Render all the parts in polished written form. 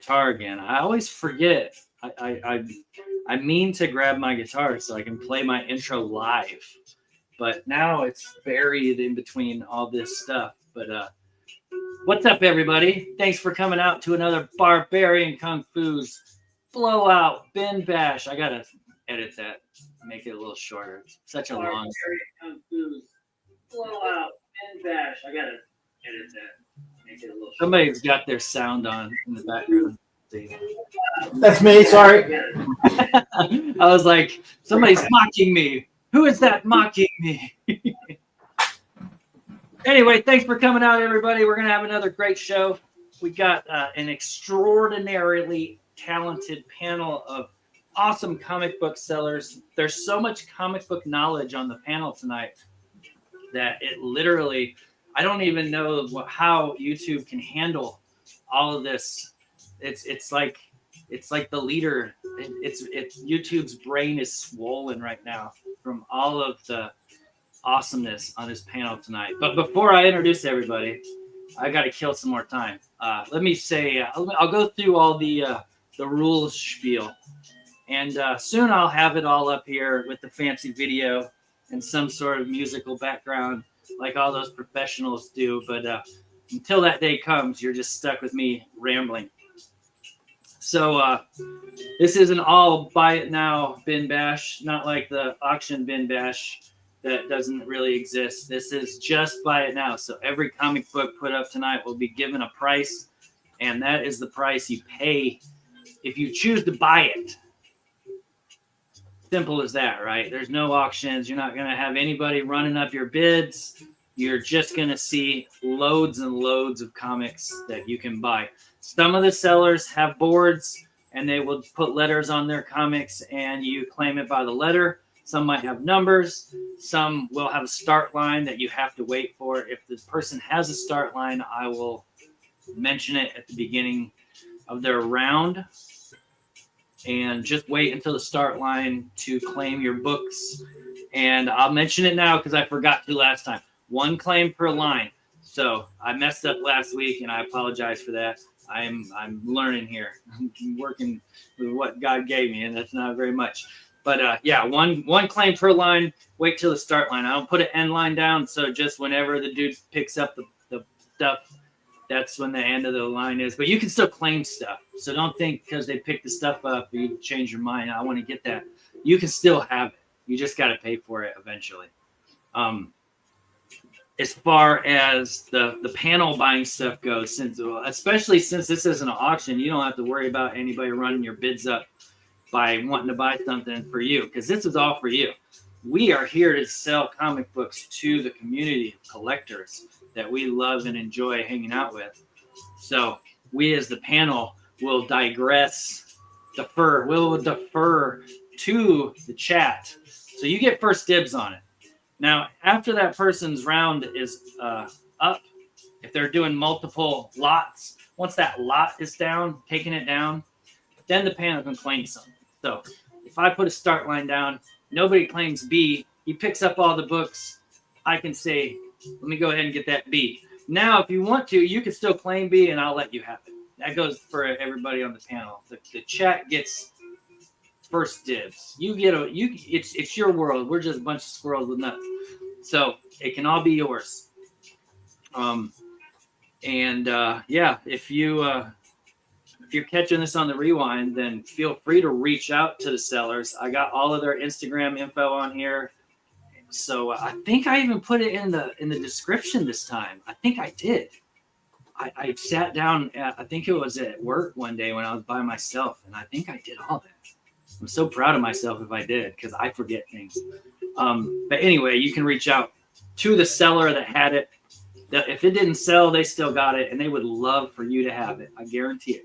guitar again. I always forget. I mean to grab my guitar so I can play my intro live, but now it's buried in between all this stuff. But what's up, everybody? Thanks for coming out to another Barbarian Kung Fu's Blowout Bin Bash. I gotta edit that, make it a little shorter. It's such a long Barbarian Kung Fu's Blowout Bin Bash. I gotta edit that, make it a little. Somebody's got their sound on in the background. That's me, sorry. I was like, somebody's mocking me. Who is that mocking me? Anyway, thanks for coming out, everybody. We're going to have another great show. We got an extraordinarily talented panel of awesome comic book sellers. There's so much comic book knowledge on the panel tonight that it literally, I don't even know how YouTube can handle all of this. It's like the leader. It's YouTube's brain is swollen right now from all of the awesomeness on this panel tonight. But before I introduce everybody, I got to kill some more time. Let me say I'll go through all the rules spiel, and soon I'll have it all up here with the fancy video and some sort of musical background like all those professionals do. But until that day comes, you're just stuck with me rambling. So this is an all buy it now bin bash, not like the auction bin bash that doesn't really exist. This is just buy it now. So every comic book put up tonight will be given a price, and that is the price you pay if you choose to buy it. Simple as that, right? There's no auctions. You're not going to have anybody running up your bids. You're just going to see loads and loads of comics that you can buy. Some of the sellers have boards, and they will put letters on their comics, and you claim it by the letter. Some might have numbers. Some will have a start line that you have to wait for. If the person has a start line, I will mention it at the beginning of their round. And just wait until the start line to claim your books. And I'll mention it now because I forgot to last time. 1 claim per line. So I messed up last week, and I apologize for that. I'm learning here. I'm working with what God gave me, and that's not very much. But yeah, one claim per line. Wait till the start line. I don't put an end line down, so just whenever the dude picks up the stuff, that's when the end of the line is. But you can still claim stuff. So don't think because they pick the stuff up, you change your mind. I want to get that. You can still have it. You just got to pay for it eventually. As far as the panel buying stuff goes, especially since this isn't an auction, you don't have to worry about anybody running your bids up by wanting to buy something for you, because this is all for you. We are here to sell comic books to the community of collectors that we love and enjoy hanging out with. So we as the panel will we'll defer to the chat. So you get first dibs on it. Now, after that person's round is up, if they're doing multiple lots, once that lot is down, taking it down, then the panel can claim something. So if I put a start line down, nobody claims B, he picks up all the books, I can say, let me go ahead and get that B. Now, if you want to, you can still claim B, and I'll let you have it. That goes for everybody on the panel. The chat gets first dibs. It's your world. We're just a bunch of squirrels with nuts. So it can all be yours. Yeah, if you're catching this on the rewind, then feel free to reach out to the sellers. I got all of their Instagram info on here. So I think I even put it in the description this time. I think I did. I sat down I think it was at work one day when I was by myself, and I think I did all that. I'm so proud of myself if I did, because I forget things. But anyway, you can reach out to the seller that had it. If it didn't sell, they still got it, and they would love for you to have it. I guarantee it.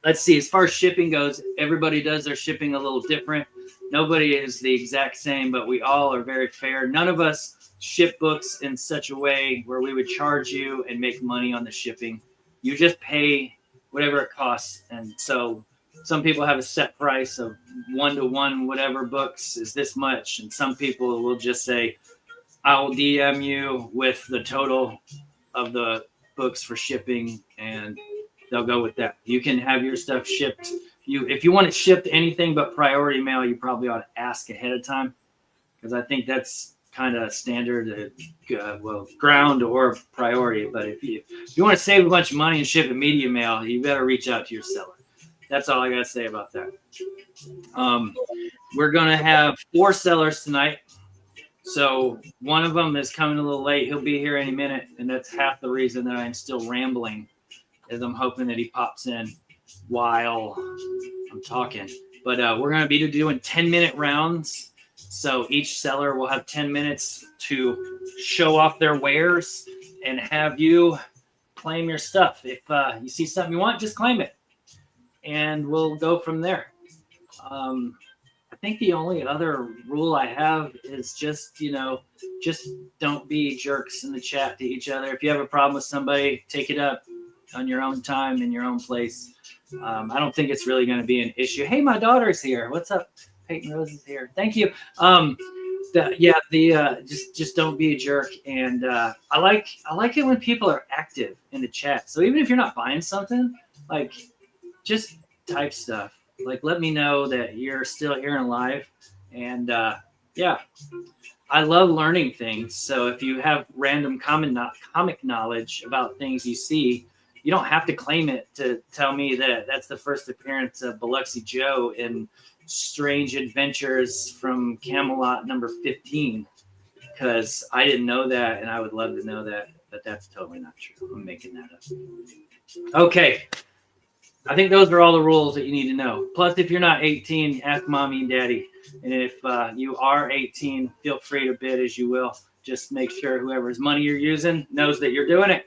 Let's see. As far as shipping goes, everybody does their shipping a little different. Nobody is the exact same, but we all are very fair. None of us ship books in such a way where we would charge you and make money on the shipping. You just pay whatever it costs. And so some people have a set price of 1-to-1 whatever books is this much. And some people will just say, I'll DM you with the total of the books for shipping, and they'll go with that. You can have your stuff shipped. If you want it shipped anything but priority mail, you probably ought to ask ahead of time, because I think that's kind of standard, ground or priority. But if you want to save a bunch of money and ship it media mail, you better reach out to your seller. That's all I got to say about that. We're going to have 4 sellers tonight. So one of them is coming a little late. He'll be here any minute. And that's half the reason that I'm still rambling, is I'm hoping that he pops in while I'm talking. But we're going to be doing 10-minute rounds. So each seller will have 10 minutes to show off their wares and have you claim your stuff. If you see something you want, just claim it. And we'll go from there. I think the only other rule I have is just don't be jerks in the chat to each other. If you have a problem with somebody, take it up on your own time in your own place. I don't think it's really going to be an issue. Hey, my daughter's here. What's up? Peyton Rose is here. Thank you. Just don't be a jerk. And I like it when people are active in the chat. So even if you're not buying something, like, just type stuff. Like, let me know that you're still here and alive. And I love learning things. So if you have random comic knowledge about things you see, you don't have to claim it to tell me that that's the first appearance of Biloxi Joe in Strange Adventures from Camelot number 15, because I didn't know that, and I would love to know that, but that's totally not true. I'm making that up. Okay. I think those are all the rules that you need to know. Plus, if you're not 18, ask mommy and daddy. And if you are 18, feel free to bid as you will. Just make sure whoever's money you're using knows that you're doing it.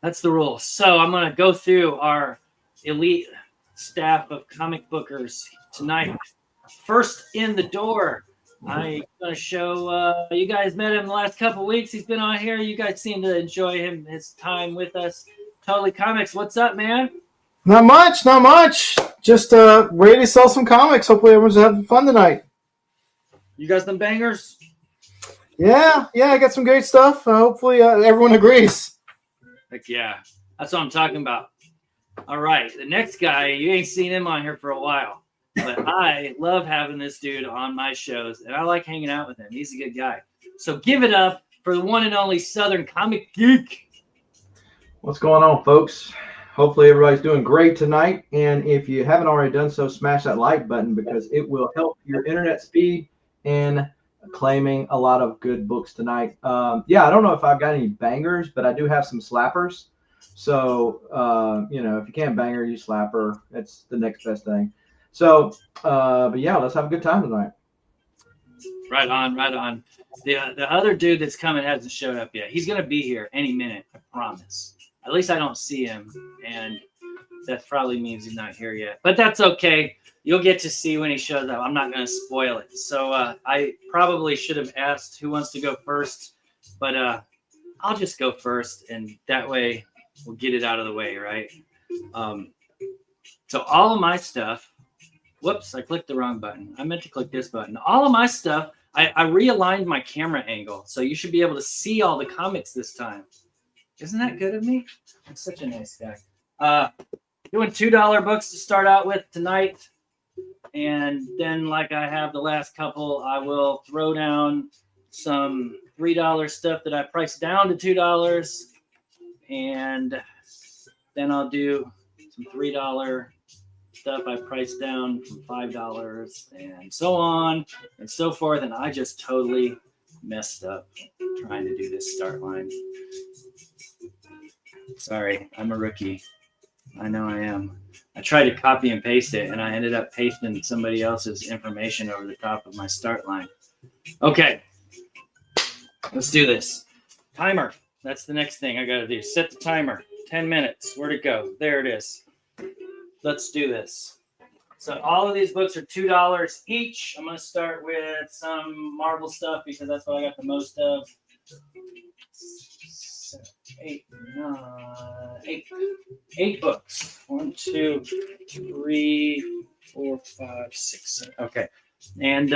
That's the rule. So I'm going to go through our elite staff of comic bookers tonight. First in the door, I'm going to show you guys met him the last couple of weeks. He's been on here. You guys seem to enjoy his time with us. Totally Comics, what's up, man? Not much. Just ready to sell some comics. Hopefully everyone's having fun tonight. You got some bangers? Yeah, I got some great stuff. Hopefully everyone agrees. Heck yeah, that's what I'm talking about. All right, the next guy, you ain't seen him on here for a while, but I love having this dude on my shows, and I like hanging out with him. He's a good guy. So give it up for the one and only Southern Comic Geek. What's going on, folks? Hopefully everybody's doing great tonight. And if you haven't already done so, smash that like button, because it will help your internet speed in claiming a lot of good books tonight. I don't know if I've got any bangers, but I do have some slappers. So, if you can't banger, you slapper. That's the next best thing. So, let's have a good time tonight. Right on. The other dude that's coming hasn't showed up yet. He's going to be here any minute, I promise. At least I don't see him, and that probably means he's not here yet. But that's okay. You'll get to see when he shows up. I'm not going to spoil it. So I probably should have asked who wants to go first, but I'll just go first, and that way we'll get it out of the way, right? So all of my stuff – whoops, I clicked the wrong button. I meant to click this button. All of my stuff, I realigned my camera angle, so you should be able to see all the comics this time. Isn't that good of me? I'm such a nice guy. Doing $2 books to start out with tonight. And then, like I have the last couple, I will throw down some $3 stuff that I priced down to $2. And then I'll do some $3 stuff I priced down from $5, and so on and so forth. And I just totally messed up trying to do this start line. Sorry, I'm a rookie. I know I am. I tried to copy and paste it, and I ended up pasting somebody else's information over the top of my start line. Okay, let's do this. Timer. That's the next thing I got to do. Set the timer. 10 minutes. Where'd it go? There it is. Let's do this. So all of these books are $2 each. I'm going to start with some Marvel stuff because that's what I got the most of. 8 books. 1, 2, 3, 4, 5, 6, 7. Okay. And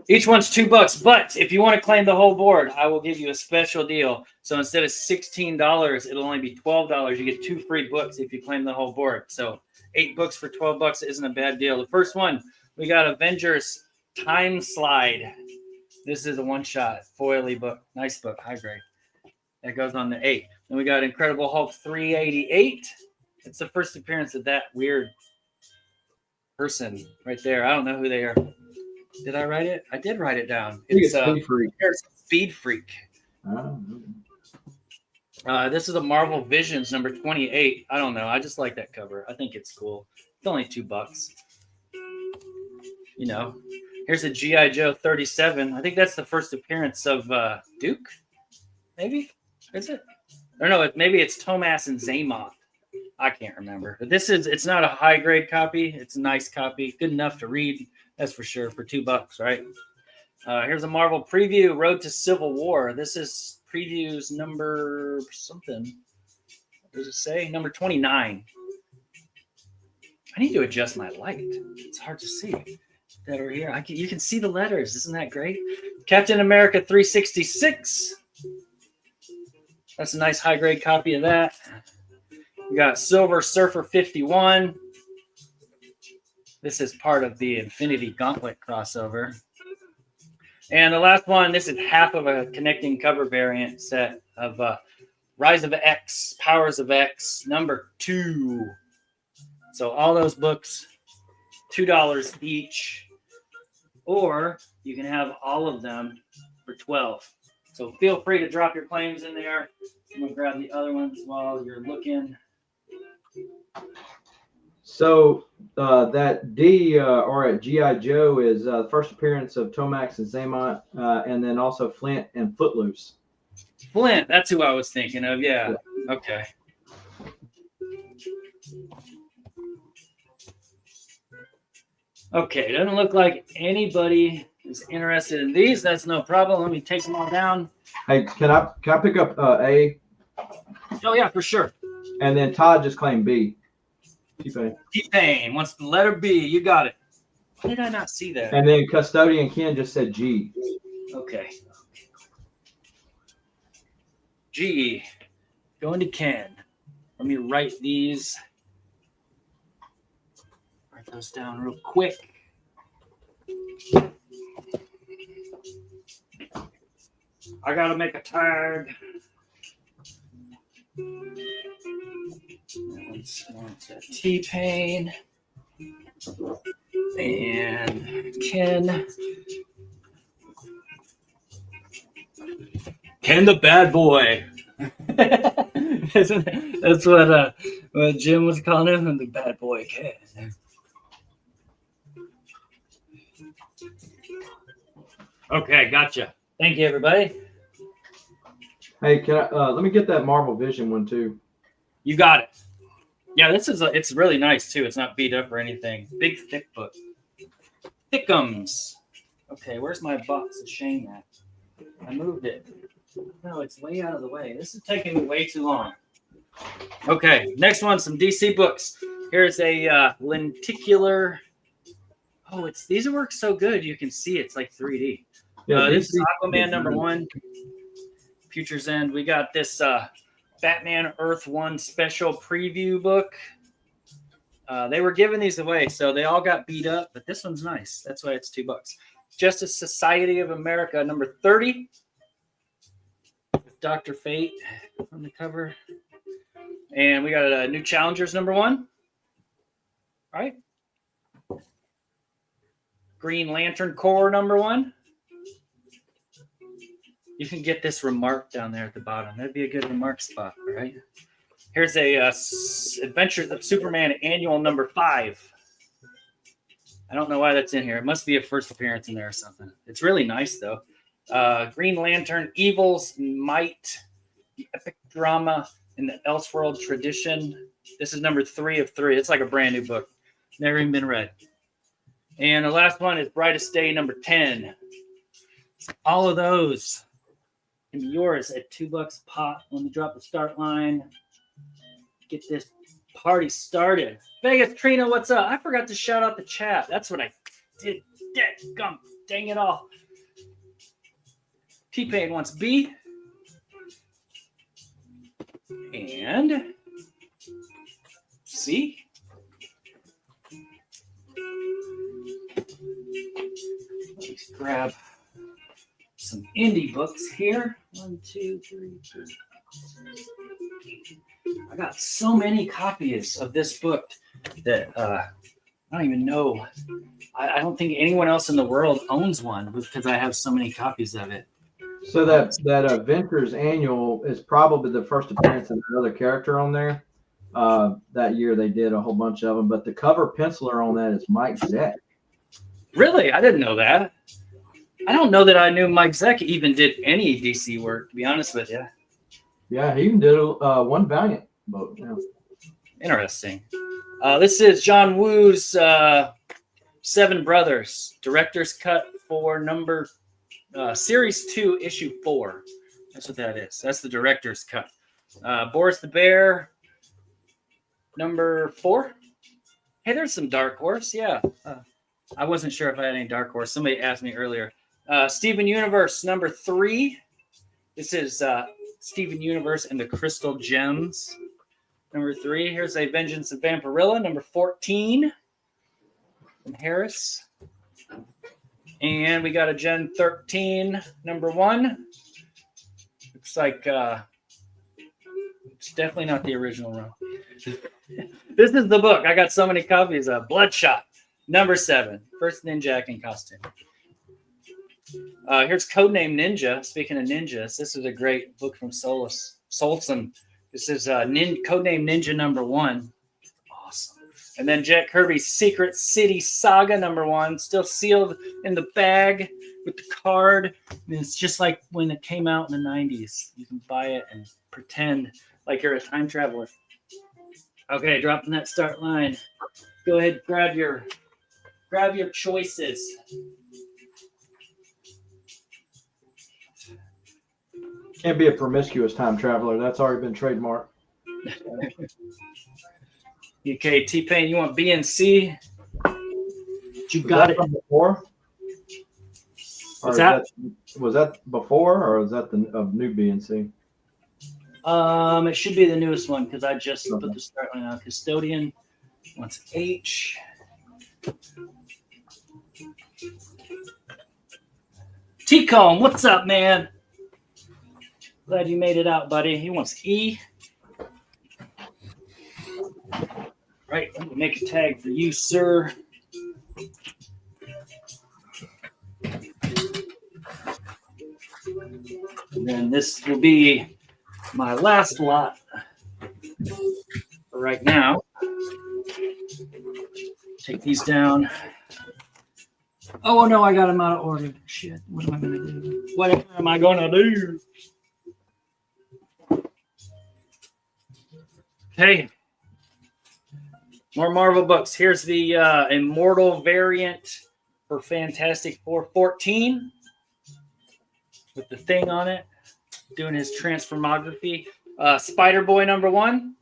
Each one's $2, but if you want to claim the whole board, I will give you a special deal. So instead of $16, it'll only be $12. You get 2 free books if you claim the whole board. So 8 books for $12 isn't a bad deal. The first one, we got Avengers Time Slide. This is a one-shot foily book. Nice book, high grade. That goes on the 8. Then we got Incredible Hulk 388. It's the first appearance of that weird person right there. I don't know who they are. Did I write it? I did write it down. It's Speed Freak. Speed Freak. This is a Marvel Visions number 28. I don't know. I just like that cover. I think it's cool. It's only $2. You know, here's a G.I. Joe 37. I think that's the first appearance of Duke. Maybe? Is it? Or no, maybe it's Tomas and Zamoth. I can't remember. But it's not a high grade copy. It's a nice copy. Good enough to read. That's for sure. For $2, right? Here's a Marvel preview, Road to Civil War. This is previews number something. What does it say? Number 29. I need to adjust my light. It's hard to see. That are here. You can see the letters. Isn't that great? Captain America 366. That's a nice high-grade copy of that. We got Silver Surfer 51. This is part of the Infinity Gauntlet crossover. And the last one, this is half of a connecting cover variant set of Rise of X, Powers of X, number 2. So all those books, $2 each. Or you can have all of them for $12. So feel free to drop your claims in there. I'm going to grab the other ones while you're looking. So that D or at G.I. Joe is the first appearance of Tomax and Zamoth, and then also Flint and Footloose. Flint, that's who I was thinking of. Yeah. Okay. Okay, doesn't look like anybody is interested in these. That's no problem. Let me take them all down. Hey, can I pick up A? Oh yeah, for sure. And then Todd just claimed B. T-Pain. T-Pain wants the letter B. You got it. Why did I not see that? And then Custodian Ken just said G. Okay. G. Going to Ken. Let me write these. Write those down real quick. I gotta make a tag. Let's T-Pain and Ken. Ken the bad boy. That's what Jim was calling him, the bad boy Ken. Okay, gotcha. Thank you, everybody. Hey, can I, let me get that Marvel Vision one too. You got it. Yeah, it's really nice too. It's not beat up or anything. Big thick book. Thickums. Okay, where's my box of Shane at? I moved it. No, it's way out of the way. This is taking me way too long. Okay, next one, some DC books. Here's a lenticular. Oh, these work so good. You can see it's like 3D. Yeah, this is Aquaman number 1. Future's End. We got this Batman Earth 1 special preview book. They were giving these away, so they all got beat up, but this one's nice. That's why it's $2. Justice Society of America number 30. With Dr. Fate on the cover. And we got a New Challengers number 1. All right. Green Lantern Corps number 1. You can get this remark down there at the bottom. That'd be a good remark spot, right? Here's a Adventures of Superman annual number 5. I don't know why that's in here. It must be a first appearance in there or something. It's really nice, though. Green Lantern, Evil's Might, the epic drama in the Elseworld tradition. This is number 3 of 3. It's like a brand new book. Never even been read. And the last one is Brightest Day number 10. All of those can be yours at $2 a pop. Let me drop the start line. Get this party started. Vegas Trina, what's up? I forgot to shout out the chat. That's what I did. Dang it all. T-Pain wants B. And C. Let's grab some indie books here. 1, 2, 3, 4. I got so many copies of this book that I don't even know. I don't think anyone else in the world owns one because I have so many copies of it. So that Ventures Annual is probably the first appearance of another character on there. That year they did a whole bunch of them, but the cover penciler on that is Mike Zeck. Really? I didn't know that. I don't know that I knew Mike Zeck even did any DC work, to be honest with you. Yeah, he even did one Valiant book. Yeah. Interesting. This is John Woo's Seven Brothers, director's cut for Series 2, Issue 4. That's what that is. That's the director's cut. Boris the Bear, number 4. Hey, there's some Dark Horse. Yeah. I wasn't sure if I had any Dark Horse. Somebody asked me earlier. Steven Universe, number 3. This is Steven Universe and the Crystal Gems, number 3. Here's a Vengeance of Vampirilla, number 14 from Harris. And we got a Gen 13, number 1. Looks like it's definitely not the original run. This is the book. I got so many copies of Bloodshot, number 7. First ninja acting costume. Here's Codename Ninja. Speaking of ninjas, this is a great book from Solson. This is Codename Ninja number 1. Awesome. And then Jack Kirby's Secret City Saga number 1, still sealed in the bag with the card. And it's just like when it came out in the 90s. You can buy it and pretend like you're a time traveler. Okay, dropping that start line. Go ahead, grab your choices. Can't be a promiscuous time traveler. That's already been trademarked. Okay, T-Pain, you want B and C? You got it. From before? What's that? Was that before, or was that the new B and C? It should be the newest one because I just put the start line on. Custodian wants H. T-Cone, what's up, man? Glad you made it out, buddy. He wants E. Right, let me make a tag for you, sir. And then this will be my last lot for right now. Take these down. Oh, no, I got them out of order. Shit, what am I going to do? What am I going to do? Okay. More Marvel books. Here's the Immortal variant for Fantastic Four 14 with the thing on it, doing his transformography. Spider-Boy number 1.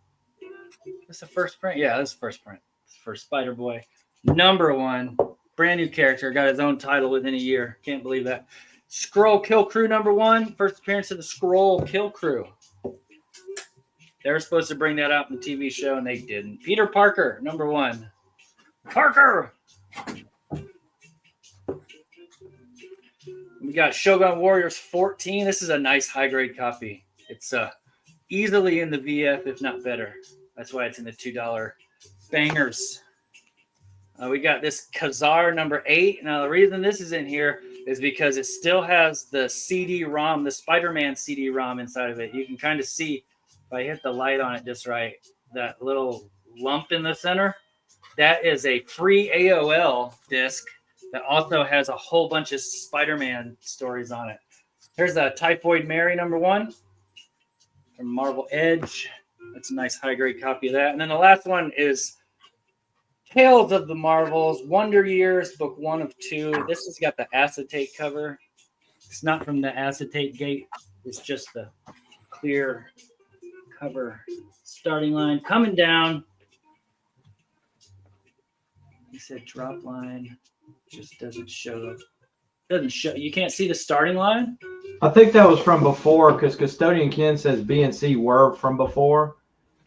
That's the first print? Yeah, that's the first print. For Spider-Boy number 1. Brand new character. Got his own title within a year. Can't believe that. Skrull Kill Crew number 1. First appearance of the Skrull Kill Crew. They were supposed to bring that out in the TV show, and they didn't. Peter Parker, number 1. Parker! We got Shogun Warriors 14. This is a nice high-grade copy. It's easily in the VF, if not better. That's why it's in the $2 bangers. We got this Khazar number 8. Now, the reason this is in here is because it still has the CD-ROM, the Spider-Man CD-ROM inside of it. You can kind of see, if I hit the light on it just right, that little lump in the center, that is a free AOL disc that also has a whole bunch of Spider-Man stories on it. Here's a Typhoid Mary number 1 from Marvel Edge. That's a nice high-grade copy of that. And then the last one is Tales of the Marvels, Wonder Years, book 1 of 2. This has got the acetate cover. It's not from the acetate gate. It's just the clear cover starting line coming down. He said drop line just doesn't show Doesn't show. You can't see the starting line. I think that was from before because Custodian Ken says B and C were from before.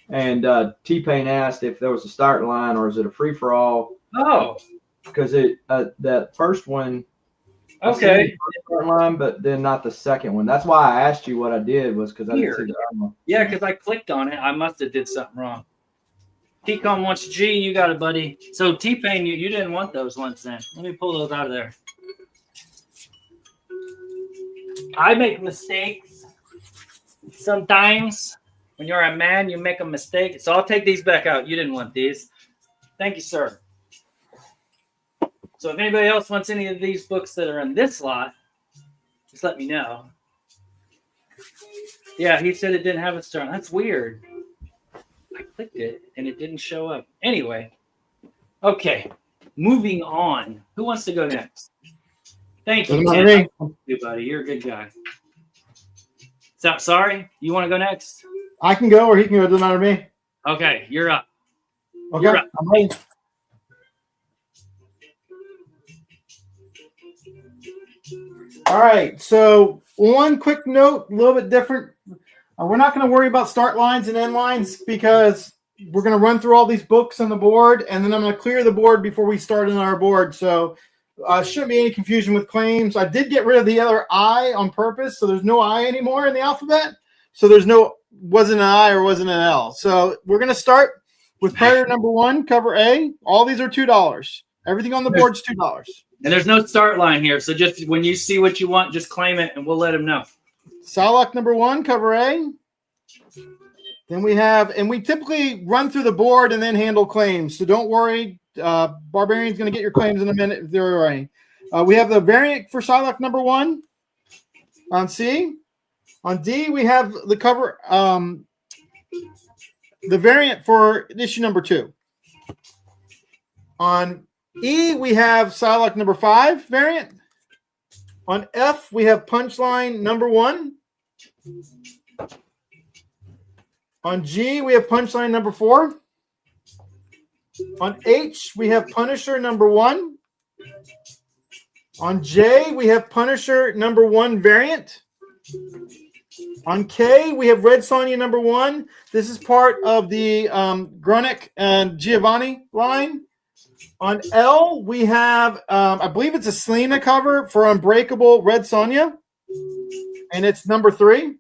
And T-Pain asked if there was a start line or is it a free-for-all? Oh. Because that first one, Okay. start line, but then not the second one. That's why I asked you what I did was because I didn't see the other one. Yeah, because I clicked on it. I must have did something wrong. T-Com wants G. You got it, buddy. So T-Pain, you didn't want those ones then. Let me pull those out of there. I make mistakes sometimes. When you're a man, you make a mistake. So I'll take these back out. You didn't want these. Thank you, sir. So if anybody else wants any of these books that are in this lot, just let me know. Yeah, he said it didn't have a star. That's weird. I clicked it and it didn't show up. Anyway. Okay. Moving on. Who wants to go next? Thank you, Ken. You, buddy. You're a good guy. So, sorry, you want to go next? I can go or he can go. It doesn't matter to me. Okay, you're up. Okay, You're up. I'm ready. All right, so one quick note, a little bit different. We're not going to worry about start lines and end lines because we're going to run through all these books on the board, and then I'm going to clear the board before we start on our board. So shouldn't be any confusion with claims. I did get rid of the other I on purpose, so there's no I anymore in the alphabet. So there's no wasn't an I or wasn't an L. So we're going to start with Predator number 1, cover A. All these are $2. Everything on the board's $2. And there's no start line here, so just when you see what you want, just claim it, and we'll let them know. Psylocke number 1, cover A. Then we have, and we typically run through the board and then handle claims. So don't worry. Barbarian's going to get your claims in a minute if they're running. We have the variant for Psylocke number 1 on C. On D, we have the cover, the variant for issue number 2. On E, we have Psylocke number 5 variant. On F, we have Punchline number 1. On G, we have Punchline number 4. On H, we have Punisher number 1. On J, we have Punisher number 1 variant. On K, we have Red Sonja number 1. This is part of the Grunick and Giovanni line. On L, we have, I believe it's a Selena cover for Unbreakable Red Sonja. And it's number 3.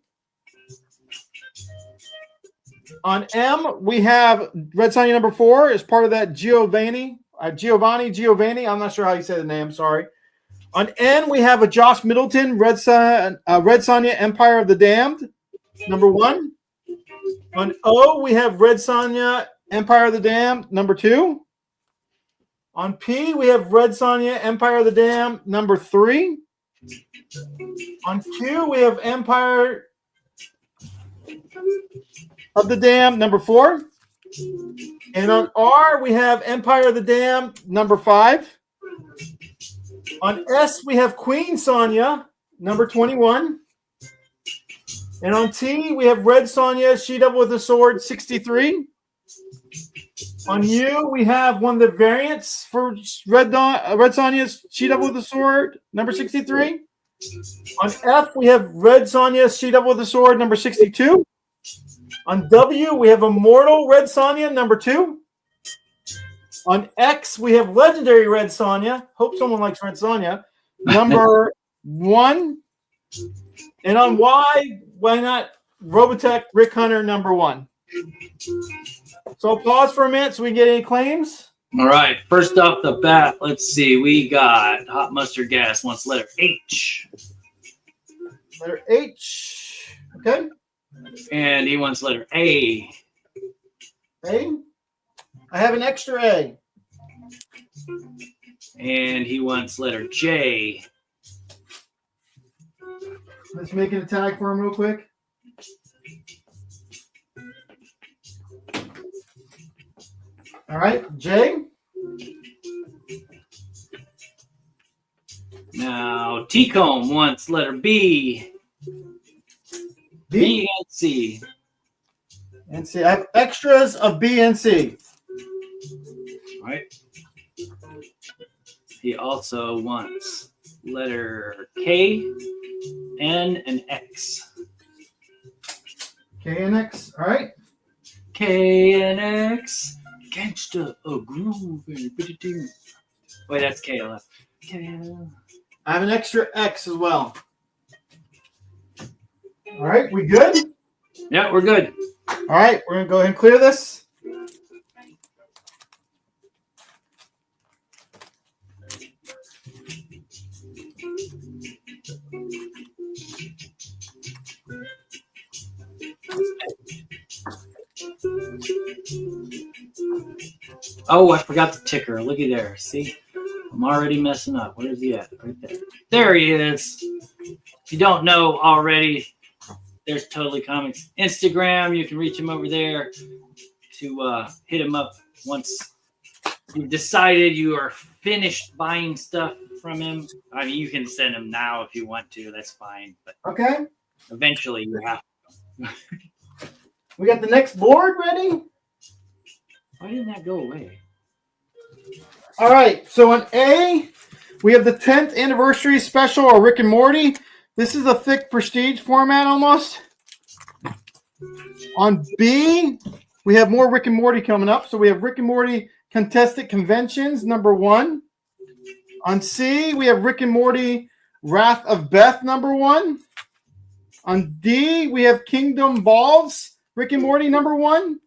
On M, we have Red Sonja number 4 as part of that Giovanni. I'm not sure how you say the name. Sorry. On N, we have a Josh Middleton Red Sonja Empire of the Damned, number 1. On O, we have Red Sonja Empire of the Damned, number 2. On P, we have Red Sonja Empire of the Damned, number 3. On Q, we have Empire of the Damned, number 4. And on R, we have Empire of the Damned, number 5. On S, we have Queen Sonja, number 21. And on T, we have Red Sonja, She-Devil with a Sword, 63. On U, we have one of the variants for Red Sonja's She-Devil with a Sword, number 63. On F, we have Red Sonja, She-Devil with a Sword, number 62. On W, we have Immortal Red Sonja, number 2. On X, we have Legendary Red Sonja. Hope someone likes Red Sonja, number 1. And on Y, why not Robotech Rick Hunter, number 1. So I'll pause for a minute so we can get any claims. All right. First off the bat, let's see. We got Hot Mustard Gas wants letter H. Letter H. Okay. And he wants letter A. A. I have an extra A. And he wants letter J. Let's make it a tag for him real quick. All right, J. Now, T-Comb wants letter B. B and C. And C. I have extras of B and C. All right. He also wants letter K, N, and X. K and X. All right. K and X. Gangsta a groove. Wait, that's KLF. I have an extra X as well. All right, we good? Yeah, we're good. All right, we're going to go ahead and clear this. Oh, I forgot the ticker. Looky there. See? I'm already messing up. Where's he at? Right there. There he is. If you don't know already, there's Totally Comics Instagram. You can reach him over there to hit him up once you've decided you are finished buying stuff from him. I mean, you can send him now if you want to. That's fine. But Okay. eventually you have to. We got the next board ready. Why didn't that go away? All right, so on A, we have the 10th anniversary special or Rick and Morty. This is a thick prestige format almost. On B, we have more Rick and Morty coming up. So we have Rick and Morty Contested Conventions, number 1. On C, we have Rick and Morty Wrath of Beth, number 1. On D, we have Kingdom Balls, Rick and Morty, number 1.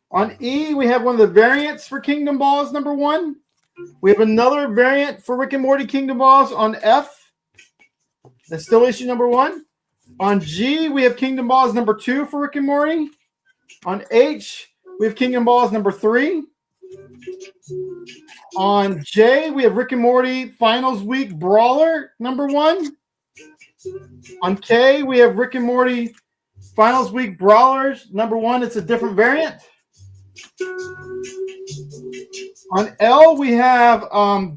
On E, we have one of the variants for Kingdom Balls, number 1. We have another variant for Rick and Morty Kingdom Balls on F. That's still issue number 1. On G, we have Kingdom Balls number 2 for Rick and Morty. On H, we have Kingdom Balls number 3. On J, we have Rick and Morty Finals Week Brawler number 1. On K, we have Rick and Morty Finals Week Brawlers number 1. It's a different variant. On L, we have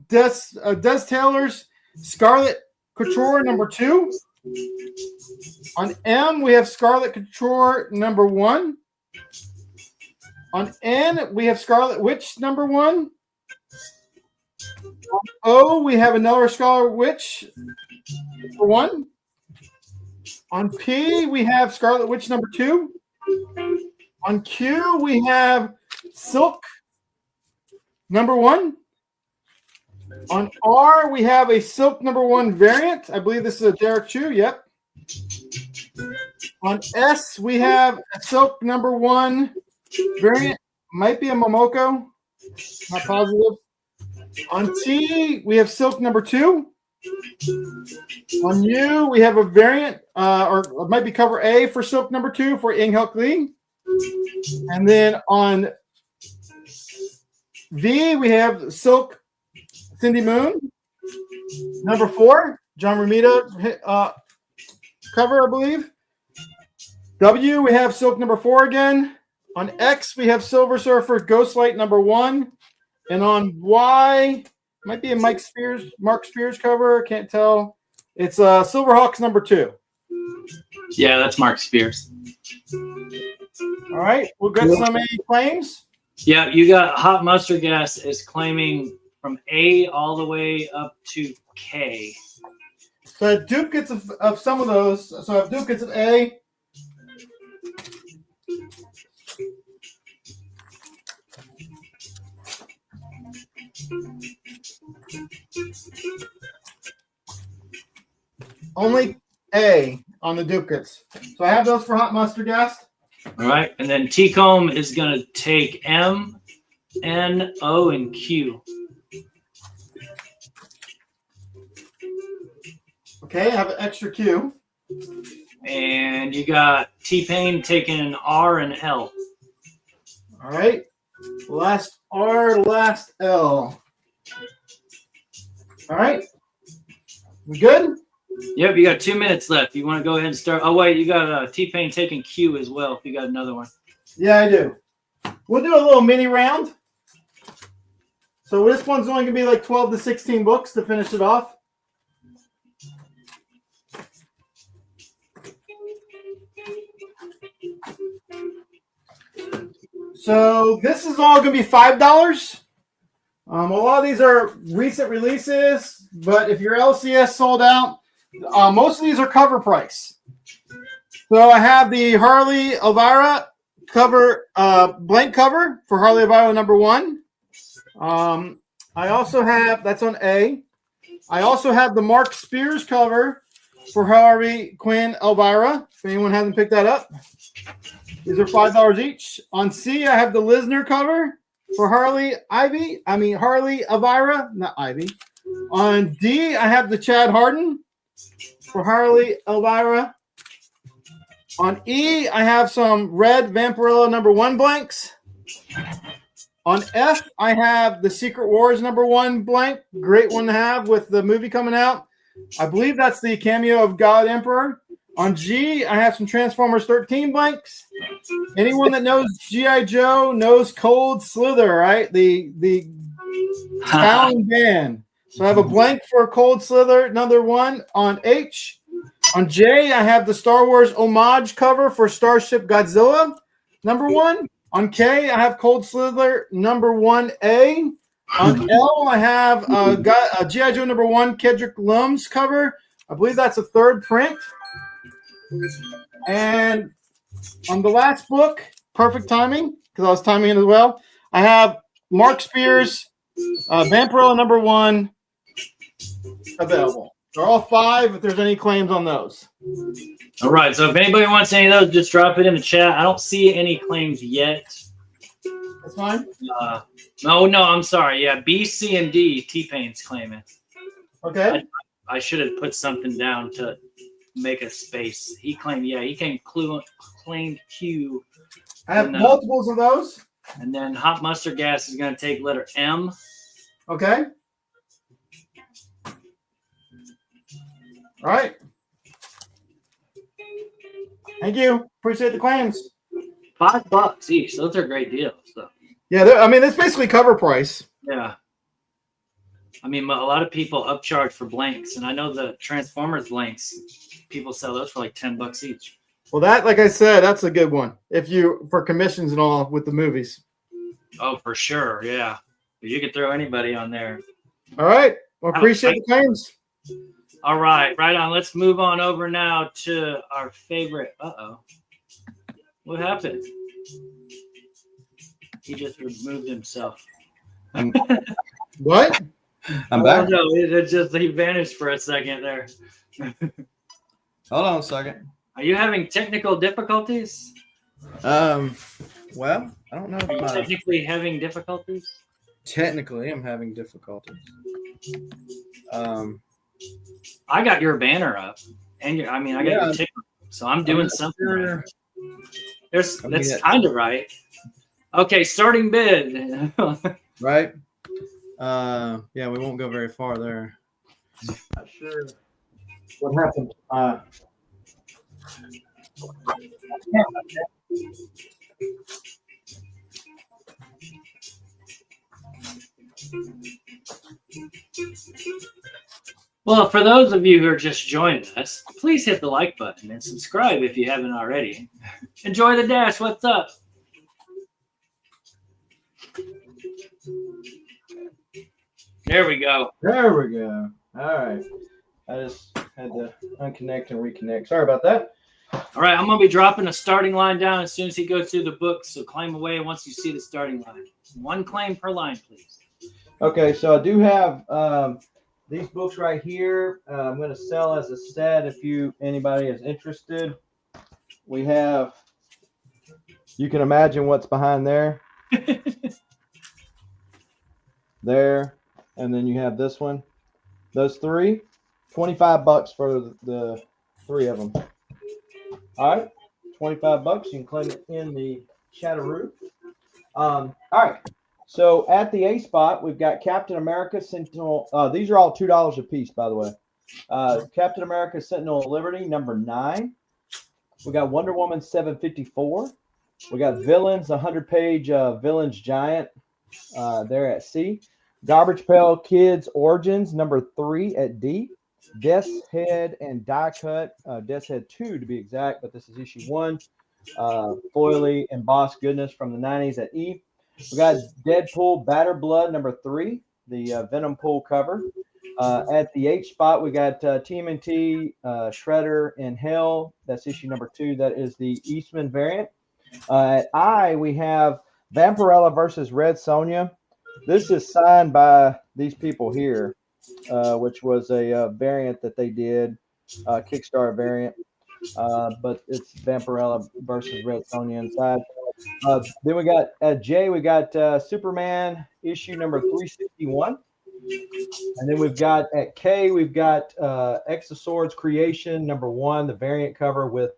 Des Taylor's Scarlet Couture number 2. On M, we have Scarlet Couture number 1. On N, we have Scarlet Witch number 1. On O, we have another Scarlet Witch number 1. On P, we have Scarlet Witch number 2. On Q, we have Silk number 1. On R, we have a Silk number 1 variant. I believe this is a Derek Chu. Yep. On S, we have a Silk number 1 variant. Might be a Momoko. Not positive. On T, we have Silk number 2. On U, we have a variant, or it might be cover A for Silk number 2 for Ing Helk Lee. And then on V, we have Silk Cindy Moon. Number 4, John Romita cover, I believe. W, we have Silk number 4 again. On X, we have Silver Surfer Ghostlight number 1. And on Y, might be a Mark Spears cover. Can't tell. It's Silverhawks number 2. Yeah, that's Mark Spears. All right, we'll get some A claims. Yeah, you got Hot Mustard Gas is claiming from A all the way up to K. So I have duplicates of some of those. So I have duplicates of A. Only A on the duplicates. So I have those for Hot Mustard Gas. All right, and then T-Comb is going to take M, N, O, and Q. Okay, I have an extra Q. And you got T-Pain taking an R and L. All right. Last R, last L. All right. We good? Yep, you got 2 minutes left. You want to go ahead and start? Oh, wait, you got T-Pain taking Q as well if you got another one. Yeah, I do. We'll do a little mini round. So this one's only going to be like 12 to 16 books to finish it off. So this is all going to be $5. A lot of these are recent releases, but if your LCS sold out, most of these are cover price. So I have the Harley Elvira cover, blank cover for Harley Elvira #1. I also have, that's on A. I also have the Mark Spears cover for Harley Quinn Elvira, if anyone hasn't picked that up. These are $5 each. On C, I have the Lisner cover for Harley Elvira, not Ivy. On D, I have the Chad Harden for Harley Elvira. On E, I have some red Vampirella #1 blanks. On F, I have the Secret Wars #1 blank. Great one to have with the movie coming out. I believe that's the cameo of God Emperor. On G, I have some Transformers 13 blanks. Anyone that knows G.I. Joe knows Cold Slither, right? The Talon band. So I have a blank for Cold Slither, another one on H. On J, I have the Star Wars homage cover for Starship Godzilla #1. On K, I have Cold Slither #1A. On L, I have G.I. Joe #1 Kedrick Lums cover. I believe that's a third print. And on the last book, perfect timing, because I was timing it as well, I have Mark Spears, Vampirella #1 available. They're all 5 if there's any claims on those. All right. So if anybody wants any of those, just drop it in the chat. I don't see any claims yet. That's fine. No, I'm sorry. Yeah, B, C, and D, T-Pain's claiming. Okay. I should have put something down to make a space. He claimed claimed Q. I have multiples of those. And then hot mustard gas is going to take letter M. Okay. All right. Thank you. Appreciate the claims. $5 each. Those are great deals. So. Yeah, it's basically cover price. Yeah. I mean, a lot of people upcharge for blanks, and I know the Transformers blanks, people sell those for like $10 each. Well, that, like I said, that's a good one. For commissions and all with the movies. Oh, for sure. Yeah. You could throw anybody on there. All right. Well, appreciate the claims. All right. Right on. Let's move on over now to our favorite. Uh-oh. What happened? He just removed himself. What? I'm back. No, he vanished for a second there. Hold on a second. Are you having technical difficulties? Well, I don't know. Are you technically having difficulties? Technically, I'm having difficulties. I got your banner up, and I got your ticker, so I'm doing something right. That's kind of right. Okay, starting bid. Right. Yeah, we won't go very far there. Not sure what happened. Well, for those of you who are just joining us, please hit the like button and subscribe if you haven't already. Enjoy the dash. What's up? There we go. There we go. All right. I just had to unconnect and reconnect. Sorry about that. All right, I'm going to be dropping a starting line down as soon as he goes through the book, so claim away once you see the starting line. One claim per line, please. Okay, so I do have these books right here. I'm going to sell as a set if anybody is interested. We have, you can imagine what's behind there. There, and then you have this one. Those three, $25 for the 3 of them. All right, $25. You can claim it in the chatteroo. All right. So at the A spot, we've got Captain America Sentinel. These are all $2 a piece, by the way. Captain America Sentinel of Liberty, #9. We got Wonder Woman 754. We got Villains, 100-page Villains Giant there at C. Garbage Pail Kids Origins, #3 at D. Death's Head and Die Cut, Death's Head 2 to be exact, but this is issue 1. Foily embossed goodness from the 90s at E. We got Deadpool Batter Blood #3, the Venom Pool cover. At the H spot, we got TMNT Shredder in Hell. That's issue #2. That is the Eastman variant. At I, we have Vampirella versus Red Sonja. This is signed by these people here, which was a variant that they did, Kickstarter variant. But it's Vampirella versus Red Sonja inside. Then we got at J, we got Superman issue #361. And then we've got at K, we've got Exoswords Creation #1, the variant cover with.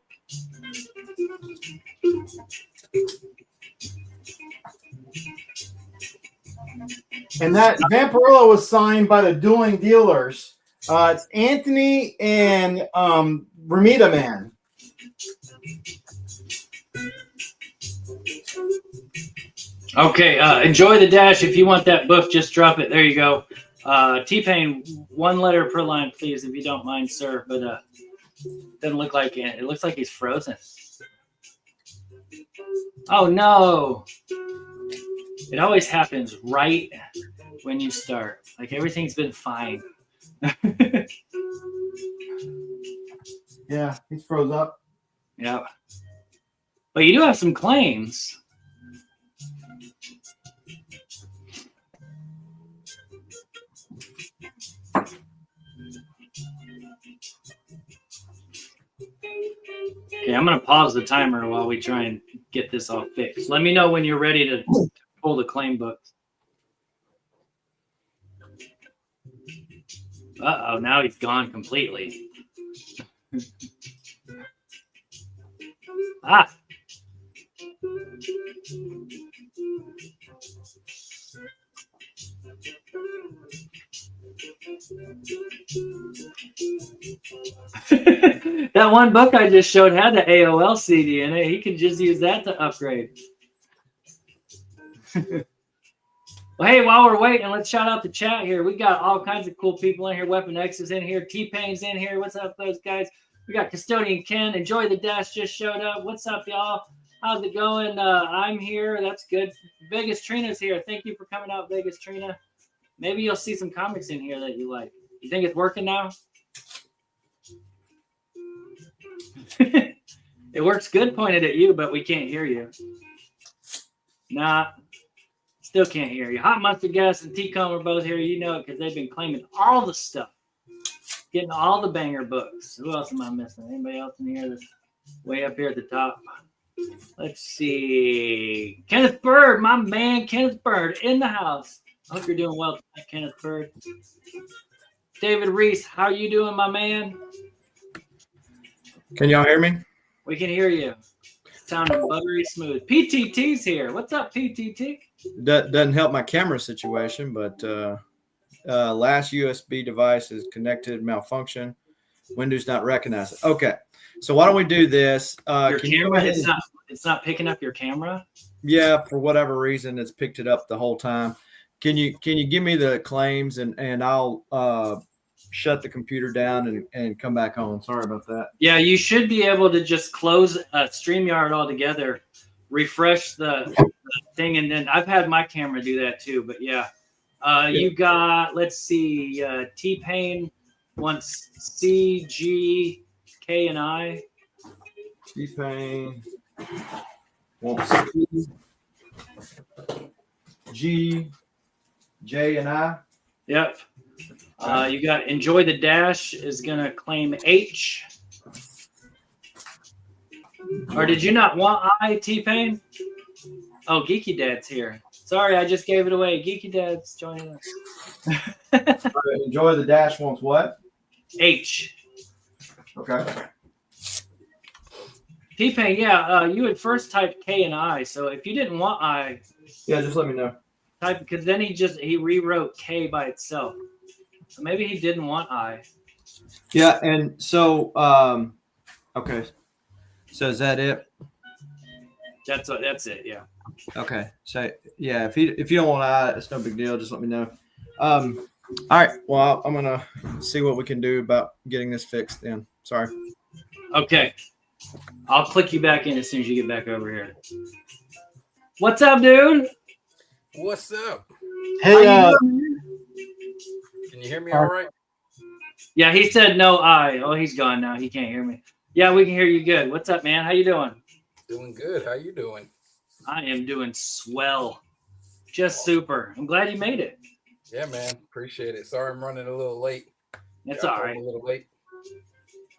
And that Vampirella was signed by the Dueling Dealers. It's Anthony and Ramita Man. Okay, enjoy the dash. If you want that book, just drop it. There you go. T-Pain, 1 letter per line, please, if you don't mind, sir. But doesn't look like it. It looks like he's frozen. Oh no! It always happens right when you start. Like everything's been fine. Yeah, he's froze up. Yeah. But you do have some claims. Okay, I'm going to pause the timer while we try and get this all fixed. Let me know when you're ready to pull the claim books. Uh-oh, now he's gone completely. Ah! That one book I just showed had the AOL CD in it. He could just use that to upgrade. Well, hey, while we're waiting, let's shout out the chat here. We got all kinds of cool people in here. Weapon X is in here. T-Pain's in here. What's up, those guys? We got Custodian Ken. Enjoy the Dash just showed up. What's up, y'all? How's it going? I'm here. That's good. Vegas Trina's here. Thank you for coming out, Vegas Trina. Maybe you'll see some comics in here that you like. You think it's working now? It works good pointed at you, but we can't hear you. Nah, still can't hear you. Hot Mustard Gas and T-Com are both here. You know it because they've been claiming all the stuff. Getting all the banger books. Who else am I missing? Anybody else in here that's way up here at the top? Let's see. Kenneth Bird, my man, Kenneth Bird in the house. I hope you're doing well tonight, Kenneth Bird. David Reese, how are you doing, my man? Can y'all hear me? We can hear you. Sounding buttery smooth. PTT's here. What's up, PTT? Doesn't help my camera situation, but last USB device is connected, malfunction. Windows not recognize it. Okay, so why don't we do this? Your camera, it's not picking up your camera? Yeah, for whatever reason, it's picked it up the whole time. Can you give me the claims and I'll shut the computer down and come back on. Sorry about that. Yeah, you should be able to just close StreamYard altogether, refresh the thing, and then I've had my camera do that too. But yeah, you got, let's see, T-Pain wants C, G, K, and I. T-Pain wants C, G, J, and I. Yep. You got Enjoy the Dash is going to claim H. Or did you not want I, T-Pain? Oh, Geeky Dad's here. Sorry, I just gave it away. Geeky Dad's joining us. Enjoy the Dash wants what? H. Okay. T-Pain, yeah, you had first typed K and I, so if you didn't want I, Yeah, just let me know. type, because then he rewrote K by itself. So maybe he didn't want I. Yeah, and so okay. So is that it? That's it, yeah. Okay. So yeah, if you don't want I, it's no big deal. Just let me know. All right. Well, I'm gonna see what we can do about getting this fixed. Then. Sorry. Okay. I'll click you back in as soon as you get back over here. What's up, dude? What's up? Hey, Can you hear me all right? Yeah, he said no I. Oh, he's gone now. He can't hear me. Yeah, we can hear you good. What's up, man? How you doing? Doing good. How you doing? I am doing swell. Just super. I'm glad you made it. Yeah, man. Appreciate it. Sorry I'm running a little late. It's Got all home right. A little late.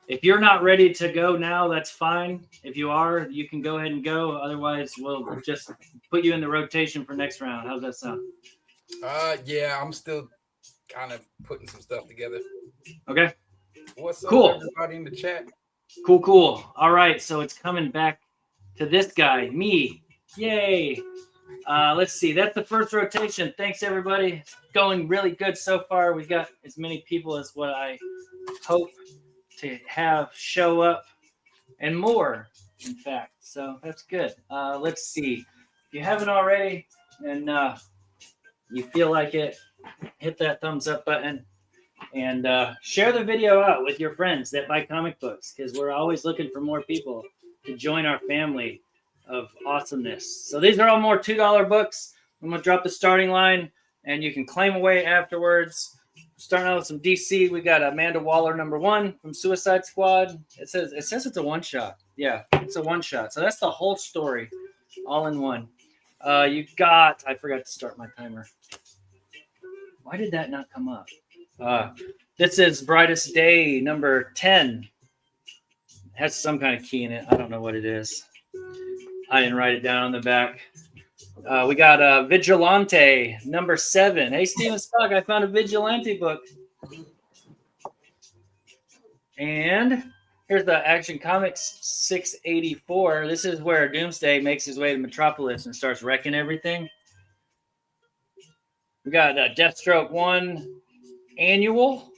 If you're not ready to go now, that's fine. If you are, you can go ahead and go. Otherwise, we'll just put you in the rotation for next round. How's that sound? Yeah, I'm still kind of putting some stuff together. Okay. What's Cool. up, everybody in the chat? Cool. All right, so it's coming back to this guy, me. Yay. Let's see. That's the first rotation. Thanks, everybody. It's going really good so far. We've got as many people as what I hope to have show up and more, in fact. So that's good. Let's see. If you haven't already and you feel like it, hit that thumbs up button and share the video out with your friends that buy comic books, because we're always looking for more people to join our family of awesomeness. So these are all more $2 books. I'm going to drop the starting line and you can claim away afterwards. Starting out with some DC, we got Amanda Waller #1 from Suicide Squad. It says it's a one-shot. Yeah, it's a one-shot. So that's the whole story all in one. You got, I forgot to start my timer. Why did that not come up? This is Brightest Day #10. It has some kind of key in it. I don't know what it is. I didn't write it down on the back. We got Vigilante #7. Hey, Steven Spock, I found a Vigilante book. And here's the Action Comics 684. This is where Doomsday makes his way to Metropolis and starts wrecking everything. We got Deathstroke 1 Annual,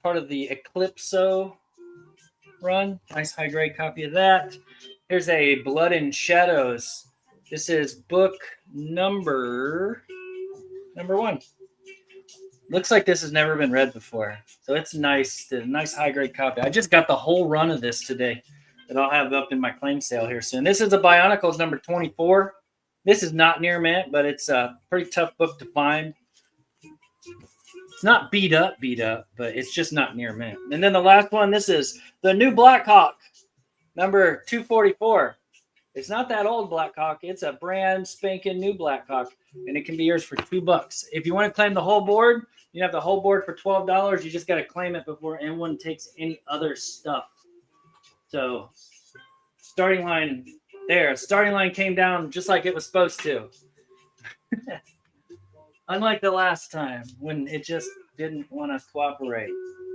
part of the Eclipso run. Nice high grade copy of that. Here's a Blood and Shadows. This is book number 1. Looks like this has never been read before, so it's nice. A nice high grade copy. I just got the whole run of this today that I'll have up in my claim sale here soon. This is a Bionicles #24. This is not near mint, but it's a pretty tough book to find. It's not beat up, but it's just not near mint. And then the last one, this is the new Blackhawk, #244. It's not that old Blackhawk. It's a brand spanking new Blackhawk, and it can be yours for $2. If you want to claim the whole board, you have the whole board for $12. You just got to claim it before anyone takes any other stuff. So starting line there. Starting line came down just like it was supposed to. Unlike the last time when it just didn't want to cooperate.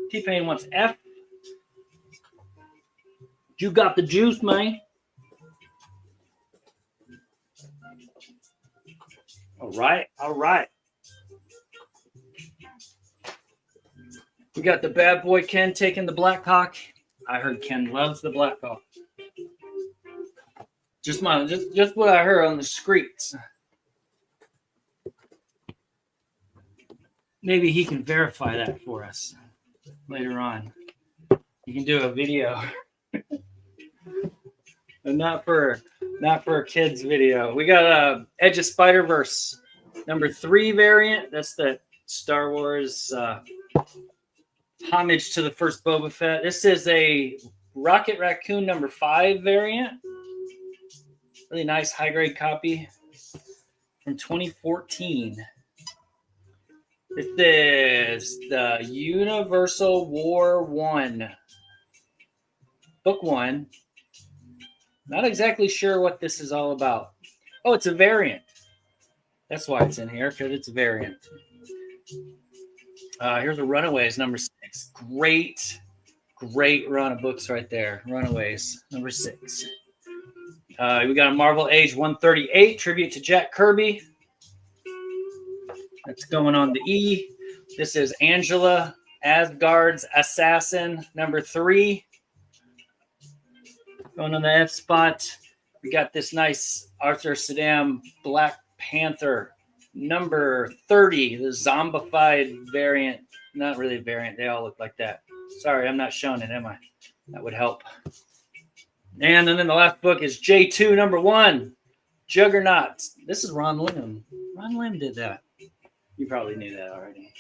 T-Pain wants F. You got the juice, man. All right. We got the bad boy Ken taking the Blackhawk. I heard Ken loves the Blackhawk. Just what I heard on the streets. Maybe he can verify that for us later on. You can do a video. And not for a kids video. We got Edge of Spider-Verse #3 variant. That's the Star Wars homage to the first Boba Fett. This is a Rocket Raccoon #5 variant. Really nice high grade copy from 2014. This is the Universal War 1. Book 1. Not exactly sure what this is all about. Oh, it's a variant. That's why it's in here, because it's a variant. Here's a Runaways #6. Great run of books right there. Runaways #6. We got a Marvel Age 138 tribute to Jack Kirby. That's going on the E. This is Angela, Asgard's Assassin #3. Going on the F spot, we got this nice Arthur Saddam Black Panther #30, the zombified variant. Not really a variant. They all look like that. Sorry, I'm not showing it, am I? That would help. And then the last book is J2 #1, Juggernaut. This is Ron Lim. Ron Lim did that. You probably knew that already.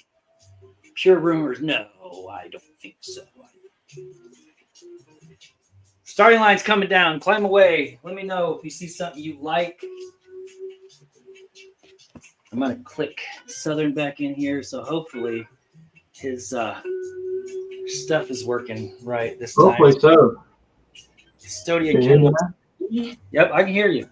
Pure rumors. No, I don't think so. Starting line's coming down. Climb away. Let me know if you see something you like. I'm going to click Southern back in here, so hopefully his stuff is working right this time. Hopefully so. Custodian Can you hear me Kendall. now? Yep, I can hear you.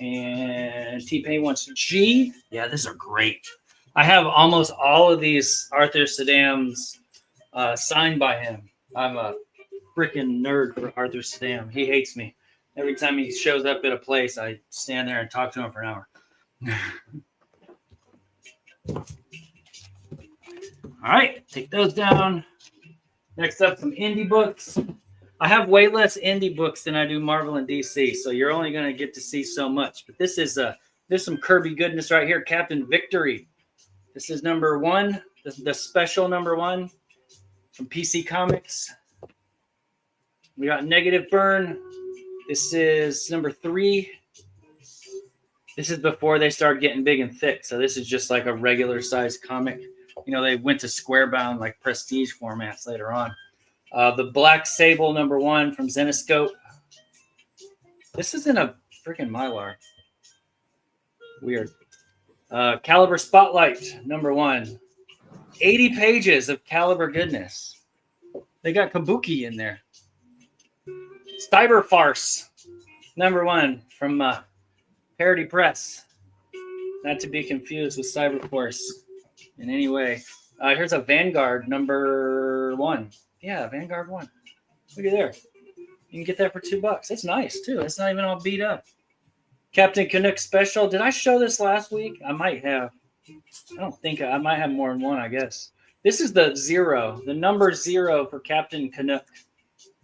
And T-Pain wants G. Yeah, these are great. I have almost all of these Arthur Saddam's signed by him. I'm a freaking nerd for Arthur Saddam. He hates me. Every time he shows up at a place, I stand there and talk to him for an hour. All right, take those down. Next up, some indie books. I have way less indie books than I do Marvel and DC, so you're only going to get to see so much. But this is there's some Kirby goodness right here. Captain Victory. This is number 1, the special number 1 from PC Comics. We got Negative Burn. This is number 3. This is before they started getting big and thick, so this is just like a regular sized comic. You know, they went to square bound, like prestige formats later on. The Black Sable number 1 from Zenescope. This is in a freaking Mylar. Weird. Caliber Spotlight number 1. 80 pages of Caliber goodness. They got Kabuki in there. Cyber Farce number 1 from Parody Press. Not to be confused with Cyber Force in any way. Here's a Vanguard number 1. Yeah, Vanguard 1. Look at there. You can get that for $2. That's nice too. It's not even all beat up. Captain Canuck Special. Did I show this last week? I might have. I don't think I might have more than one, I guess. This is the 0, the number 0 for Captain Canuck.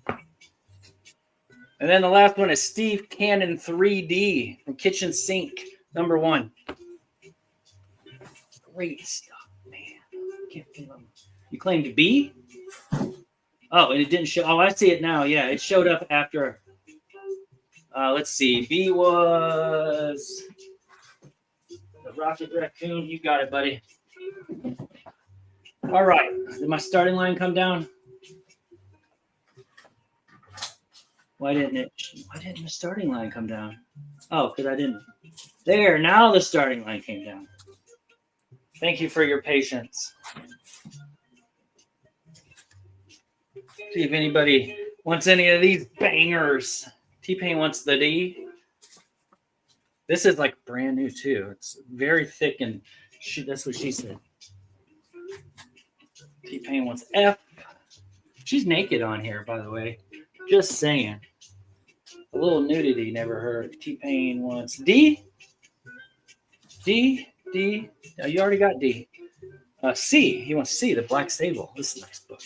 And then the last one is Steve Cannon 3D from Kitchen Sink, number 1. Great stuff, man. Can't feel them. You claimed B? Oh, and it didn't show. Oh, I see it now. Yeah, it showed up after. Let's see. B was the Rocket Raccoon. You got it, buddy. All right. Did my starting line come down? Why didn't the starting line come down? Oh, because I didn't. There, now the starting line came down. Thank you for your patience. See if anybody wants any of these bangers. T-Pain wants the D. This is like brand new too. It's very thick and that's what she said. T-Pain wants F. She's naked on here, by the way. Just saying. A little nudity never hurt. T-Pain wants D. D. D. Oh, you already got D. C. He wants C, the Black Sable. This is a nice book.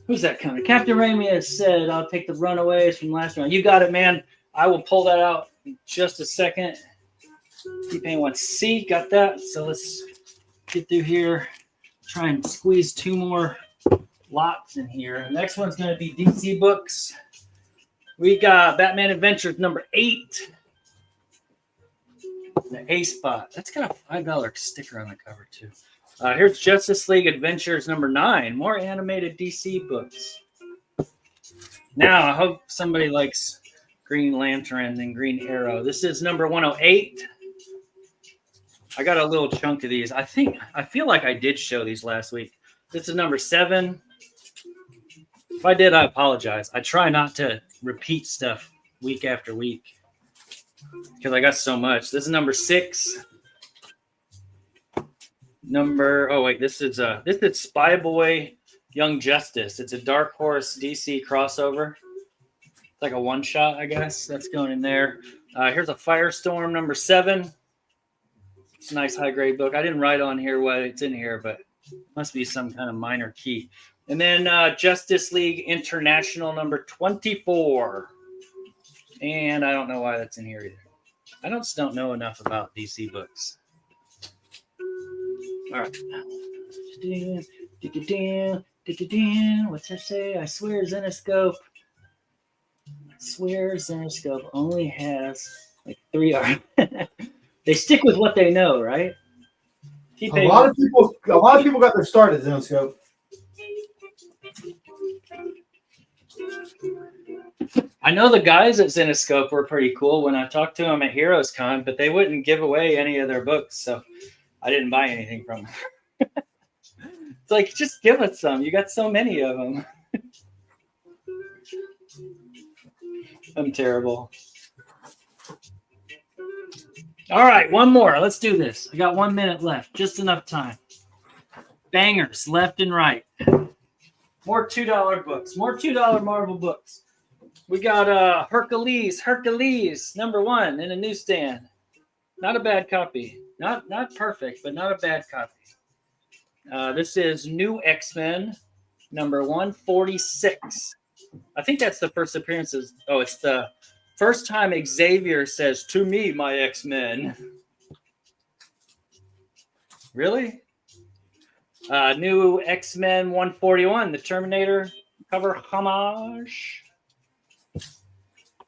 Who's that coming? Captain Raimi has said, I'll take the Runaways from last round. You got it, man. I will pull that out in just a second. T-Pain wants C. Got that. So let's get through here. Try and squeeze 2 more lots in here. The next one's going to be DC books. We got Batman Adventures number 8. The A spot. That's got a $5 sticker on the cover, too. Here's Justice League Adventures number 9. More animated DC books. Now, I hope somebody likes Green Lantern and Green Arrow. This is number 108. I got a little chunk of these. I feel like I did show these last week. This is number 7. If I did, I apologize. I try not to repeat stuff week after week because I got so much. This is number 6. This is Spy Boy Young Justice. It's a Dark Horse DC crossover. It's like a one-shot, I guess. That's going in there. Here's a Firestorm number 7. It's a nice high-grade book. I didn't write on here what it's in here, but it must be some kind of minor key. And then Justice League International number 24. And I don't know why that's in here either. I just don't know enough about DC books. All right. What's that say? I swear, Zenescope. Swear Zenoscope only has like 3 art. They stick with what they know, right? A lot of people got their start at Zenoscope. I know the guys at Zenoscope were pretty cool when I talked to them at Heroes Con, but they wouldn't give away any of their books, so I didn't buy anything from them. It's like, just give us some. You got so many of them. I'm terrible. All right, one more. Let's do this. I got 1 minute left. Just enough time. Bangers left and right. More $2 books. More $2 Marvel books. We got Hercules #1 in a newsstand. Not a bad copy. Not perfect, but not a bad copy. This is New X-Men number 146. I think that's the first appearances. Oh, it's the first time Xavier says, "To me, my X-Men." Really? New X-Men 141, the Terminator cover homage.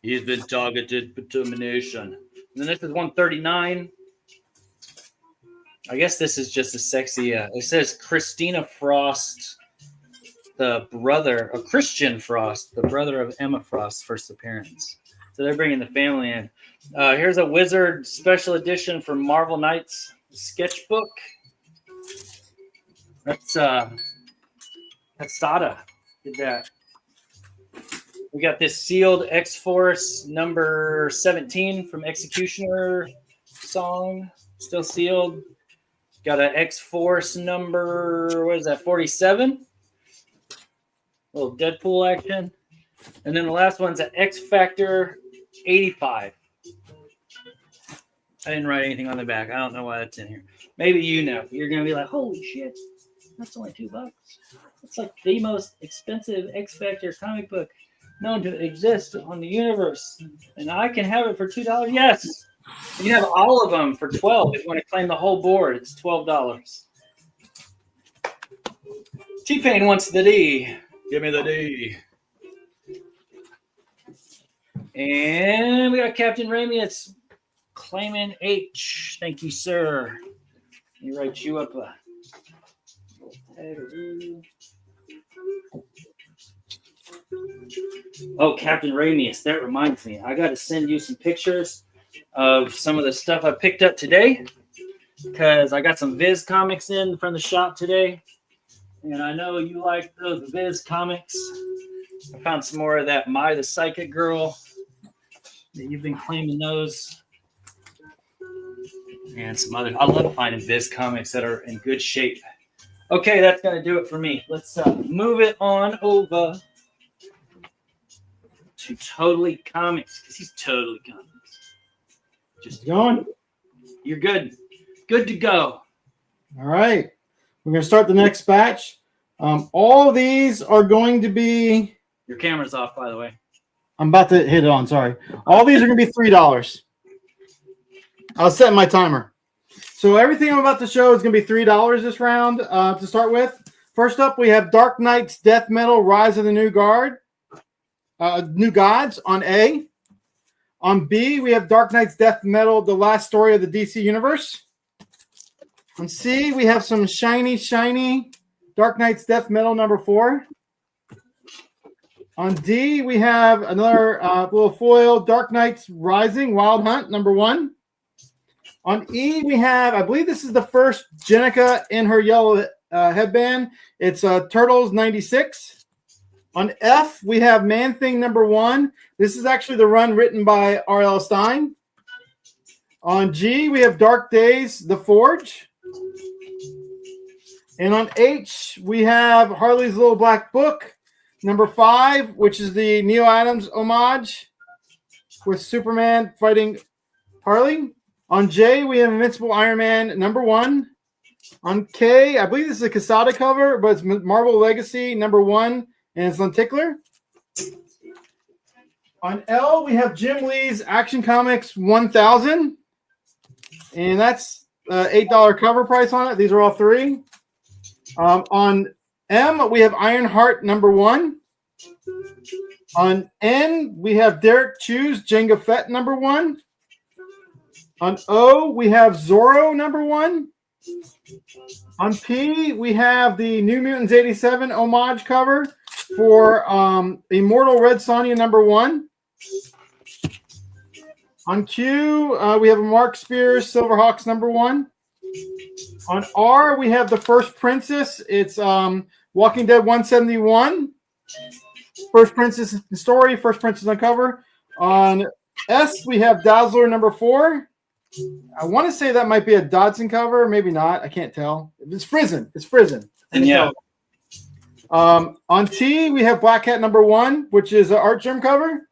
He's been targeted for termination. And then this is 139. I guess this is just a sexy. It says Christina Frost, the brother of Christian Frost, the brother of Emma Frost's first appearance. So they're bringing the family in. Here's a Wizard special edition for Marvel Knights sketchbook. That's Sada did that. We got this sealed X-Force number 17 from Executioner song, still sealed. Got an X-Force number, what is that, 47? A little Deadpool action. And then the last one's an X-Factor 85. I didn't write anything on the back. I don't know why that's in here. Maybe you know. You're going to be like, holy shit, that's only $2. It's like the most expensive X-Factor comic book known to exist on the universe. And I can have it for $2? Yes. You can have all of them for $12 if you want to claim the whole board. It's $12. T-Pain wants the D. Give me the D. And we got Captain Ramius claiming H. Thank you, sir. Let me write you up a Oh, Captain Ramius. That reminds me. I got to send you some pictures of some of the stuff I picked up today, because I got some Viz comics in from the shop today, and I know you like those Viz comics. I found some more of that My the Psychic Girl that you've been claiming those, and some other. I love finding Viz comics that are in good shape. Okay, that's gonna do it for me. Let's move it on over to Totally Comics, because he's Totally Comics. Just going. You're good. Good to go. All right. We're going to start the next batch. All of these are going to be... Your camera's off, by the way. I'm about to hit it on. Sorry. All these are going to be $3. I'll set my timer. So everything I'm about to show is going to be $3 this round to start with. First up, we have Dark Knight's Death Metal Rise of the New Gods on A. On B, we have Dark Knight's Death Metal, The Last Story of the DC Universe. On C, we have some shiny Dark Knight's Death Metal number 4. On D, we have another little foil, Dark Knight's Rising Wild Hunt number 1. On E, we have, I believe this is the first Jenica in her yellow headband. It's Turtles 96. On F, we have Man-Thing number 1. This is actually the run written by R.L. Stine. On G, we have Dark Days, The Forge. And on H, we have Harley's Little Black Book, number 5, which is the Neil Adams homage with Superman fighting Harley. On J, we have Invincible Iron Man number 1. On K, I believe this is a Quesada cover, but it's Marvel Legacy number 1. And it's on Tickler. On L, we have Jim Lee's Action Comics 1000. And that's $8 cover price on it. These are all 3. On M, we have Ironheart number 1. On N, we have Derek Choose, Jenga Fett number 1. On O, we have Zorro number 1. On P, we have the New Mutants 87 homage cover for Immortal Red Sonja number 1. On Q, we have a Mark Spears Silverhawks number 1. On R, we have the First Princess. It's Walking Dead 171. First Princess story, First Princess on cover. On S, we have Dazzler number 4. I want to say that might be a Dodson cover, maybe not. I can't tell. It's Frizzen. It's Frizzen. And yeah. On T, we have Black Cat number 1, which is an Art Germ cover.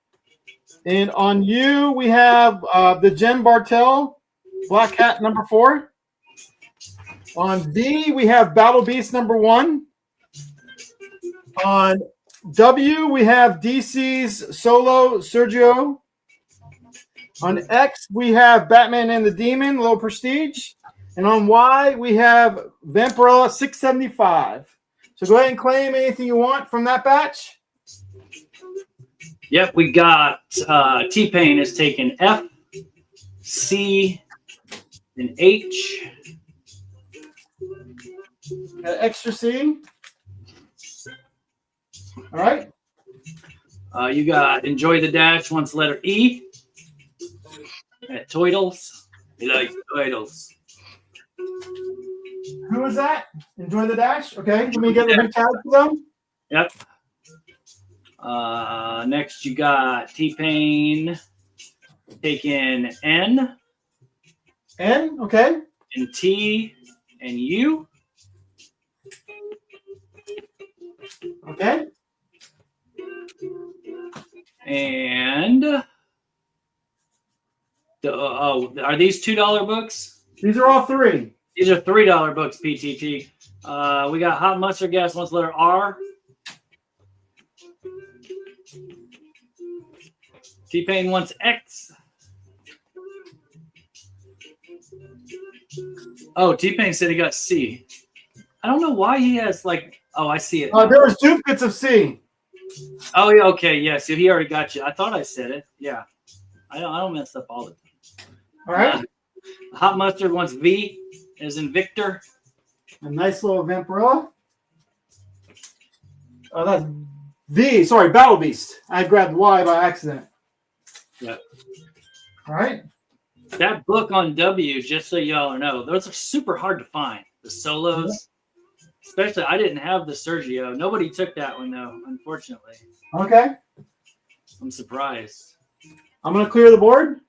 And on U, we have the Jen Bartel Black Cat number 4. On V, we have Battle Beast number 1. On W, we have DC's Solo Sergio. On X, we have Batman and the Demon, low prestige. And on Y, we have Vampirella 675. So go ahead and claim anything you want from that batch. Yep, we got T-Pain is taking F, C, and H. Got extra C. All right. You got Enjoy the Dash, wants letter E. At Toidles. He likes Toidles. Who is that? Enjoy the Dash. Okay, let me get the tag for them. Yep. Next, you got T-Pain taking N. N, okay. And T and U. Okay. And are these $2 books? These are all 3. These are $3 books, PTT. We got Hot Mustard Gas wants letter R. T-Pain wants X. Oh, T-Pain said he got C. I don't know why he has I see it. There was duplicates of C. Oh yeah, okay, yeah. So he already got you. I thought I said it. Yeah, I don't mess up all the time. All right. Hot Mustard wants V, as in Victor. A nice little Vampirella. Oh, that's V. Sorry, Battle Beast. I grabbed Y by accident. Yeah. All right. That book on W, just so y'all know, those are super hard to find. The solos. Yeah. Especially, I didn't have the Sergio. Nobody took that one, though, unfortunately. Okay. I'm surprised. I'm going to clear the board.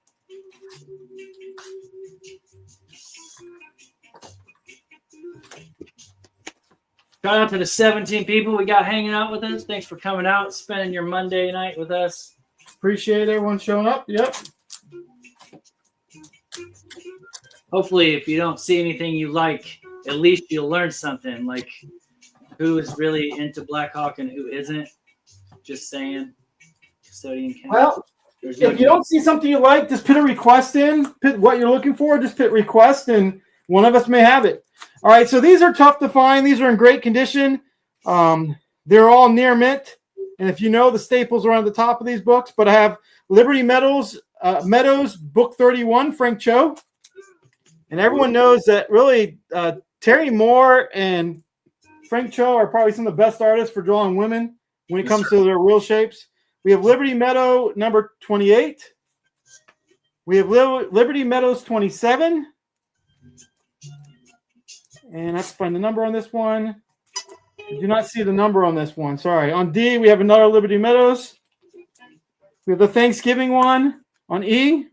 Shout out to the 17 people we got hanging out with us. Thanks for coming out, spending your Monday night with us. Appreciate everyone showing up. Yep. Hopefully, if you don't see anything you like, at least you'll learn something, like who is really into Black Hawk and who isn't. Just saying. Custodian count. Well, if you don't see something you like, just put a request in. Put what you're looking for. Just put request, and one of us may have it. All right, so these are tough to find. These are in great condition. They're all near mint. And if you know, the staples are on the top of these books. But I have Liberty Meadows, Book 31, Frank Cho. And everyone knows that really Terry Moore and Frank Cho are probably some of the best artists for drawing women when it comes to their real shapes. We have Liberty Meadow number 28. We have Liberty Meadows 27. And I have to find the number on this one. I do not see the number on this one. Sorry. On D, we have another Liberty Meadows. We have the Thanksgiving one on E.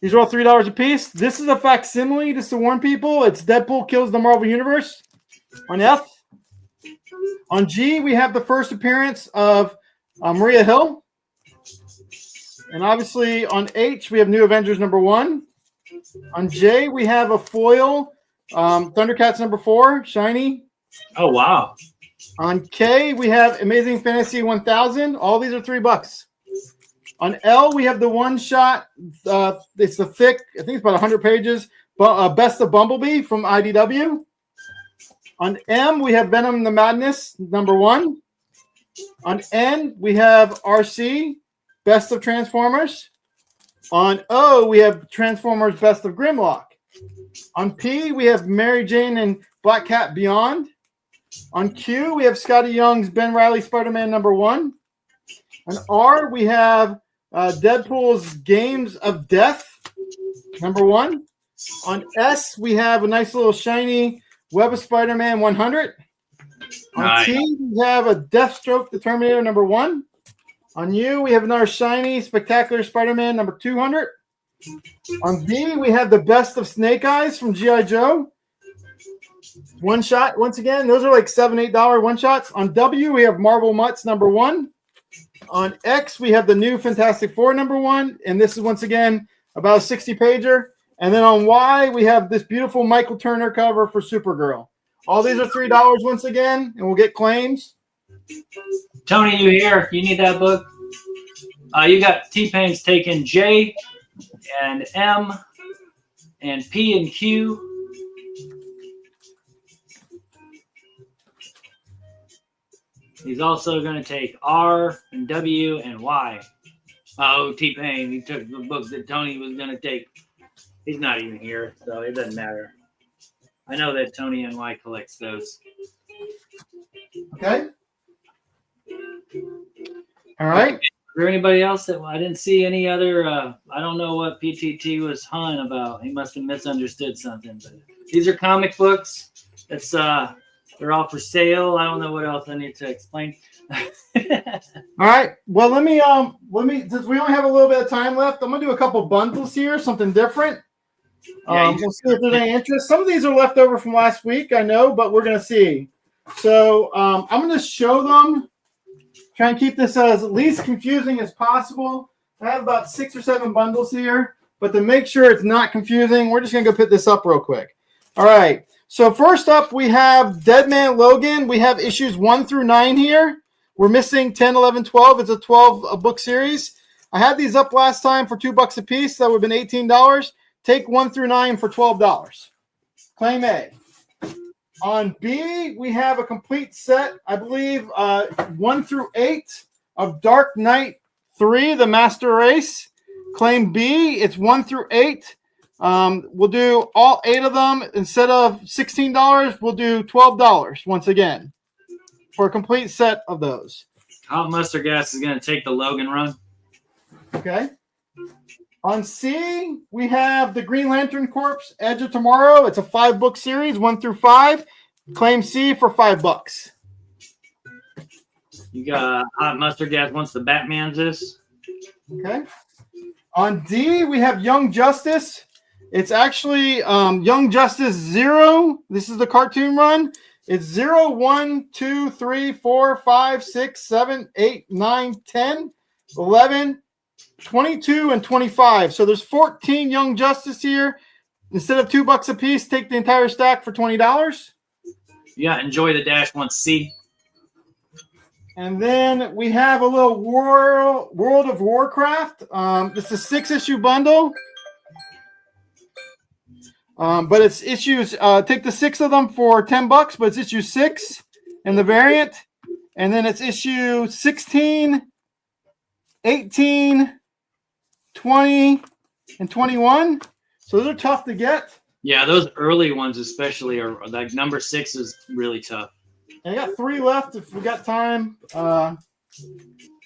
These are all $3 a piece. This is a facsimile, just to warn people. It's Deadpool Kills the Marvel Universe on F. On G, we have the first appearance of Maria Hill. And obviously on H, we have New Avengers number 1. On J, we have a foil Thundercats number 4, shiny. Oh, wow. On K, we have Amazing Fantasy 1000. All these are $3. On L, we have the one-shot. It's the thick, I think it's about 100 pages. Best of Bumblebee from IDW. On M, we have Venom the Madness, number 1. On N, we have RC, Best of Transformers. On O, we have Transformers Best of Grimlock. On P, we have Mary Jane and Black Cat Beyond. On Q, we have Scotty Young's Ben Reilly Spider-Man #1. On R, we have Deadpool's Games of Death #1. On S, we have a nice little shiny Web of Spider-Man 100. On Nice. T, we have a Deathstroke the Terminator #1. On U, we have another shiny Spectacular Spider-Man #200. On V, we have the Best of Snake Eyes from G.I. Joe. One shot. Once again, those are like $7, $8 one shots. On W, we have Marvel Mutts #1. On X, we have the new Fantastic Four #1. And this is once again about a 60-pager. And then on Y, we have this beautiful Michael Turner cover for Supergirl. All these are $3 once again, and we'll get claims. Tony, you here? You need that book? You got T-Pain's taking J and M and P and Q. He's also going to take R and W and Y. Oh, T-Pain, he took the book that Tony was going to take. He's not even here, so it doesn't matter. I know that Tony NY collects those. Okay. All right. Is there anybody else that I didn't see any other? I don't know what PTT was hunt about. He must have misunderstood something. But these are comic books. It's they're all for sale. I don't know what else I need to explain. All right. Well, let me since we only have a little bit of time left, I'm gonna do a couple bundles here, something different. Yeah, We'll see if there's any interest. Some of these are left over from last week, I know, but we're gonna see. So I'm gonna show them. Try and keep this as least confusing as possible. I have about 6 or 7 bundles here, but to make sure it's not confusing, we're just gonna go put this up real quick. All right. So first up, we have Dead Man Logan. We have issues 1 through 9 here. We're missing 10, 11, 12. It's a 12 book series. I had these up last time for $2 a piece. That would have been $18. Take 1 through 9 for $12. Claim A. On B, we have a complete set, I believe, 1 through 8 of Dark Knight 3, The Master Race. Claim B, it's 1 through 8. We'll do all 8 of them. Instead of $16, we'll do $12 once again for a complete set of those. Hot Mustard Gas is going to take the Logan run. Okay. On C, we have the Green Lantern Corps, Edge of Tomorrow. It's a 5-book series, 1 through 5. Claim C for $5. You got Hot Mustard Gas wants the Batman's this. Okay. On D, we have Young Justice. It's actually Young Justice 0. This is the cartoon run. It's 0, 1, 2, 3, 4, 5, 6, 7, 8, 9, 10, 11, 22, and 25. So there's 14 Young Justice here. Instead of $2 a piece, take the entire stack for $20. Yeah, enjoy the Dash 1C. And then we have a little World of Warcraft. It's a 6-issue bundle. But it's issues, take the 6 of them for $10, but it's issue 6 in the variant. And then it's issue 16, 18, 20, and 21. So those are tough to get. Yeah, those early ones especially are like number 6 is really tough. And I got 3 left if we got time.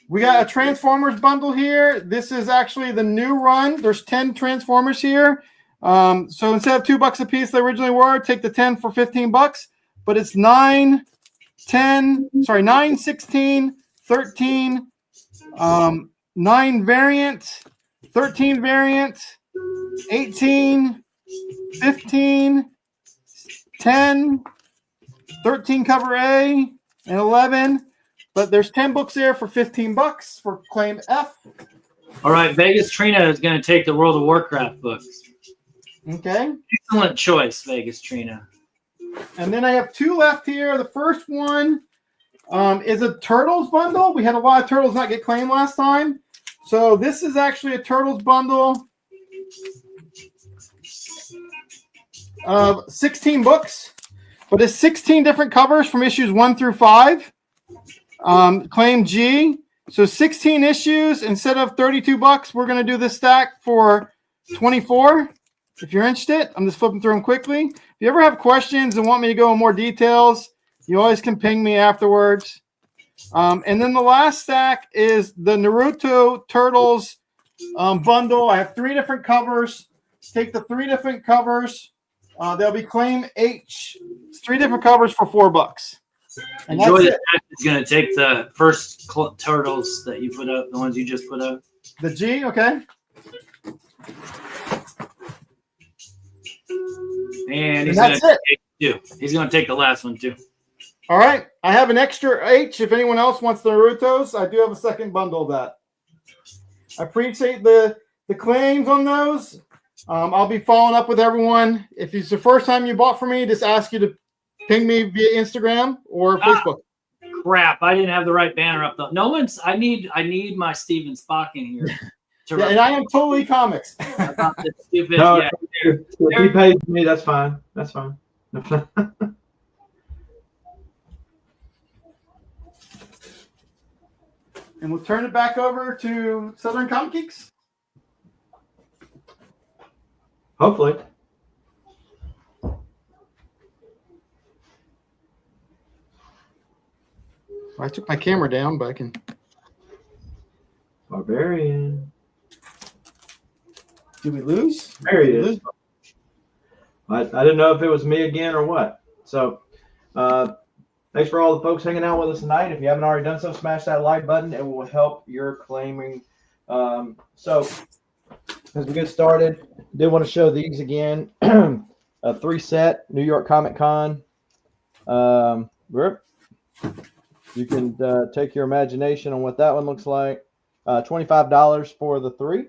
We got a Transformers bundle here. This is actually the new run. There's 10 Transformers here. So instead of $2 a piece, they originally were, take the 10 for $15. But it's 9, 16, 13, 9 variant, 13 variant, 18, 15, 10, 13 cover A, and 11. But there's 10 books there for $15 for claim F. All right, Vegas Trina is going to take the World of Warcraft books. Okay. Excellent choice, Vegas Trina. And then I have 2 left here. The first one is a Turtles bundle. We had a lot of Turtles not get claimed last time. So this is actually a Turtles bundle of 16 books. But it's 16 different covers from issues 1 through 5. Claim G. So 16 issues instead of $32. We're going to do this stack for 24. If you're interested, I'm just flipping through them quickly. If you ever have questions and want me to go in more details, you always can ping me afterwards. And then the last stack is the Naruto Turtles bundle. I have 3 different covers. Take the 3 different covers. They'll be claim H. It's 3 different covers for $4. And Enjoy that's the it. Dash is going to take the first turtles that you put up, the ones you just put up. The G, okay. And he's And going that's to it. take 2. He's going to take the last one too. All right. I have an extra H. If anyone else wants the Narutos, I do have a second bundle of that. I appreciate the claims on those. I'll be following up with everyone. If it's the first time you bought from me, just ask you to ping me via Instagram or Facebook. Crap! I didn't have the right banner up though. No one's. I need my Steven Spock in here. Yeah, and I am totally comics. About this stupid. No, Yeah, if he pays me, that's fine. That's fine. And we'll turn it back over to Southern Comic Geeks. Hopefully. I took my camera down, but I can. Barbarian. Did we lose? There he is. I didn't know if it was me again or what. So, thanks for all the folks hanging out with us tonight. If you haven't already done so, smash that like button. It will help your claiming. So, as we get started, I did want to show these again. A 3-set New York Comic Con. You can take your imagination on what that one looks like. $25 for the 3.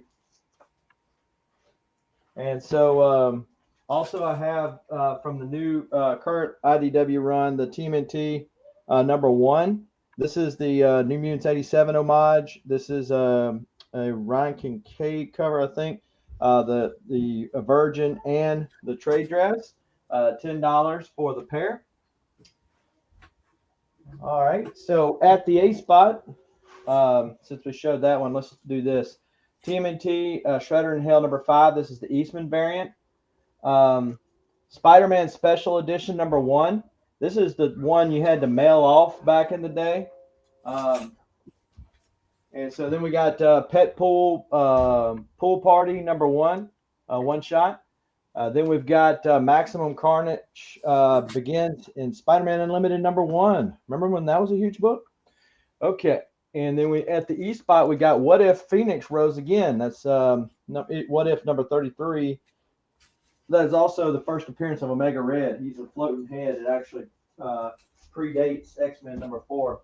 And so also I have from the new current IDW run, the TMNT number 1. This is the New Mutants 87 homage. This is a Ryan Kincaid cover, I think. The Virgin and the trade dress. $10 for the pair. All right. So at the A spot, since we showed that one, let's do this. TMNT Shredder in Hell number 5. This is the Eastman variant. Spider-Man Special Edition number 1. This is the one you had to mail off back in the day. And so then we got Pet Pool Party number 1, one shot. Then we've got Maximum Carnage Begins in Spider-Man Unlimited number 1. Remember when that was a huge book? Okay. And then we at the E spot, we got What If Phoenix Rose Again. That's What If number 33. That is also the first appearance of Omega Red. He's a floating head. It actually predates X-Men number 4.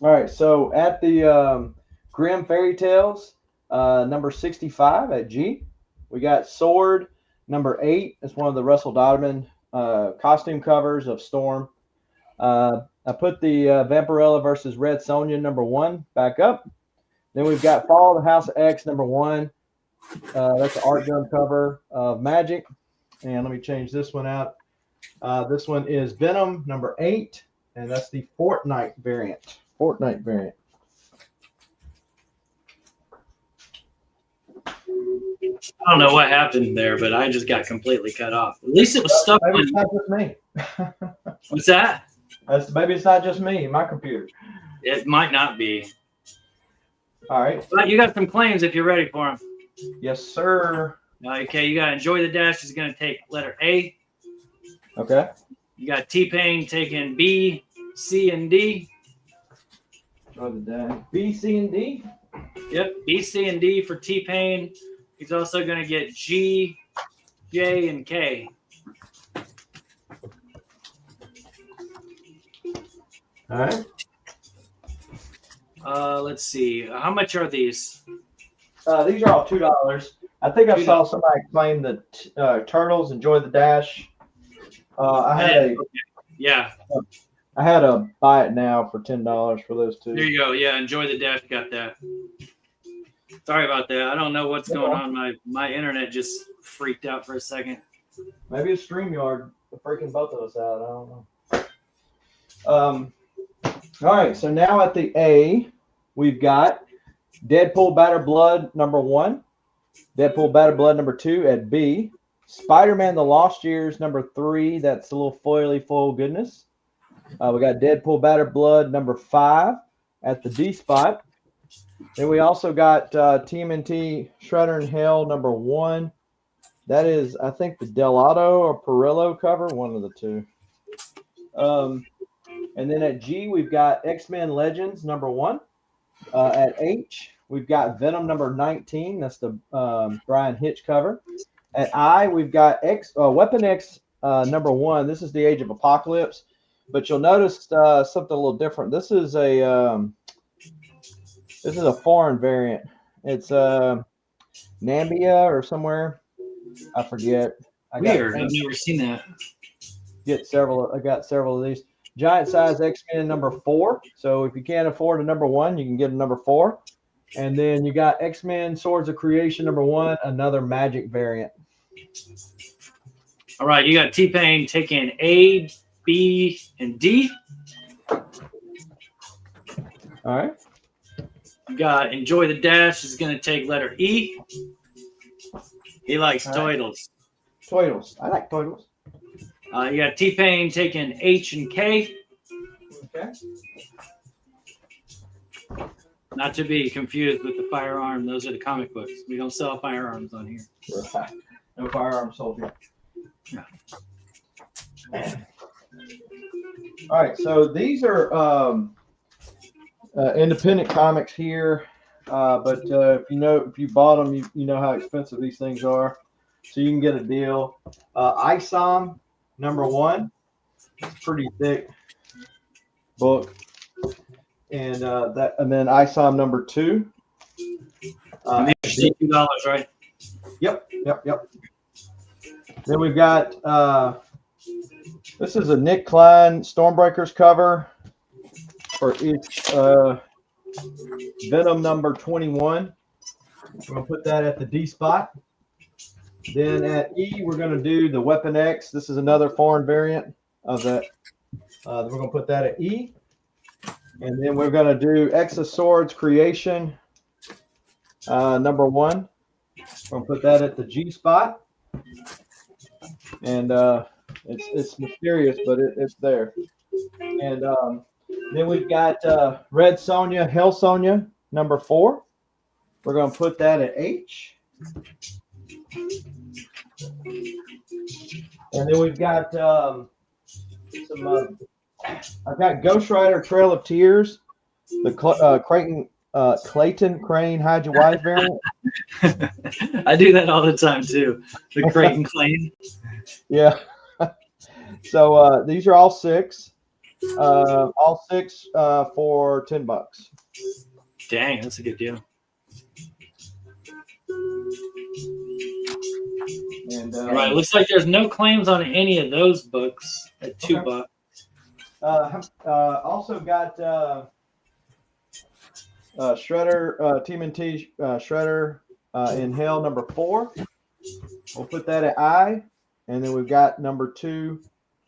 All right, so at the Grimm Fairy Tales, number 65 at G. We got Sword, number 8. It's one of the Russell Dodman costume covers of Storm. I put the Vampirella versus Red Sonja, number 1, back up. Then we've got Fall of the House of X, number 1. That's the art gun cover of Magic. And let me change this one out. This one is Venom, number 8. And that's the Fortnite variant. I don't know what happened there, but I just got completely cut off. At least it was stuck. Maybe it's not just me. What's that? Maybe it's not just me, my computer. It might not be. All right. But you got some claims if you're ready for them. Yes, sir. Okay, you got Enjoy the Dash is going to take letter A. Okay. You got T-Pain taking B, C, and D. Enjoy the dash. B, C, and D. Yep, B, C, and D for T-Pain. He's also going to get G, J, and K. All right. Let's see. How much are these? These are all $2. I think I saw somebody claim that Turtles Enjoy the Dash. I had a buy it now for $10 for those 2. There you go. Yeah, Enjoy the Dash got that. Sorry about that. I don't know what's going on. My internet just freaked out for a second. Maybe it's StreamYard freaking both of us out. I don't know. All right, so now at the A, we've got Deadpool Battered Blood #1, Deadpool Battered Blood #2 at B, Spider-Man The Lost Years #3, that's a little foily foil goodness. We got Deadpool Battered Blood #5 at the D spot. Then we also got TMNT Shredder in Hell #1. That is, I think, the Delato or Perillo cover, one of the two. And then at G, we've got X-Men Legends #1. At H, we've got Venom #19. That's the Brian Hitch cover. At I, we've got Weapon X #1. This is the Age of Apocalypse, but you'll notice something a little different. This is a foreign variant. It's Nambia or somewhere. I forget. Weird. I've never seen that. I got several of these. Giant size X-Men #4. So if you can't afford a #1, you can get a #4. And then you got X-Men Swords of Creation #1, another magic variant. All right, you got T-Pain taking A, B, and D. All right. You got Enjoy the Dash is going to take letter E. He likes Toidles. Toidles. I like Toidles. You got T-Pain taking H and K. Okay. Not to be confused with the firearm. Those are the comic books. We don't sell firearms on here. Right. No firearm soldier. Yeah. All right. So these are independent comics here. But if you bought them, you know how expensive these things are. So you can get a deal. ISOM #1. It's a pretty thick book. And then ISOM #2. And these are $2, right? Yep. Then we've got this is a Nick Klein Stormbreakers cover for each Venom #21. We're gonna put that at the D spot. Then at E, we're gonna do the Weapon X. This is another foreign variant of that. We're gonna put that at E. And then we're going to do X of Swords Creation #1. We're going to put that at the G spot. And it's mysterious, but it's there. And then we've got Red Sonja, Hell Sonja #4. We're going to put that at H. And then we've got I've got Ghost Rider Trail of Tears, the Clayton Crane Hide Your Wife variant. I do that all the time too. The Creighton Claim. Yeah. So these are all six. All six for $10. Dang, that's a good deal. And all right, looks like there's no claims on any of those books at $2. Also got Shredder, TMNT Shredder in Hell #4. We'll put that at I. And then we've got #2.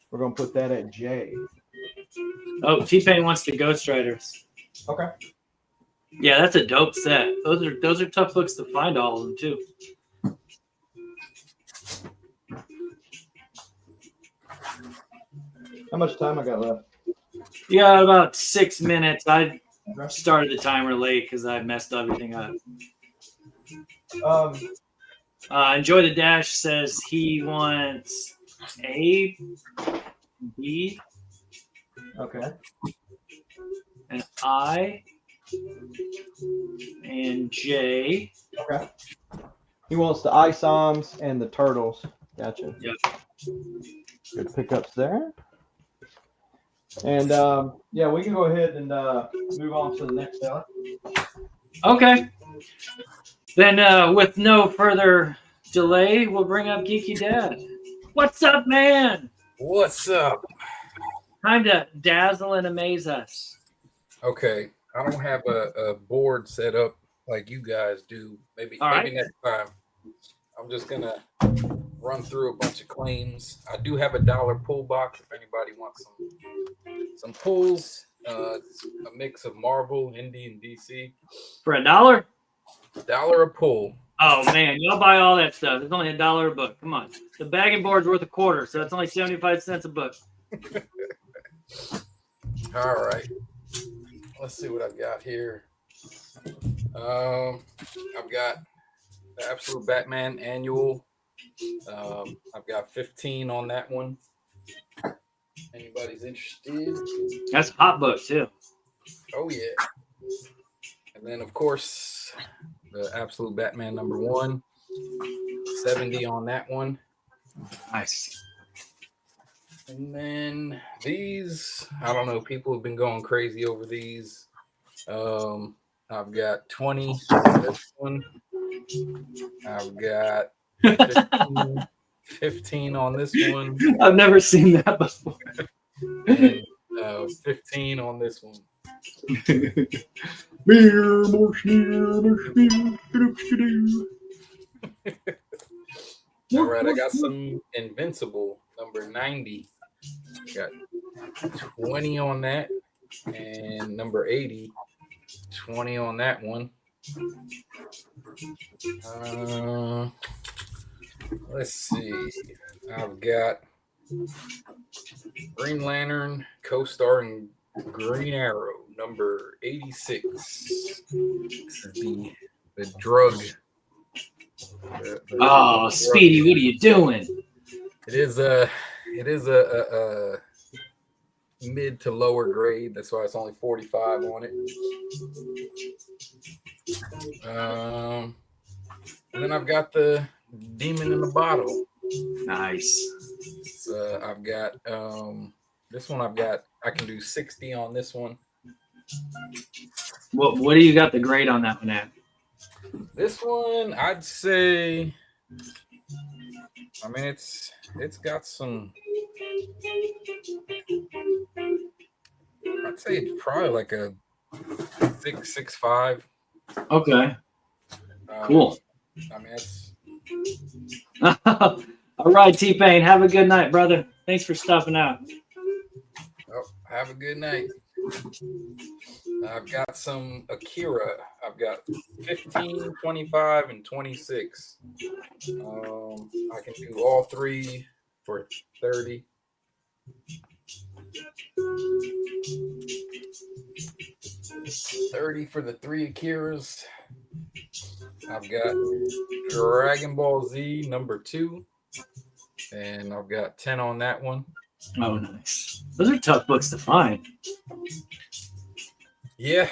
We're going to put that at J. Oh, T-Pain wants the Ghost Riders. Okay. Yeah, that's a dope set. Those are tough books to find, all of them too. How much time I got left? Yeah, about 6 minutes. I started the timer late because I messed everything up. Enjoy the Dash says he wants A, B, okay, and I, and J. Okay. He wants the ISOMs and the turtles. Gotcha. Yep. Good pickups there. And yeah, we can go ahead and move on to the next seller. Okay. Then with no further delay, we'll bring up Geeky Dad. What's up, man? What's up? Time to dazzle and amaze us. Okay, I don't have a board set up like you guys do. Maybe next time. I'm just gonna run through a bunch of claims. I do have a $1 pull box if anybody wants some pulls, It's a mix of Marvel, Indie, and DC. For $1? $1 a pull. Oh man, y'all buy all that stuff. It's only $1 a book. Come on. The bagging board's worth $0.25, so that's only 75 cents a book. All right. Let's see what I've got here. I've got the Absolute Batman Annual. I've got 15 on that one. Anybody's interested? That's a hot book too. Oh yeah. And then of course the Absolute Batman #1. 70 on that one. Nice. And then these, I don't know, people have been going crazy over these. I've got 20 on this one. I've got 15 on this one. I've never seen that before. And 15 on this one. Beer, more beer, more beer. All right, I got some Invincible #90. Got 20 on that, and #80, 20 on that one. Let's see. I've got Green Lantern co-starring Green Arrow #86. This is the drug. Oh, Speedy, what are you doing? It is a mid to lower grade. That's why it's only 45 on it. And then I've got the Demon in the Bottle. Nice. So I've got this one. I can do 60 on this one. What do you got the grade on that one at? This one, I'd say. I mean, it's got some. I'd say it's probably like a 6.5. Okay. Cool. I mean, it's. All right, T-Pain. Have a good night, brother. Thanks for stopping out. Oh, have a good night. I've got some Akira. I've got 15, 25, and 26. I can do all three for 30. $30 for the 3 Akiras. I've got Dragon Ball Z #2, and I've got 10 on that one. Oh, nice. Those are tough books to find. Yeah,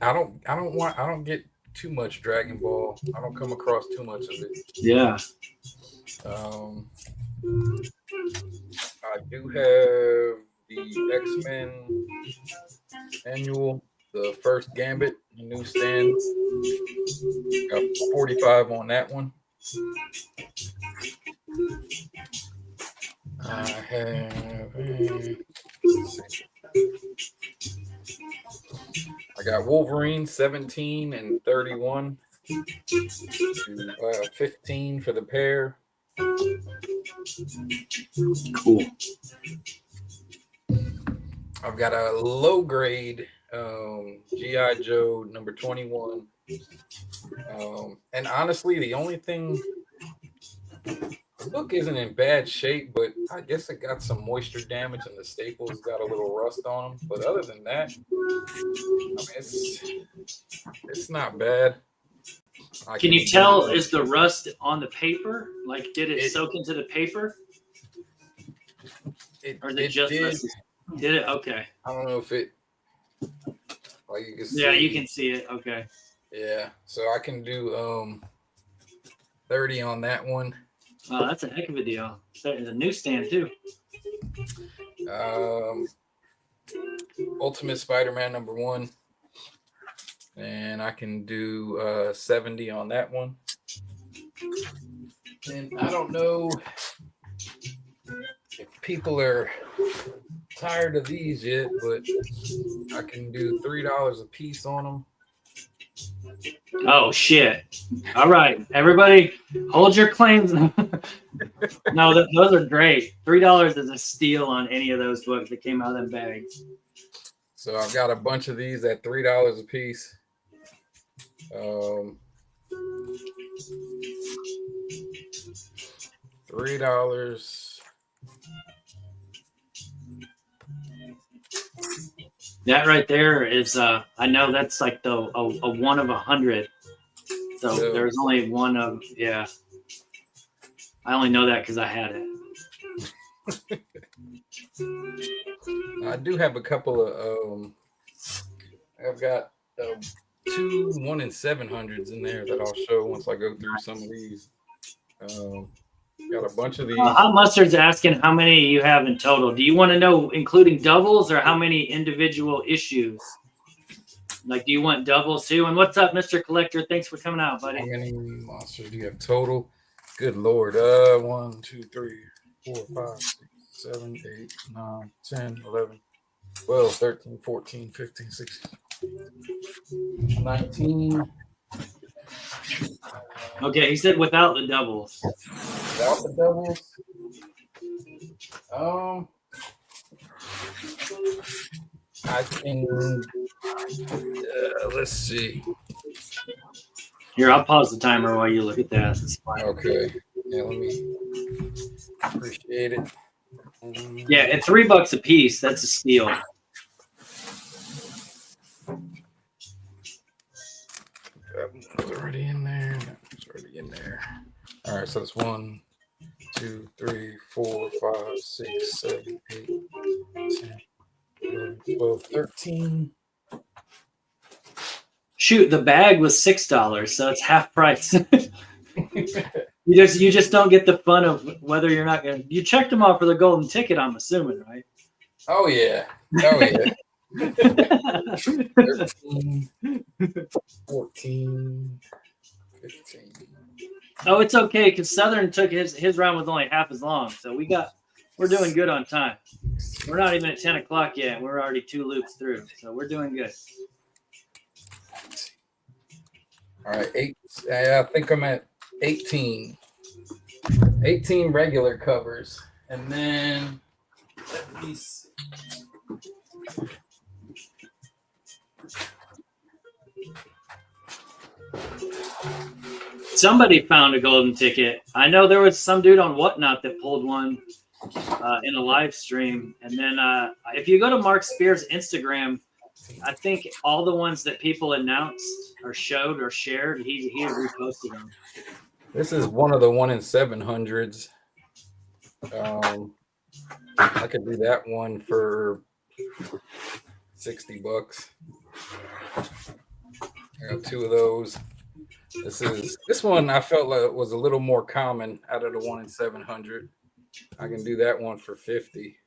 I don't get too much Dragon Ball. I don't come across too much of it. Yeah. I do have the X-Men Annual, the first Gambit, the newsstand. Got 45 on that one. I have. I got Wolverine 17 and 31. 15 for the pair. Cool. I've got a low grade G.I. Joe #21. And honestly, the only thing, the book isn't in bad shape, but I guess it got some moisture damage and the staples got a little rust on them. But other than that, I mean, it's not bad. Can you tell, is the rust on the paper? Like, did it soak into the paper? Or is it just rust? Did it? Okay. I don't know if it, like you can see. Yeah, you can see it. Okay. Yeah, so I can do 30 on that one. Oh, that's a heck of a deal. There's a newsstand too. Ultimate Spider-Man #1. And I can do 70 on that one. And I don't know if people are tired of these yet, but I can do $3 a piece on them. Oh shit! All right, everybody, hold your claims. No, those are great. $3 is a steal on any of those books that came out of them bags. So I've got a bunch of these at $3 a piece. $3. That right there is I know that's like a 1 of 100. So Yeah. there's only one of I only know that because I had it. I do have a couple of I've got 2 1 in 700s in there that I'll show once I go through some of these. Got a bunch of these. Hot Mustard's asking how many you have in total. Do you want to know including doubles or how many individual issues? Like, do you want doubles too? And what's up, Mr. Collector? Thanks for coming out, buddy. How many monsters do you have total? Good Lord. 1, 2, 3, 4, 5, 6, 7, 8, 9, 10, 11, 12, 13, 14, 15, 16, 19. Okay, he said without the doubles. Without the doubles. I can. Let's see. Here, I'll pause the timer while you look at that. It's fine. Okay. Yeah, let me. Appreciate it. Yeah, at $3 a piece, that's a steal. That one's already in there. That one's already in there. All right, so it's 1, 2, 3, 4, 5, 6, 7, 8, 10, 11, 12, 13. Shoot, the bag was $6, so it's half price. You just don't get the fun of whether you're not gonna. You checked them off for the golden ticket, I'm assuming, right? Oh yeah. Oh yeah. 13, 14, 15. Oh, it's okay because Southern took his round was only half as long, so we're doing good on time. We're not even at 10 o'clock yet. We're already 2 loops through, so we're doing good. All right, 8. I think I'm at 18. 18 regular covers, and then let me see. Somebody found a golden ticket. I know there was some dude on Whatnot that pulled one in a live stream. And then if you go to Mark Spears' Instagram, I think all the ones that people announced or showed or shared, he reposted them. This is one of the 1 in 700s. I could do that one for $60. I got 2 of those. This one I felt like was a little more common out of the 1 in 700. I can do that one for $50.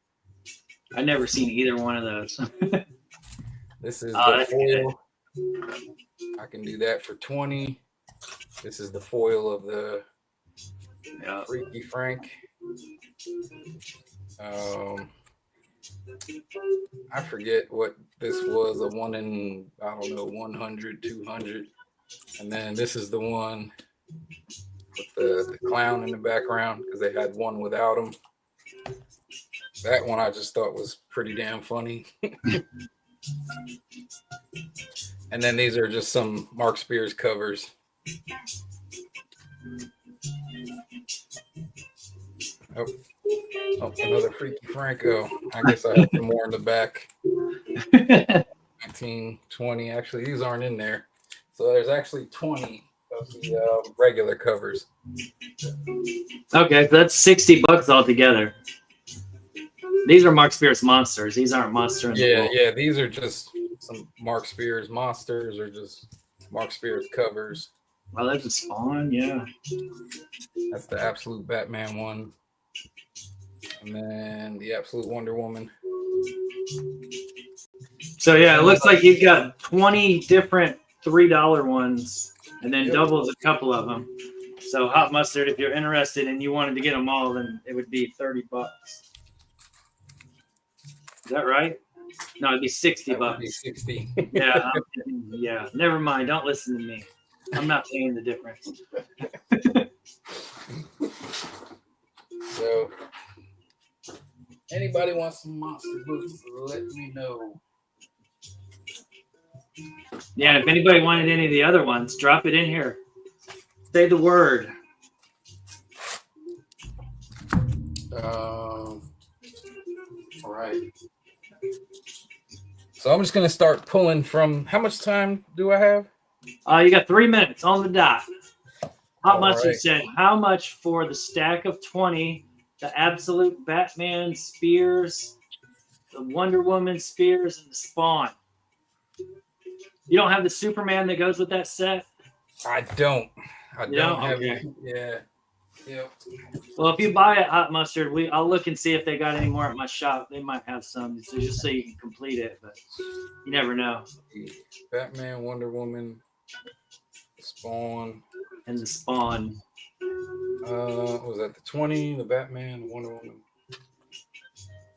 I never seen either one of those. This is Oh, the that's foil. I can do that for $20. This is the foil of the Freaky Frank. I forget what this was, a 1 in, I don't know, 100, 200. And then this is the one with the clown in the background because they had one without him. That one I just thought was pretty damn funny. And then these are just some Mark Spears covers. Oh, another Freaky Franco. I guess I have some more in the back. 19, 20. Actually, these aren't in there. So there's actually 20 of the regular covers. Okay, so that's $60 altogether. These are Mark Spears monsters. These aren't monster. Yeah. These are just some Mark Spears monsters or just Mark Spears covers. Well, there's a Spawn, yeah. That's the Absolute Batman one. And then the Absolute Wonder Woman. So yeah, it looks like you've got 20 different $3 ones, and then doubles a couple of them. So Hot Mustard, if you're interested and you wanted to get them all, then it would be $30. Is that right? No, it'd be $60. That would be 60. Yeah, yeah. Never mind. Don't listen to me. I'm not paying the difference. So, anybody wants some monster books? Let me know. Yeah, if anybody wanted any of the other ones, drop it in here. Say the word. All right. So I'm just gonna start pulling from. How much time do I have? You got 3 minutes on the dot. How All much he right. said? How much for the stack of 20? The absolute Batman spears, the Wonder Woman spears, and the Spawn. You don't have the Superman that goes with that set? I don't. I You don't don't? have. Okay. Yeah. Yep. Well, if you buy it, Hot Mustard, I'll look and see if they got any more at my shop. They might have some, so just so you can complete it, but you never know. Batman, Wonder Woman, Spawn. And the Spawn. Was that the 20? The Batman, Wonder Woman,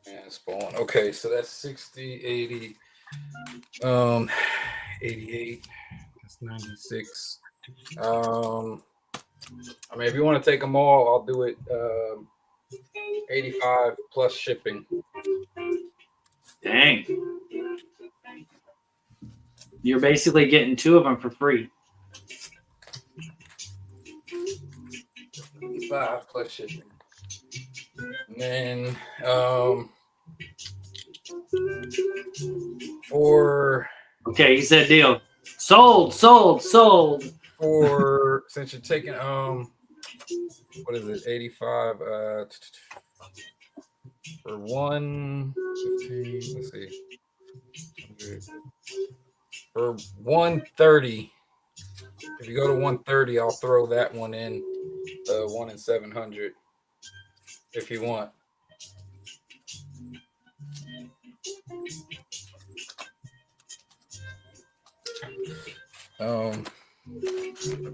and Spawn. Okay, so that's 60, 80, 88. That's 96. I mean, if you want to take them all, I'll do it. 85 plus shipping. Dang. You're basically getting 2 of them for free. 85 plus shipping. And then for Okay, he said deal. Sold. for since you're taking what is it, 85 for 115, let's see, 100. For 130, if you go to 130, I'll throw that one in, the 1 in 700 if you want.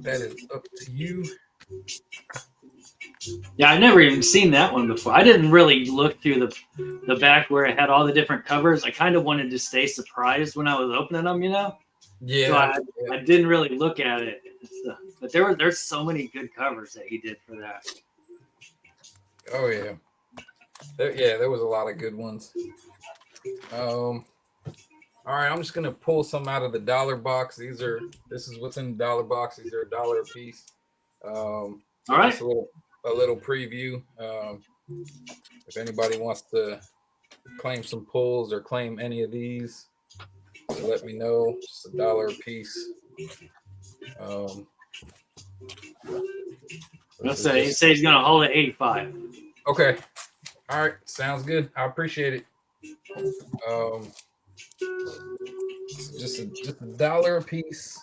That is up to you. Yeah, I never even seen that one before. I didn't really look through the back where it had all the different covers. I kind of wanted to stay surprised when I was opening them, you know? Yeah. So I didn't really look at it. But there's so many good covers that he did for that. Oh yeah. There was a lot of good ones. All right, I'm just gonna pull some out of the dollar box. This is what's in the dollar box. These are $1 a piece. All right. Just a little preview. If anybody wants to claim some pulls or claim any of these, so let me know. Just $1 a piece. Let's say he says he's gonna hold it 85. Okay. All right. Sounds good. I appreciate it. Just $1 a piece.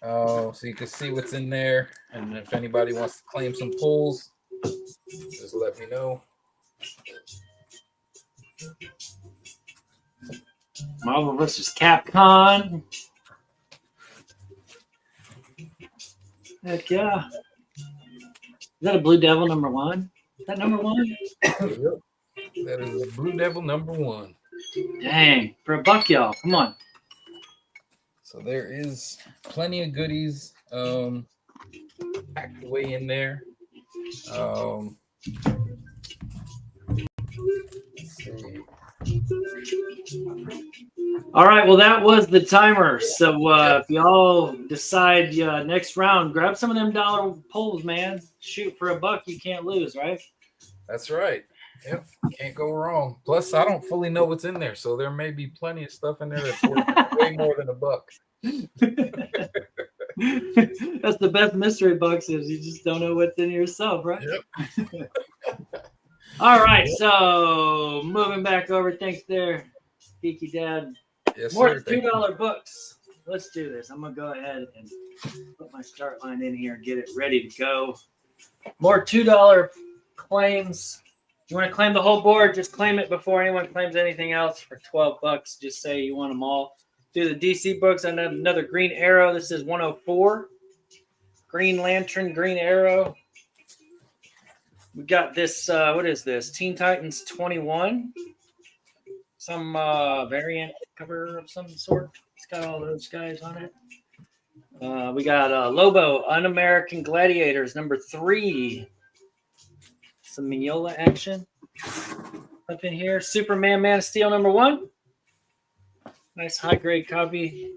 So you can see what's in there, and if anybody wants to claim some pulls, just let me know. Marvel vs. Capcom. Heck yeah. Is that a Blue Devil #1? Is that #1? Yep. That is Blue Devil #1. Dang. For $1, y'all. Come on. So there is plenty of goodies packed away in there. Let's see. All right, well, that was the timer. So if y'all decide next round, grab some of them dollar pulls, man. Shoot, for $1, you can't lose, right? That's right. Yep, can't go wrong. Plus, I don't fully know what's in there, so there may be plenty of stuff in there that's worth way more than $1. That's the best mystery boxes. You just don't know what's in yourself, right? Yep. All right, so moving back over. Thanks there, Geeky Dad. Yes, More sir. $2 books. Let's do this. I'm gonna go ahead and put my start line in here and get it ready to go. More $2 claims. You want to claim the whole board? Just claim it before anyone claims anything else for $12. Just say you want them all. Do the DC books. And another Green Arrow. This is 104. Green Lantern, Green Arrow. We got this. What is this? Teen Titans 21. Some variant cover of some sort. It's got all those guys on it. We got Lobo, Un-American Gladiators, #3. Some Mignola action up in here. Superman, Man of Steel, #1. Nice high grade copy.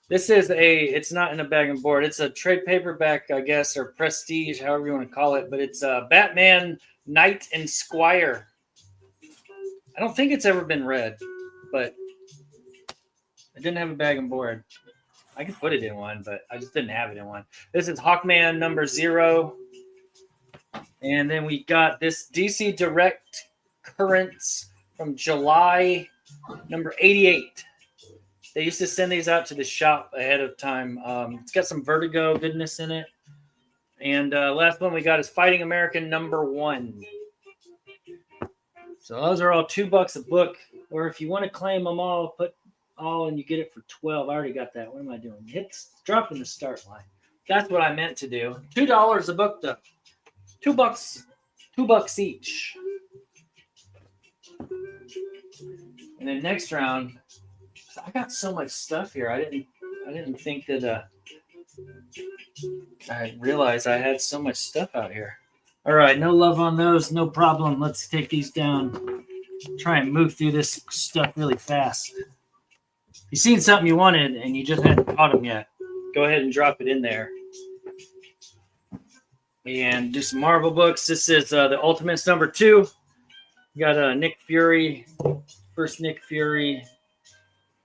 This is it's not in a bag and board. It's a trade paperback, I guess, or prestige, however you want to call it. But it's Batman Knight and Squire. I don't think it's ever been read, but I didn't have a bag and board. I could put it in one, but I just didn't have it in one. This is Hawkman number 0. And then we got this DC Direct Currents from July number 88. They used to send these out to the shop ahead of time. It's got some Vertigo goodness in it. And last one we got is Fighting American number 1. So those are all $2 a book. Or if you want to claim them all, put all and you get it for 12. I already got that. What am I doing? It's dropping the start line. That's what I meant to do. $2 a book though. $2. $2 each. And then next round, I got so much stuff here. I didn't think that I realized I had so much stuff out here. All right, no love on those, no problem. Let's take these down. Try and move through this stuff really fast. If you've seen something you wanted and you just hadn't caught them yet, go ahead and drop it in there. And do some Marvel books. This is the Ultimates number 2. We got Nick Fury, first Nick Fury.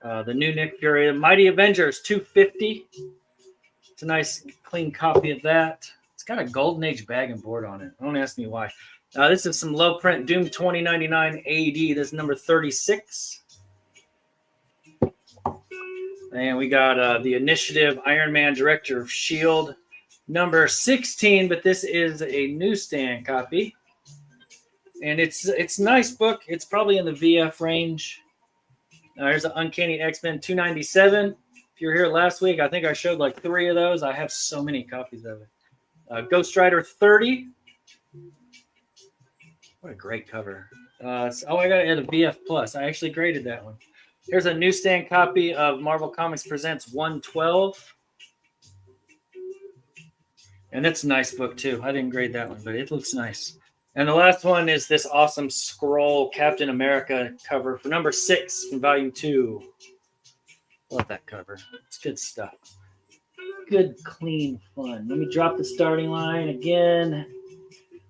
The new Nick Fury, Mighty Avengers 250. It's a nice clean copy of that. It's got a Golden Age bag and board on it. Don't ask me why. This is some low print Doom 2099 AD. This is number 36. And we got the Initiative Iron Man Director of S.H.I.E.L.D. number 16, but this is a newsstand copy. And it's a nice book. It's probably in the VF range. Here's an Uncanny X-Men 297. If you were here last week, I think I showed like 3 of those. I have so many copies of it. Ghost Rider 30. What a great cover. I got it at a VF Plus. I actually graded that one. Here's a newsstand copy of Marvel Comics Presents 112. And it's a nice book too. I didn't grade that one, but it looks nice. And the last one is this awesome scroll Captain America cover for number 6 from volume 2. Love that cover. It's good stuff. Good, clean fun. Let me drop the starting line again.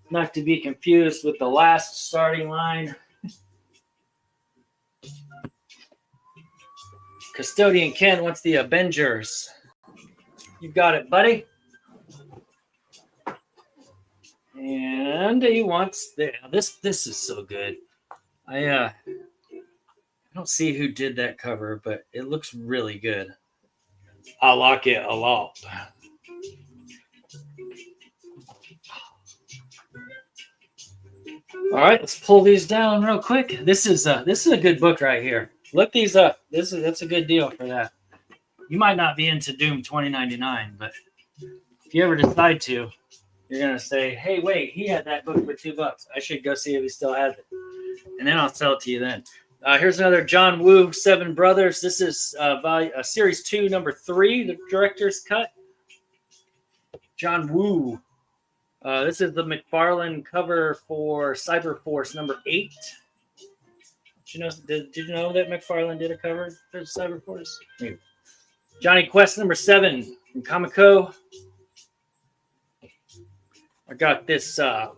Not to be confused with the last starting line. Custodian Ken wants the Avengers. You got it, buddy. And he wants this is so good. I don't see who did that cover, but it looks really good. I like it a lot. All right, let's pull these down real quick. This is a good book right here. Look these up. That's a good deal for that. You might not be into Doom 2099, but if you ever decide to, you're gonna say, "Hey, wait, he had that book for $2. I should go see if he still has it," and then I'll sell it to you then. Here's another John Woo, 7 Brothers. This is Series 2, number 3, the director's cut. John Woo. This is the McFarlane cover for Cyberforce number 8. Did you know that McFarlane did a cover for Cyberforce? Maybe. Johnny Quest number 7 from Comico. I got this.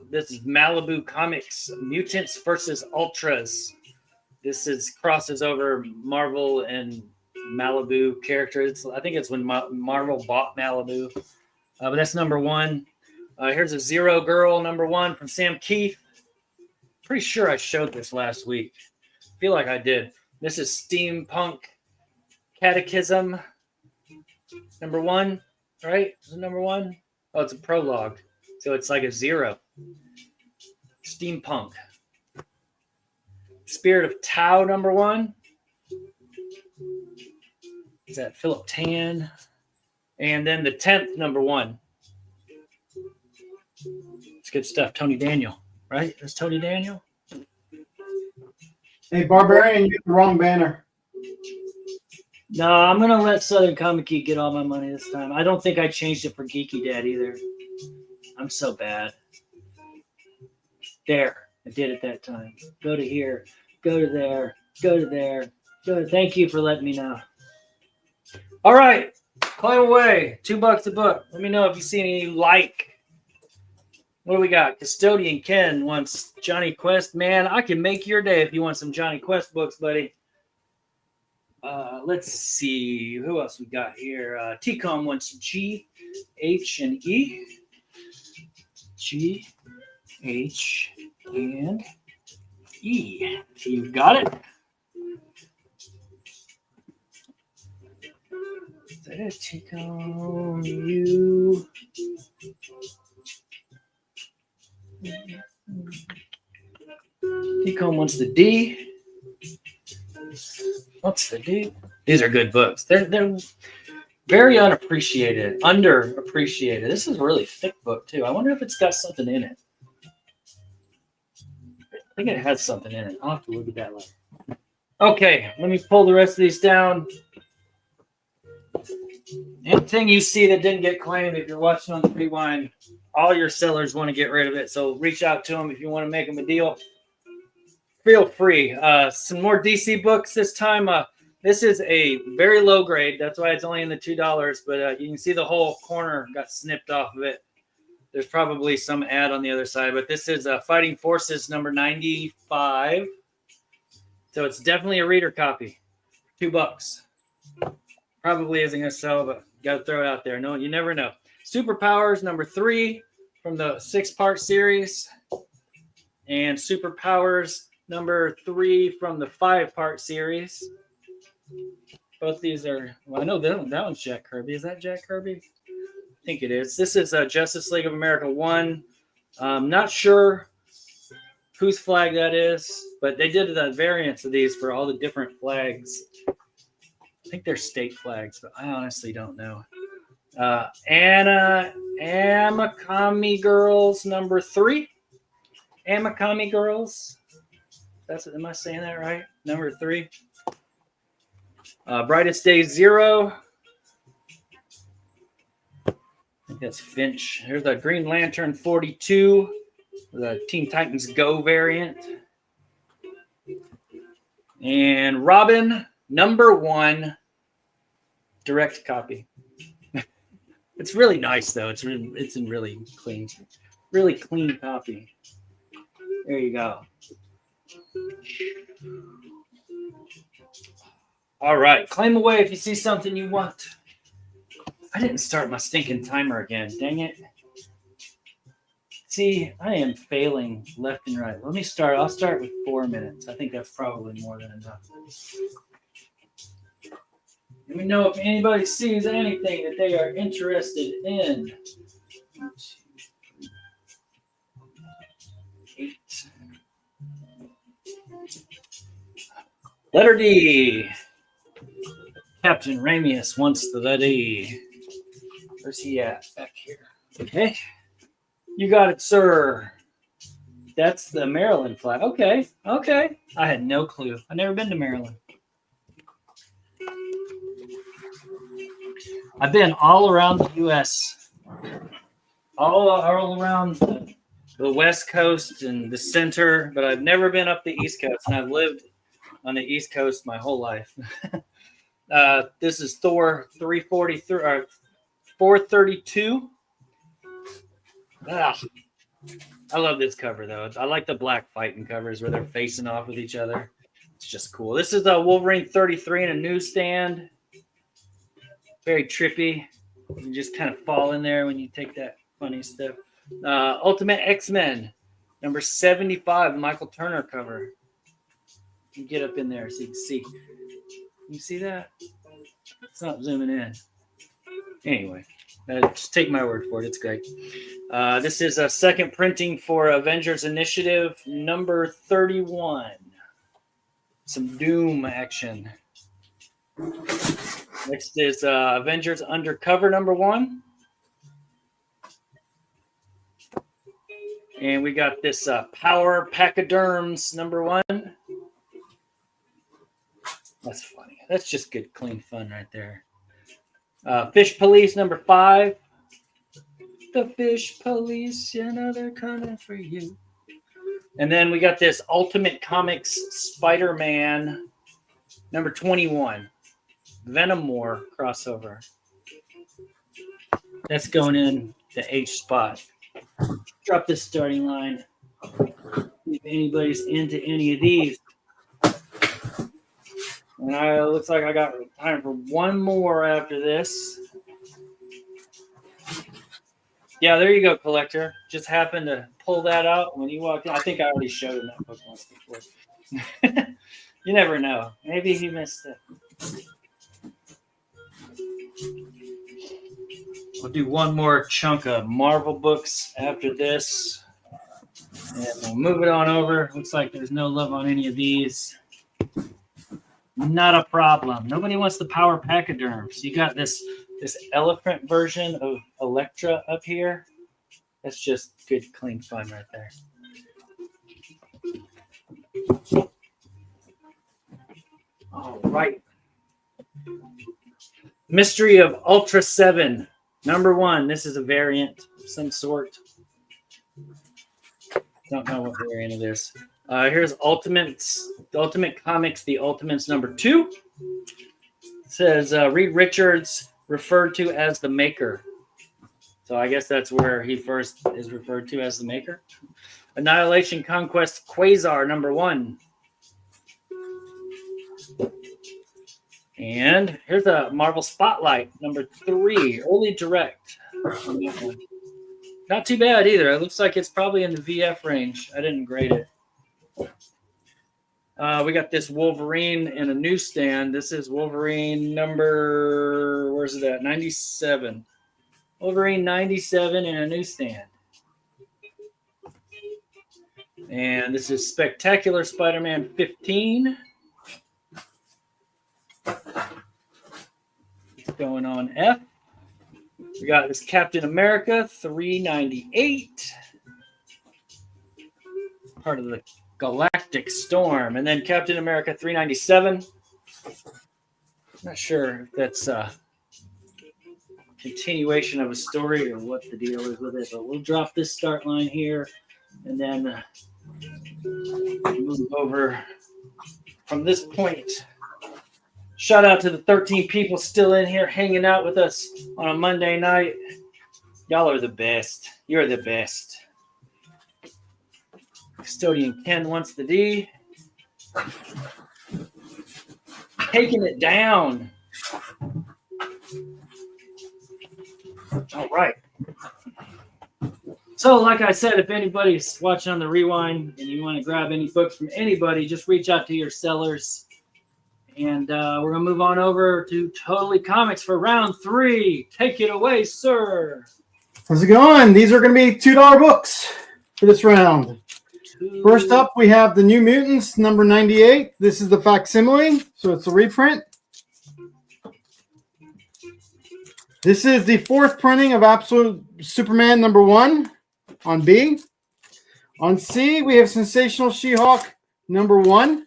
This is Malibu Comics Mutants versus Ultras. This crosses over Marvel and Malibu characters. I think it's when Marvel bought Malibu. But that's number 1. Here's a Zero Girl number 1 from Sam Keith. Pretty sure I showed this last week. I feel like I did. This is Steampunk Catechism number 1, right? Is it number 1? Oh, it's a prologue. So it's like a 0. Steampunk. Spirit of Tao number 1. Is that Philip Tan? And then the 10th number 1. It's good stuff. Tony Daniel, right? That's Tony Daniel. Hey, Barbarian, you get the wrong banner. No, I'm going to let Southern Comic Geek get all my money this time. I don't think I changed it for Geeky Dad either. I'm so bad. There. I did it that time. Go to here. Go to there. Go to there. Good. Thank you for letting me know. All right. Claim away. $2 a book. Let me know if you see any you like. What do we got? Custodian Ken wants Johnny Quest. Man, I can make your day if you want some Johnny Quest books, buddy. Let's see. Who else we got here? T-Com wants G, H, and E. G, H, and E. You got it? Is that it? T-Com, U. T-Com wants the D. What's the D? These are good books. They're very unappreciated, underappreciated. This is a really thick book too. I wonder if it's got something in it. I think it has something in it. I'll have to look at that later. Okay, let me pull the rest of these down. Anything you see that didn't get claimed, if you're watching on the rewind, all your sellers want to get rid of it. So reach out to them if you want to make them a deal. Feel free. Some more DC books this time. This is a very low grade. That's why it's only in the $2. But you can see the whole corner got snipped off of it. There's probably some ad on the other side. But this is Fighting Forces number 95. So it's definitely a reader copy. $2. Probably isn't going to sell, but got to throw it out there. No, you never know. Superpowers number 3 from the 6-part series. And Superpowers number 3 from the 5-part series. Both these are, well, I know that one's Jack Kirby. Is that Jack Kirby? I think it is. This is Justice League of America 1. Not sure whose flag that is, but they did the variants of these for all the different flags. I think they're state flags, but I honestly don't know. Amakami Girls number 3. Amakami Girls. Am I saying that right? Number 3. Brightest Day 0. I think that's Finch. Here's the Green Lantern 42. The Teen Titans Go variant. And Robin number 1. Direct copy. It's really nice though. It's in really clean copy. There you go. All right, claim away if you see something you want. I didn't start my stinking timer again. Dang it. See, I am failing left and right. Let me start. I'll start with 4 minutes. I think that's probably more than enough. Let me know if anybody sees anything that they are interested in. 1, 2, 3, 8. Letter D. Captain Ramius wants the D. Where's he at? Back here. Okay. You got it, sir. That's the Maryland flag. Okay. I had no clue. I've never been to Maryland. I've been all around the U.S. All around the West Coast and the center, but I've never been up the East Coast, and I've lived on the East Coast my whole life. This is Thor 343 or 432. I love this cover though. I like the black fighting covers where they're facing off with each other. It's just cool. This is a Wolverine 33 in a newsstand. Very trippy. You just kind of fall in there when you take that funny stuff. Ultimate X-Men number 75, Michael Turner cover. You get up in there so you can see. You see that? It's not zooming in. Anyway, just take my word for it. It's great. This is a second printing for Avengers Initiative number 31. Some Doom action. Next is Avengers Undercover number 1. And we got this Power Pachyderms number 1. That's funny. That's just good, clean fun right there. Fish Police number 5. The Fish Police, you know they're coming for you. And then we got this Ultimate Comics Spider-Man Number 21, Venom War crossover. That's going in the H spot. Drop this starting line. If anybody's into any of these. And it looks like I got time for one more after this. Yeah, there you go, collector. Just happened to pull that out when you walked in. I think I already showed him that book once before. You never know. Maybe he missed it. We'll do one more chunk of Marvel books after this. And we'll move it on over. Looks like there's no love on any of these. Not a problem. Nobody wants the power pachyderms. You got this elephant version of Elektra up here. That's just good, clean fun right there. All right. Mystery of Ultra 7. Number 1. This is a variant of some sort. Don't know what variant it is. Here's Ultimates. The Ultimate Comics, The Ultimates number 2. It says Reed Richards referred to as the maker. So I guess that's where he first is referred to as the maker. Annihilation Conquest Quasar number 1. And here's a Marvel Spotlight number 3, early direct. Not too bad either. It looks like it's probably in the VF range. I didn't grade it. We got this Wolverine in a newsstand. This is Wolverine number, where's it at? 97. Wolverine 97 in a newsstand. And this is Spectacular Spider-Man 15. What's going on, F? We got this Captain America 398. Part of the Galactic Storm. And then Captain America 397. Not sure if that's a continuation of a story or what the deal is with it, but we'll drop this start line here and then move over from this point. Shout out to the 13 people still in here hanging out with us on a Monday night. Y'all are the best. You're the best. Custodian Ken wants the D. Taking it down. All right. So, like I said, if anybody's watching on the rewind and you want to grab any books from anybody, just reach out to your sellers. And we're going to move on over to Totally Comics for round 3. Take it away, sir. How's it going? These are going to be $2 books for this round. First up, we have The New Mutants, number 98. This is the facsimile, so it's a reprint. This is the 4th printing of Absolute Superman number 1 on B. On C, we have Sensational She-Hulk number 1.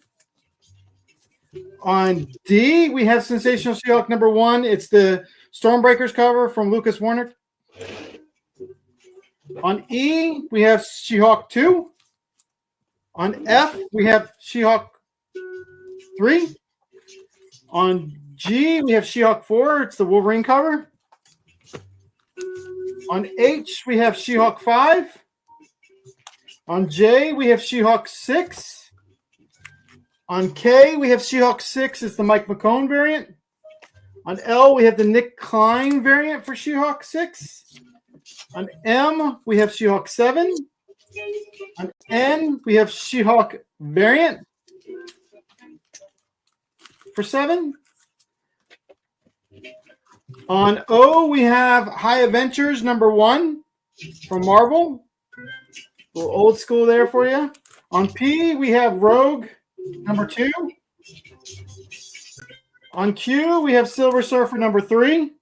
On D, we have Sensational She-Hulk number 1. It's the Stormbreakers cover from Lucas Warner. On E, we have She-Hulk 2. On F, we have She-Hulk 3. On G, we have She-Hulk 4. It's the Wolverine cover. On H, we have She-Hulk 5. On J, we have She-Hulk 6. On K, we have She-Hulk 6. It's the Mike McCone variant. On L, we have the Nick Klein variant for She-Hulk 6. On M, we have She-Hulk 7. On N, we have She-Hulk variant for 7. On O, we have High Adventures number 1 from Marvel. A little old school there for you. On P, we have Rogue number 2. On Q, we have Silver Surfer number 3.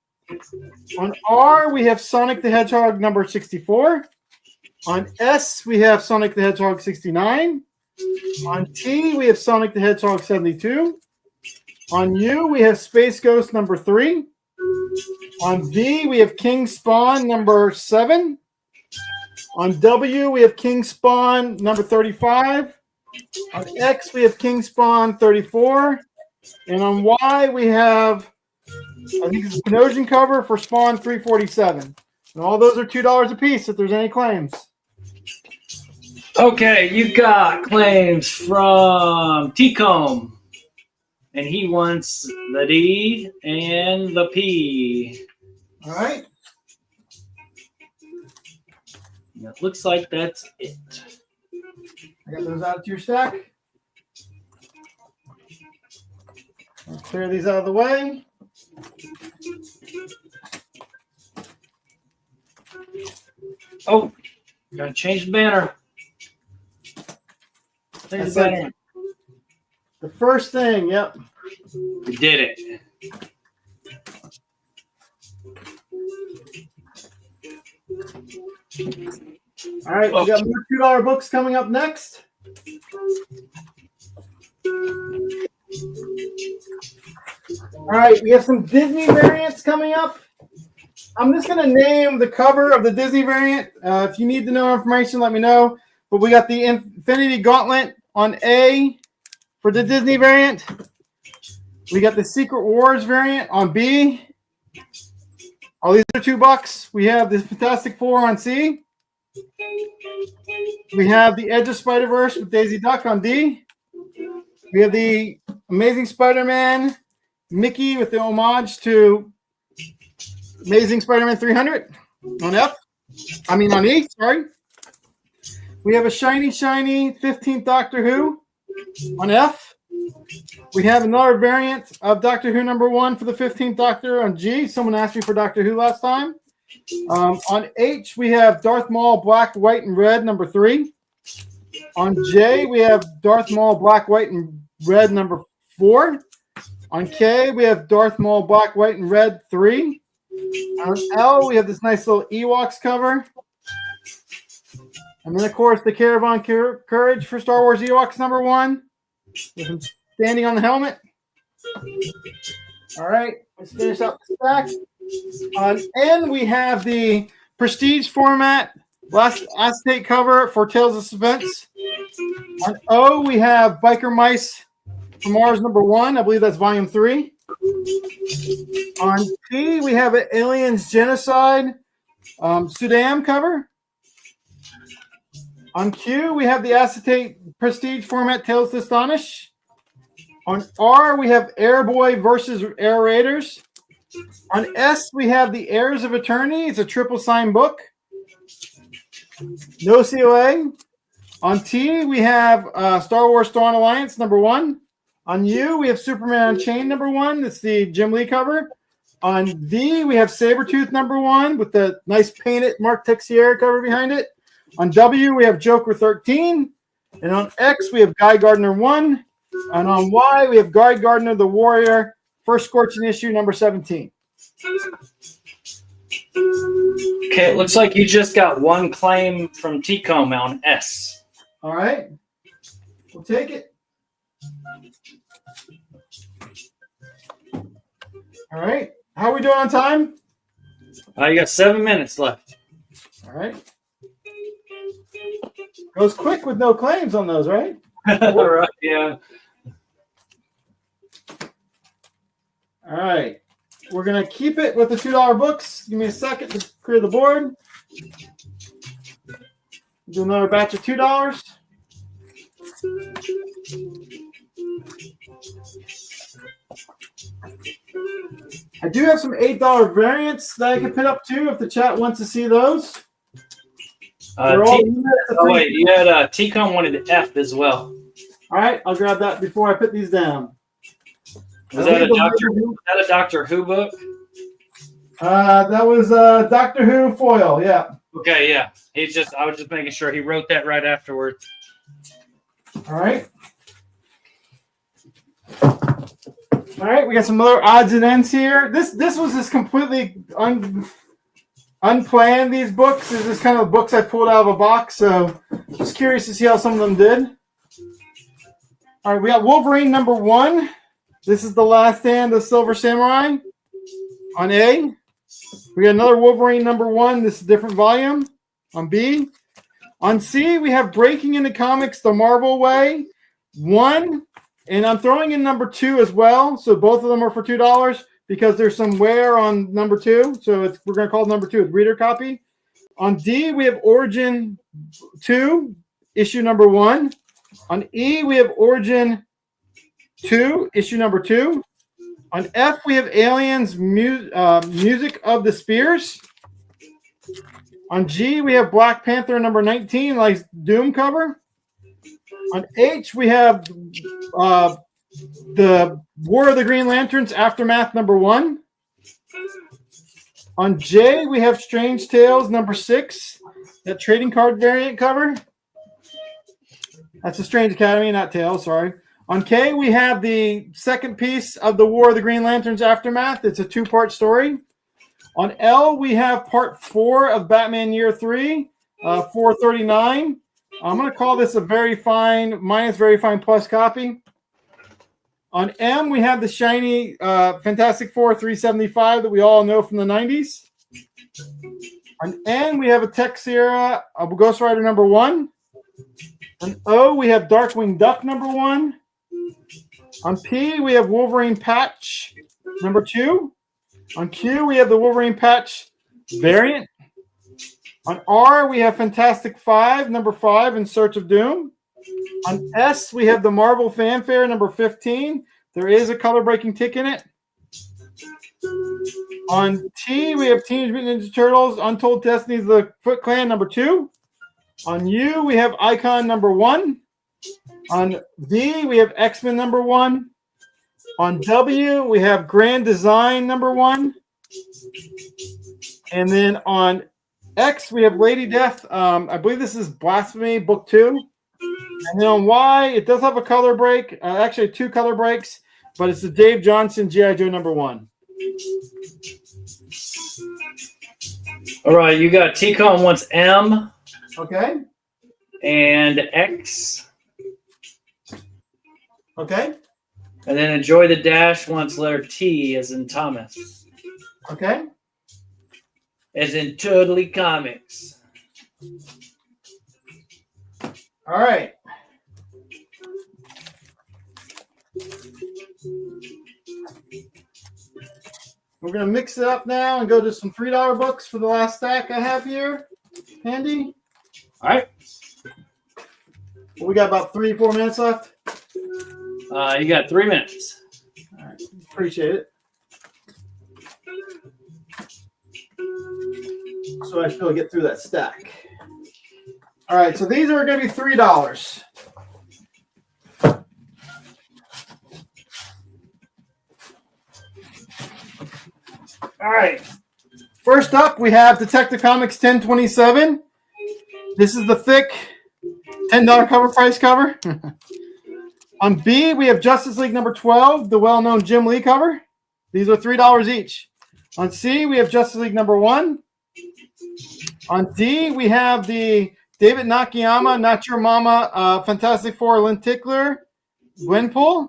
On R, we have Sonic the Hedgehog number 64. On S, we have Sonic the Hedgehog 69. On T, we have Sonic the Hedgehog 72. On U, we have Space Ghost number 3. On V, we have King Spawn number 7. On W, we have King Spawn number 35. On X, we have King Spawn 34. And on Y, we have, I think it's a Panosian cover for Spawn 347. And all those are $2 a piece if there's any claims. Okay, you got claims from T-Comb. And he wants the D and the P. All right. It looks like that's it. I got those out to your stack. I'll clear these out of the way. Oh, gotta change the banner. Change the banner. The first thing, yep. We did it. All right, we got more $2 books coming up next. All right, we have some Disney variants coming up. I'm just going to name the cover of the Disney variant. If you need to know information, let me know. But we got the Infinity Gauntlet on A for the Disney variant. We got the Secret Wars variant on B. All these are $2. We have the Fantastic Four on C. We have the Edge of Spider-Verse with Daisy Duck on D. We have the Amazing Spider-Man Mickey with the homage to Amazing Spider-Man 300 on F. On E, sorry. We have a shiny 15th Doctor Who on F. We have another variant of Doctor Who #1 for the 15th Doctor on G. Someone asked me for Doctor Who last time. On H, we have Darth Maul Black, White, and Red #3. On J, we have Darth Maul Black, White, and Red #4. On K, we have Darth Maul Black, White, and Red 3. On L, we have this nice little Ewoks cover. And then, of course, the Caravan Courage for Star Wars Ewoks #1. With him standing on the helmet. All right, let's finish up the stack. On N, we have the Prestige format last acetate cover for Tales of Suspense. On O, we have Biker Mice from Mars #1. I believe that's volume 3. On P, we have an Aliens Genocide Sudan cover. On Q, we have the acetate Prestige format Tales to Astonish. On R, we have Airboy versus Air Raiders. On S, we have the Heirs of Eternity. It's a triple signed book. No COA. On T, we have Star Wars Dawn Alliance #1. On U, we have Superman Unchained #1. It's the Jim Lee cover. On V, we have Sabretooth #1 with the nice painted Mark Texier cover behind it. On W, we have Joker 13. And on X, we have Guy Gardner 1. And on Y, we have Guy Gardner the Warrior, first Scorching issue #17. Okay, it looks like you just got one claim from T-Comb on S. All right. We'll take it. All right. How are we doing on time? You got 7 minutes left. All right. Goes quick with no claims on those, right? All right, yeah. All right. We're going to keep it with the $2 books. Give me a second to clear the board. Do another batch of $2. I do have some $8 variants that I can put up too if the chat wants to see those. Wait, you had T-Comb wanted F as well. All right, I'll grab that before I put these down. Was that a Doctor Who book? That was Doctor Who foil, yeah. Okay, yeah. I was just making sure he wrote that right afterwards. All right. All right, we got some other odds and ends here. This was just completely unplanned, these books. This is kind of the books I pulled out of a box, so just curious to see how some of them did. All right, we got Wolverine #1. This is The Last Stand of Silver Samurai on A. We got another Wolverine #1. This is a different volume on B. On C, we have Breaking into Comics the Marvel Way 1 And I'm throwing in number 2 as well. So both of them are for $2 because there's some wear on number 2. So we're going to call number 2 a reader copy. On D, we have Origin 2, issue number 1. On E, we have Origin 2, issue number 2. On F, we have Aliens Music of the Spears. On G, we have Black Panther number 19, like Doom cover. On H, we have the War of the Green Lanterns Aftermath number 1. On J, we have Strange Tales number 6, that trading card variant cover. That's a Strange Academy, not Tales, sorry. On K, we have the second piece of the War of the Green Lanterns Aftermath. It's a 2-part story. On L, we have part 4 of Batman Year 3, 439. I'm going to call this a very fine, minus very fine plus copy. On M, we have the shiny Fantastic Four 375 that we all know from the 90s. On N, we have a Tex Sierra Ghost Rider number 1. On O, we have Darkwing Duck number 1. On P, we have Wolverine Patch number 2. On Q, we have the Wolverine Patch variant. On R, we have Fantastic 5 number 5 in Search of Doom. On S, we have the Marvel Fanfare number 15. There is a color breaking tick in it. On T, we have Teenage Mutant Ninja Turtles Untold Destinies of the Foot Clan number 2. On U, we have Icon number 1. On V, we have X-Men number 1. On W, we have Grand Design number 1. And then on X, we have Lady Death. I believe this is Blasphemy book 2. And then on Y, it does have a color break. Actually, 2 color breaks, but it's the Dave Johnson G.I. Joe number 1. All right, you got T-Con wants M. Okay. And X. Okay. And then Enjoy the Dash wants letter T as in Thomas. Okay. As in Totally Comics. All right. We're going to mix it up now and go to some $3 books for the last stack I have here. Handy. All right. We got about 3-4 minutes left. You got 3 minutes. All right. Appreciate it. So I should be able to get through that stack. All right. So these are going to be $3. All right. First up, we have Detective Comics 1027. This is the thick $10 cover price cover. On B, we have Justice League number 12, the well-known Jim Lee cover. These are $3 each. On C, we have Justice League number 1. On D, we have the David Nakayama, Not Your Mama, Fantastic Four, Lynn Tickler, Gwenpool.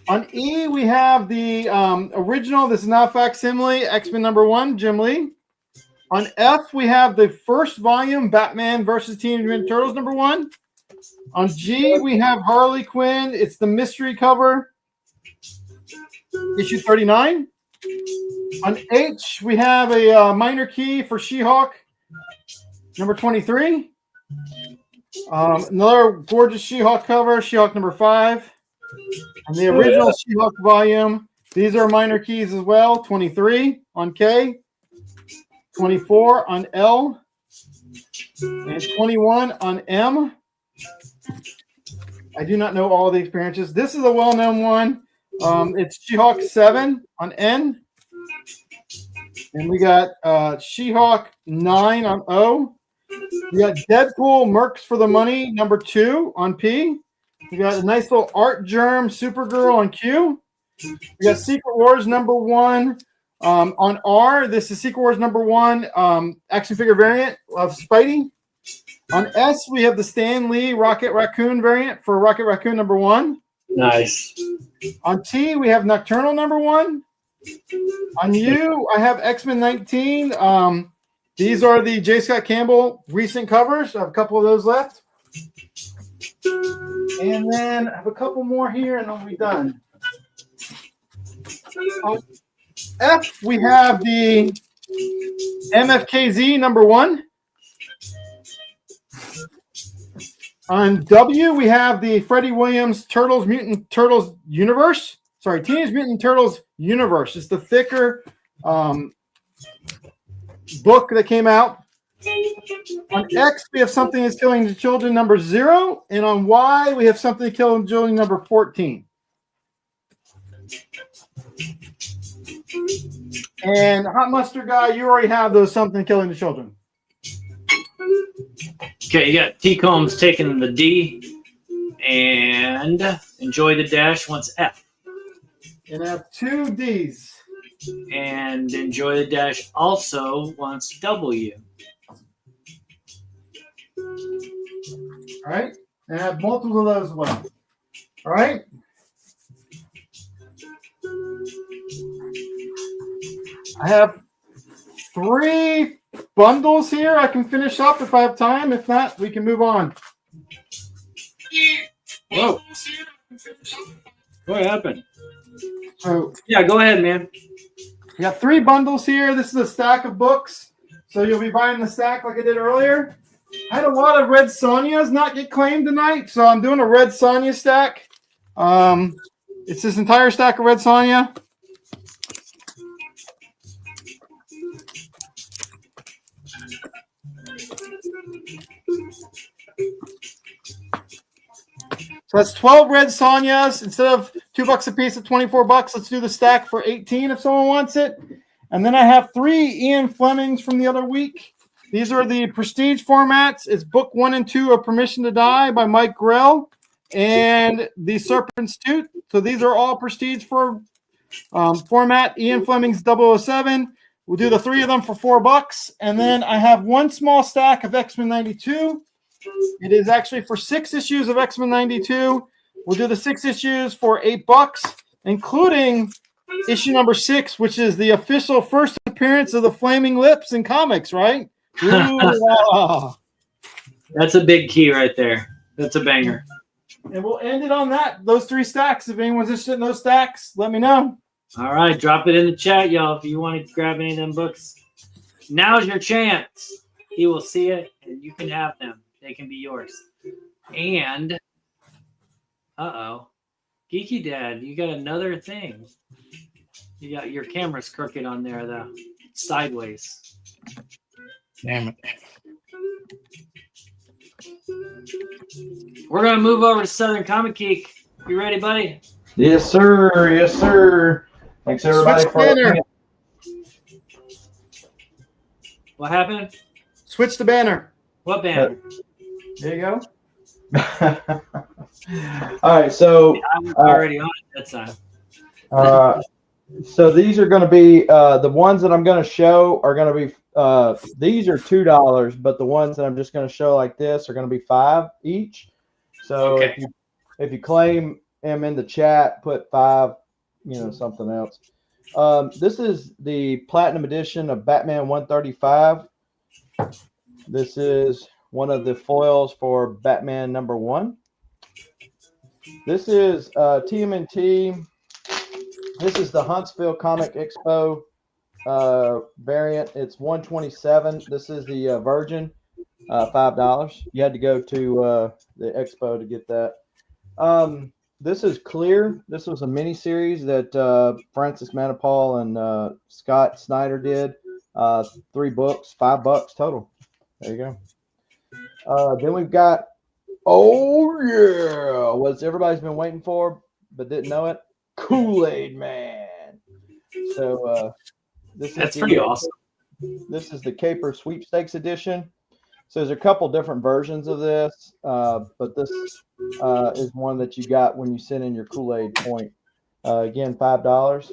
On E, we have the original, this is not facsimile, X-Men number 1, Jim Lee. On F, we have the first volume, Batman versus Teenage Mutant Turtles number 1. On G, we have Harley Quinn. It's the mystery cover, issue 39. On H, we have a minor key for She-Hulk, number 23. Another gorgeous She-Hulk cover, She-Hulk number 5. And the original She-Hulk volume, these are minor keys as well, 23 on K, 24 on L, and 21 on M. I do not know all the experiences. This is a well-known one. It's She-Hulk 7 on N. And we got She-Hulk 9 on O. We got Deadpool Mercs for the Money number 2 on P. We got a nice little Art Germ Supergirl on Q. We got Secret Wars number 1 on R. This is Secret Wars number 1 action figure variant of Spidey. On S, we have the Stan Lee Rocket Raccoon variant for Rocket Raccoon number 1. Nice. On T, we have Nocturnal number 1. On U, I have X-Men 19. These are the J. Scott Campbell recent covers. I have a couple of those left. And then I have a couple more here, and I'll be done. On F, we have the MFKZ number 1. On W, we have the Freddie Williams Mutant Turtles Universe. Sorry, Teenage Mutant Turtles Universe. It's the thicker book that came out. On X, we have Something That's Killing the Children number 0. And on Y, we have Something Killing the Children number 14. And Hot Mustard Guy, you already have those Something Killing the Children. Okay, you got T Combs taking the D, and Enjoy the Dash wants F. And I have 2 Ds. And Enjoy the Dash also wants W. All right. And I have multiple of those as well. All right. I have 3 bundles here. I can finish up if I have time. If not, we can move on. Whoa. What happened? So Yeah, go ahead, man. we got 3 bundles here. This is a stack of books. So you'll be buying the stack like I did earlier. I had a lot of Red Sonjas not get claimed tonight, so I'm doing a Red Sonja stack. It's this entire stack of Red Sonja. So that's 12 Red Sonjas. Instead of $2 a piece at $24, let's do the stack for 18 if someone wants it. And then I have 3 Ian Flemings from the other week. These are the prestige formats. It's book 1 and 2 of Permission to Die by Mike Grell and The Serpent's Tooth. So these are all prestige for format. Ian Fleming's 007. We'll do the 3 of them for $4. And then I have 1 small stack of X-Men 92. It is actually for 6 issues of X-Men 92. We'll do the 6 issues for $8, including issue number 6, which is the official first appearance of the Flaming Lips in comics, right? Ooh, That's a big key right there. That's a banger. and we'll end it on that. Those 3 stacks. If anyone's interested in those stacks, let me know. All right, drop it in the chat, y'all, if you want to grab any of them books. Now's your chance. He will see it, and you can have them. They can be yours. And, Geeky Dad, you got another thing. You got your camera's crooked on there, though. Sideways. Damn it. We're going to move over to Southern Comic Geek. You ready, buddy? Yes, sir. Yes, sir. Thanks, everybody. Switch banner. What happened? Switch the banner. What band? There you go. All right, so I was already on it that time. so these are going to be the ones that I'm going to show are going to be these are $2, but the ones that I'm just going to show like this are going to be $5 each. So Okay. if you claim them in the chat, put 5, something else. This is the Platinum Edition of Batman 135. This is one of the foils for Batman number 1. This is TMNT. This is the Huntsville Comic Expo variant. It's 127. This is the Virgin, $5. You had to go to the expo to get that. This is Clear. This was a mini series that Francis Manipal and Scott Snyder did. 3 books, $5 total. There you go. Then we've got, what everybody's been waiting for but didn't know it, Kool-Aid Man. So That's pretty awesome. This is the Caper Sweepstakes edition. So there's a couple different versions of this, but this is one that you got when you send in your Kool-Aid point. Again, $5.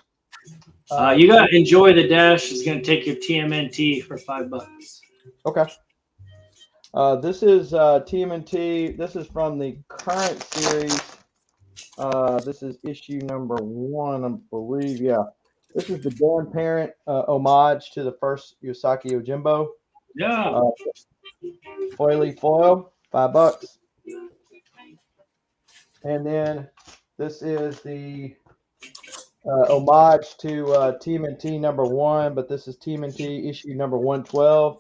You got Enjoy the Dash is going to take your TMNT for $5. Okay. This is TMNT. This is from the current series. This is issue number 1, I believe. Yeah. This is the Dan Parent homage to the first Yosaki Yojimbo. Yeah. Foily foil, $5. And then this is the homage to TMNT #1, but this is TMNT issue number 112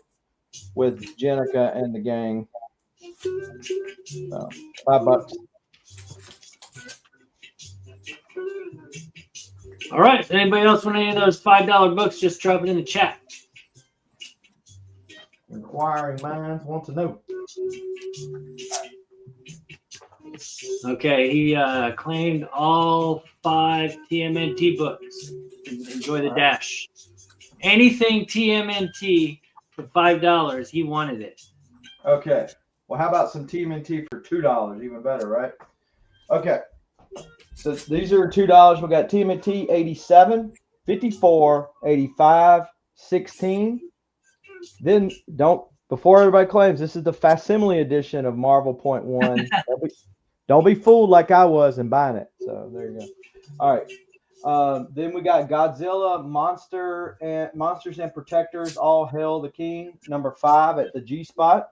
with Jenica and the gang. So, $5. All right. If anybody else want any of those $5 books, just drop it in the chat. Inquiring minds want to know. Okay, he claimed all 5 TMNT books. Enjoy the dash. Anything TMNT for $5, he wanted it. Okay. Well, how about some TMNT for $2? Even better, right? Okay. So these are $2. We got TMNT 87, 54, 85, 16. Then before everybody claims, this is the facsimile edition of Marvel .1. Don't be fooled like I was in buying it. So there you go. All right. Then we got Godzilla, Monsters and Protectors, All Hail the King, number 5 at the G spot.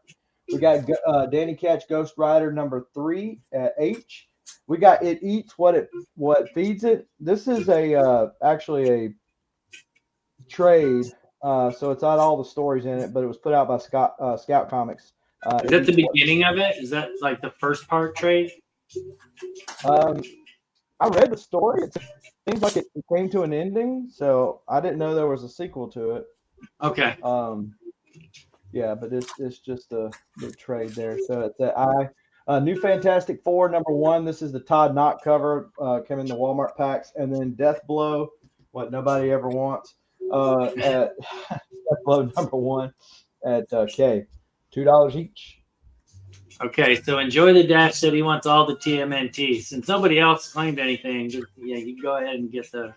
We got Danny Catch, Ghost Rider, number 3 at H. We got It Eats What Feeds It. This is actually a trade. So it's not all the stories in it, but it was put out by Scout Comics. Is that the beginning of it? Is that like the first part trade? I read the story. It seems like it came to an ending, so I didn't know there was a sequel to it. Okay. Yeah, but it's just a big trade there. So it's New Fantastic Four #1. This is the Todd Knott cover, came in the Walmart packs, and then Death Blow, what nobody ever wants. At Death Blow #1 at K, $2 each. Okay, so Enjoy the Dash said he wants all the TMNT. Since nobody else claimed anything, yeah, you go ahead and get those.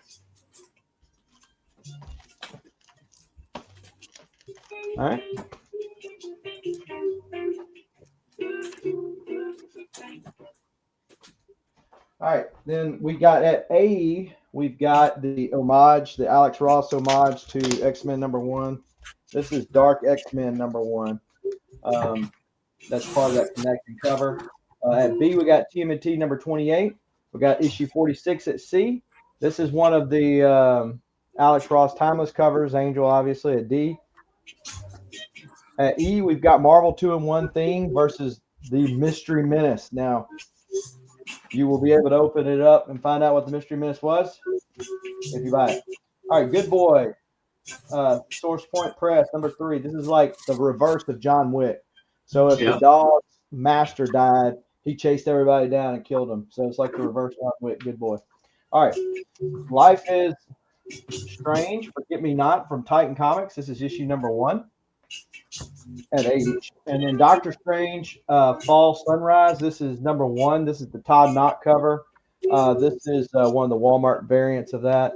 All right. All right, then we got at A, we've got the Alex Ross homage to X-Men #1. This is Dark X-Men #1. That's part of that connecting cover. At B, we got TMNT number 28. We got issue 46 at C. This is one of the Alex Ross Timeless covers, Angel obviously at D. At E, we've got Marvel 2-in-1 Thing versus the Mystery Menace. Now, you will be able to open it up and find out what the Mystery Menace was if you buy it. All right, Good Boy. Source Point Press, #3. This is like the reverse of John Wick. So if the dog's master died, he chased everybody down and killed them. So it's like the reverse John Wick. Good boy. All right. Life is Strange, Forget Me Not from Titan Comics. This is issue #1 at H. And then Doctor Strange, Fall Sunrise. This is #1. This is the Todd Knott cover. This is one of the Walmart variants of that.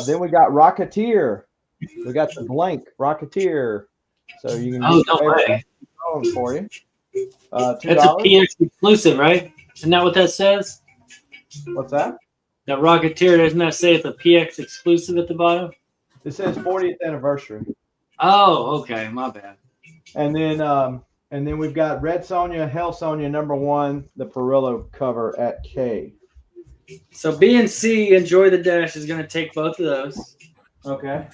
Then we got Rocketeer. We got the blank Rocketeer. So you can get for you. $2. That's a PX exclusive, right? Isn't that what that says? What's that? That Rocketeer, doesn't that say it's a PX exclusive at the bottom? It says 40th anniversary. Oh, okay, my bad. And then we've got Red Sonja, Hell Sonja #1, the Perillo cover at K. So B and C, Enjoy the Dash is going to take both of those. Okay.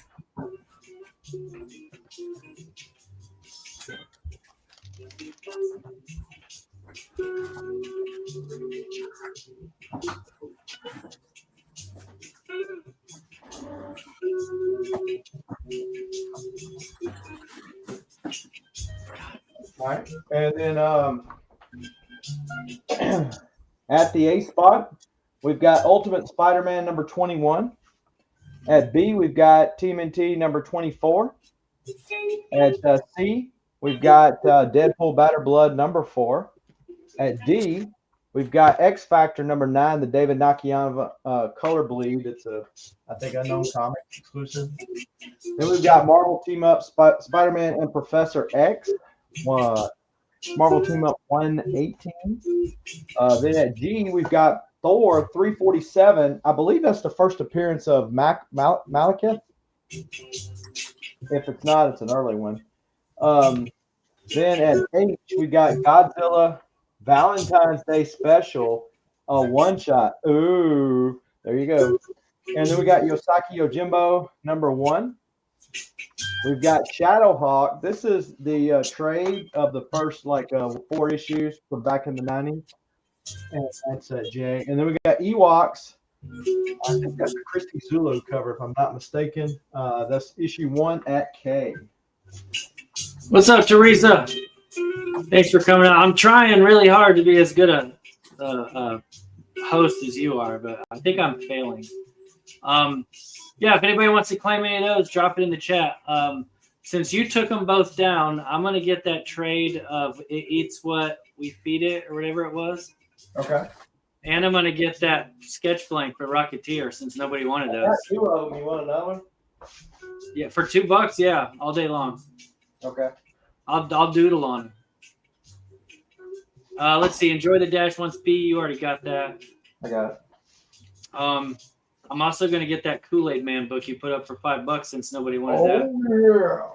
All right. And then at the A spot, we've got Ultimate Spider-Man #21. At B, we've got TMNT #24. At C, we've got Deadpool Batter Blood #4. At D, we've got X Factor #9, the David Nakayama Color Bleed. It's a, I think, unknown comic exclusive. Then we've got Marvel Team Up Spider-Man and Professor X. Marvel Team Up 118. Then at G, we've got Thor 347. I believe that's the first appearance of Malekith. If it's not, it's an early one. Then at H, we got Godzilla Valentine's Day Special A one shot. Ooh, there you go. And then we got Yosaki Yojimbo, number 1. We've got Shadowhawk. This is the trade of the first 4 issues from back in the 90s. And that's J. And then we got Ewoks. I think that's a Christy Zulu cover, if I'm not mistaken. That's issue 1 at K. What's up, Teresa? Thanks for coming out. I'm trying really hard to be as good a host as you are, but I think I'm failing. Yeah, if anybody wants to claim any of those, drop it in the chat. Since you took them both down, I'm going to get that trade of It Eats What We Feed It, or whatever it was. Okay. And I'm going to get that sketch blank for Rocketeer, since nobody wanted those. I got 2 of them. You want another one? Yeah, for $2, yeah, all day long. Okay. I'll doodle on it. Let's see. Enjoy the Dash One Speed. You already got that. I got it. I'm also going to get that Kool-Aid Man book you put up for $5 since nobody wanted that. Oh,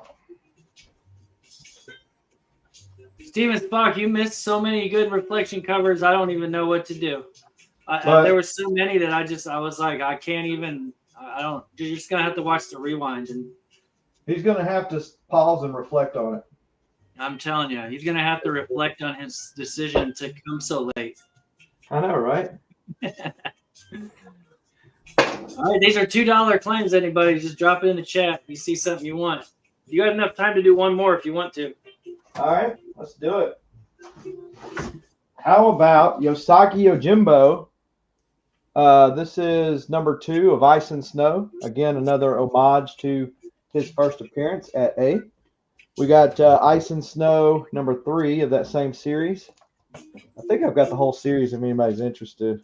yeah. Steven Spock, you missed so many good reflection covers. I don't even know what to do. There were so many that I was like, I can't even. I don't. You're just going to have to watch the rewind. And he's going to have to pause and reflect on it. I'm telling you, he's going to have to reflect on his decision to come so late. I know, right? All right, these are $2 claims. Anybody, just drop it in the chat. You see something you want. You got enough time to do one more if you want to. All right, let's do it. How about Yosaki Yojimbo? This is number 2 of Ice and Snow. Again, another homage to his first appearance at A. We got Ice and Snow, number 3 of that same series. I think I've got the whole series if anybody's interested.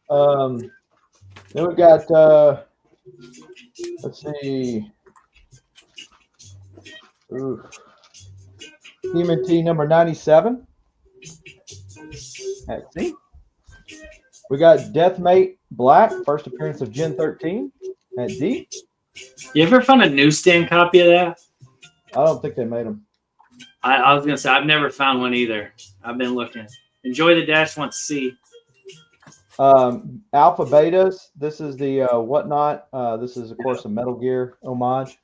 Then we got, let's see, TMNT number 97 at C. We got Deathmate Black, first appearance of Gen 13 at D. You ever found a newsstand copy of that? I don't think they made them. I was going to say, I've never found one either. I've been looking. Enjoy the Dash One C. Alpha Betas. This is the Whatnot. This is, of course, a Metal Gear homage.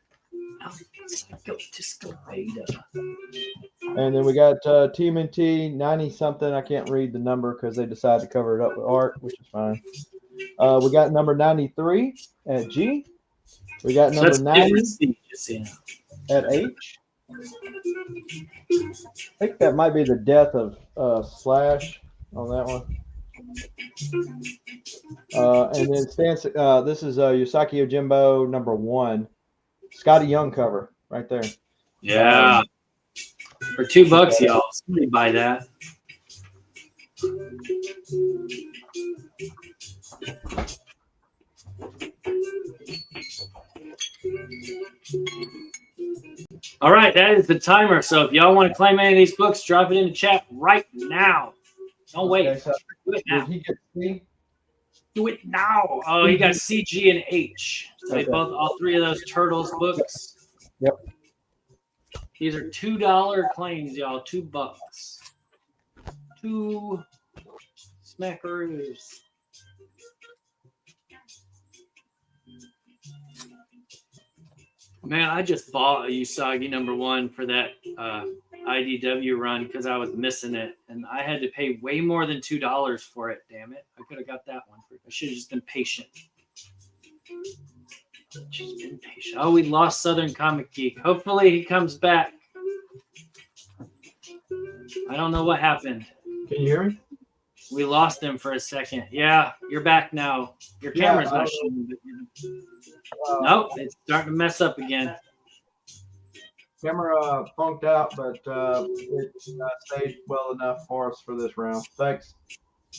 And then we got TMNT 90-something. I can't read the number because they decided to cover it up with art, which is fine. We got number 93 at G. We got number 90 at H. I think that might be the death of Slash on that one. And then this is Yosaki Yojimbo number 1. Scotty Young cover right there. Yeah. For $2, y'all. Somebody buy that. All right, that is the timer. So if y'all want to claim any of these books, drop it in the chat right now. Don't wait. Okay, so do it now. did he get C? Do it now. Oh, he got C, G, and H. So Okay. all 3 of those Turtles books. Yep. These are $2 claims, y'all. $2. 2 smackaroos. Man, I just bought a Usagi number 1 for that IDW run because I was missing it, and I had to pay way more than $2 for it. Damn it! I could have got that one. I should have just been patient. Just been patient. Oh, we lost Southern Comic Geek. Hopefully, he comes back. I don't know what happened. Can you hear me? We lost him for a second. Yeah, you're back now. Your camera's not showing. Nope, it's starting to mess up again. Camera funked out, but it stayed well enough for us for this round. Thanks.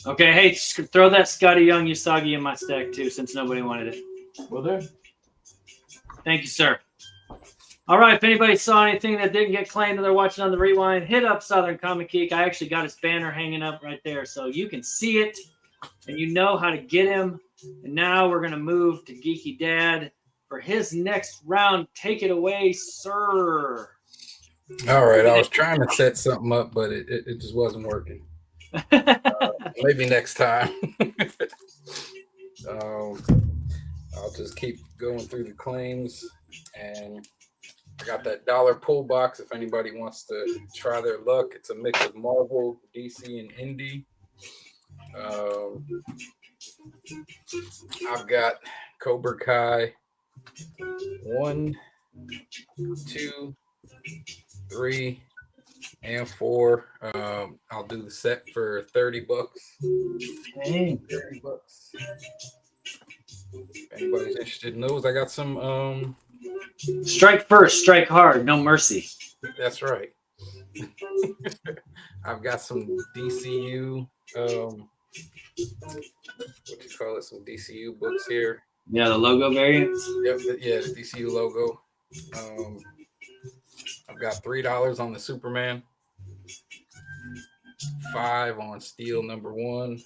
Okay, hey, throw that Scotty Young Usagi in my stack too, since nobody wanted it. Will do. Thank you, sir. All right, if anybody saw anything that didn't get claimed and they're watching on the rewind, hit up Southern Comic Geek. I actually got his banner hanging up right there, so you can see it and you know how to get him. And now we're going to move to Geeky Dad for his next round. Take it away, sir. All right. I was trying to set something up, but it just wasn't working. Maybe next time. I'll just keep going through the claims, and I got that dollar pull box if anybody wants to try their luck. It's a mix of Marvel, DC, and Indie. I've got Cobra Kai 1, 2, 3, and 4. I'll do the set for $30. Hey. $30. If anybody's interested in those, I got some. Strike first, strike hard, no mercy. That's right. I've got some DCU. What you call it? Some DCU books here. Yeah, the logo variants. Yep. Yeah, the DCU logo. I've got $3 on the Superman. $5 on Steel number 1.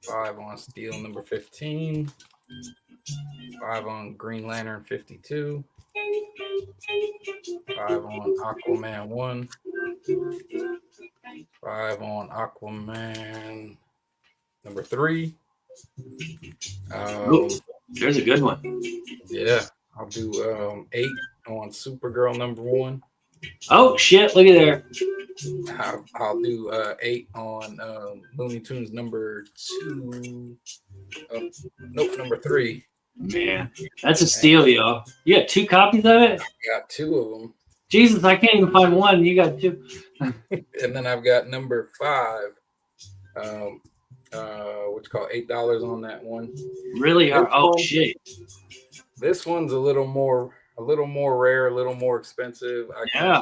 $5 on Steel number 15. $5 on Green Lantern 52. $5 on Aquaman 1. $5 on Aquaman number 3. There's a good one. Yeah, I'll do 8 on Supergirl number 1. Oh shit! Look at there. I'll do 8 on Looney Tunes number 2. Nope, number 3. Man, that's a steal, y'all. You got 2 copies of it? I got 2 of them. Jesus, I can't even find one. You got 2. And then I've got number 5. What you call $8 on that one. Really hard. Oh shit. This one's a little more rare, a little more expensive. I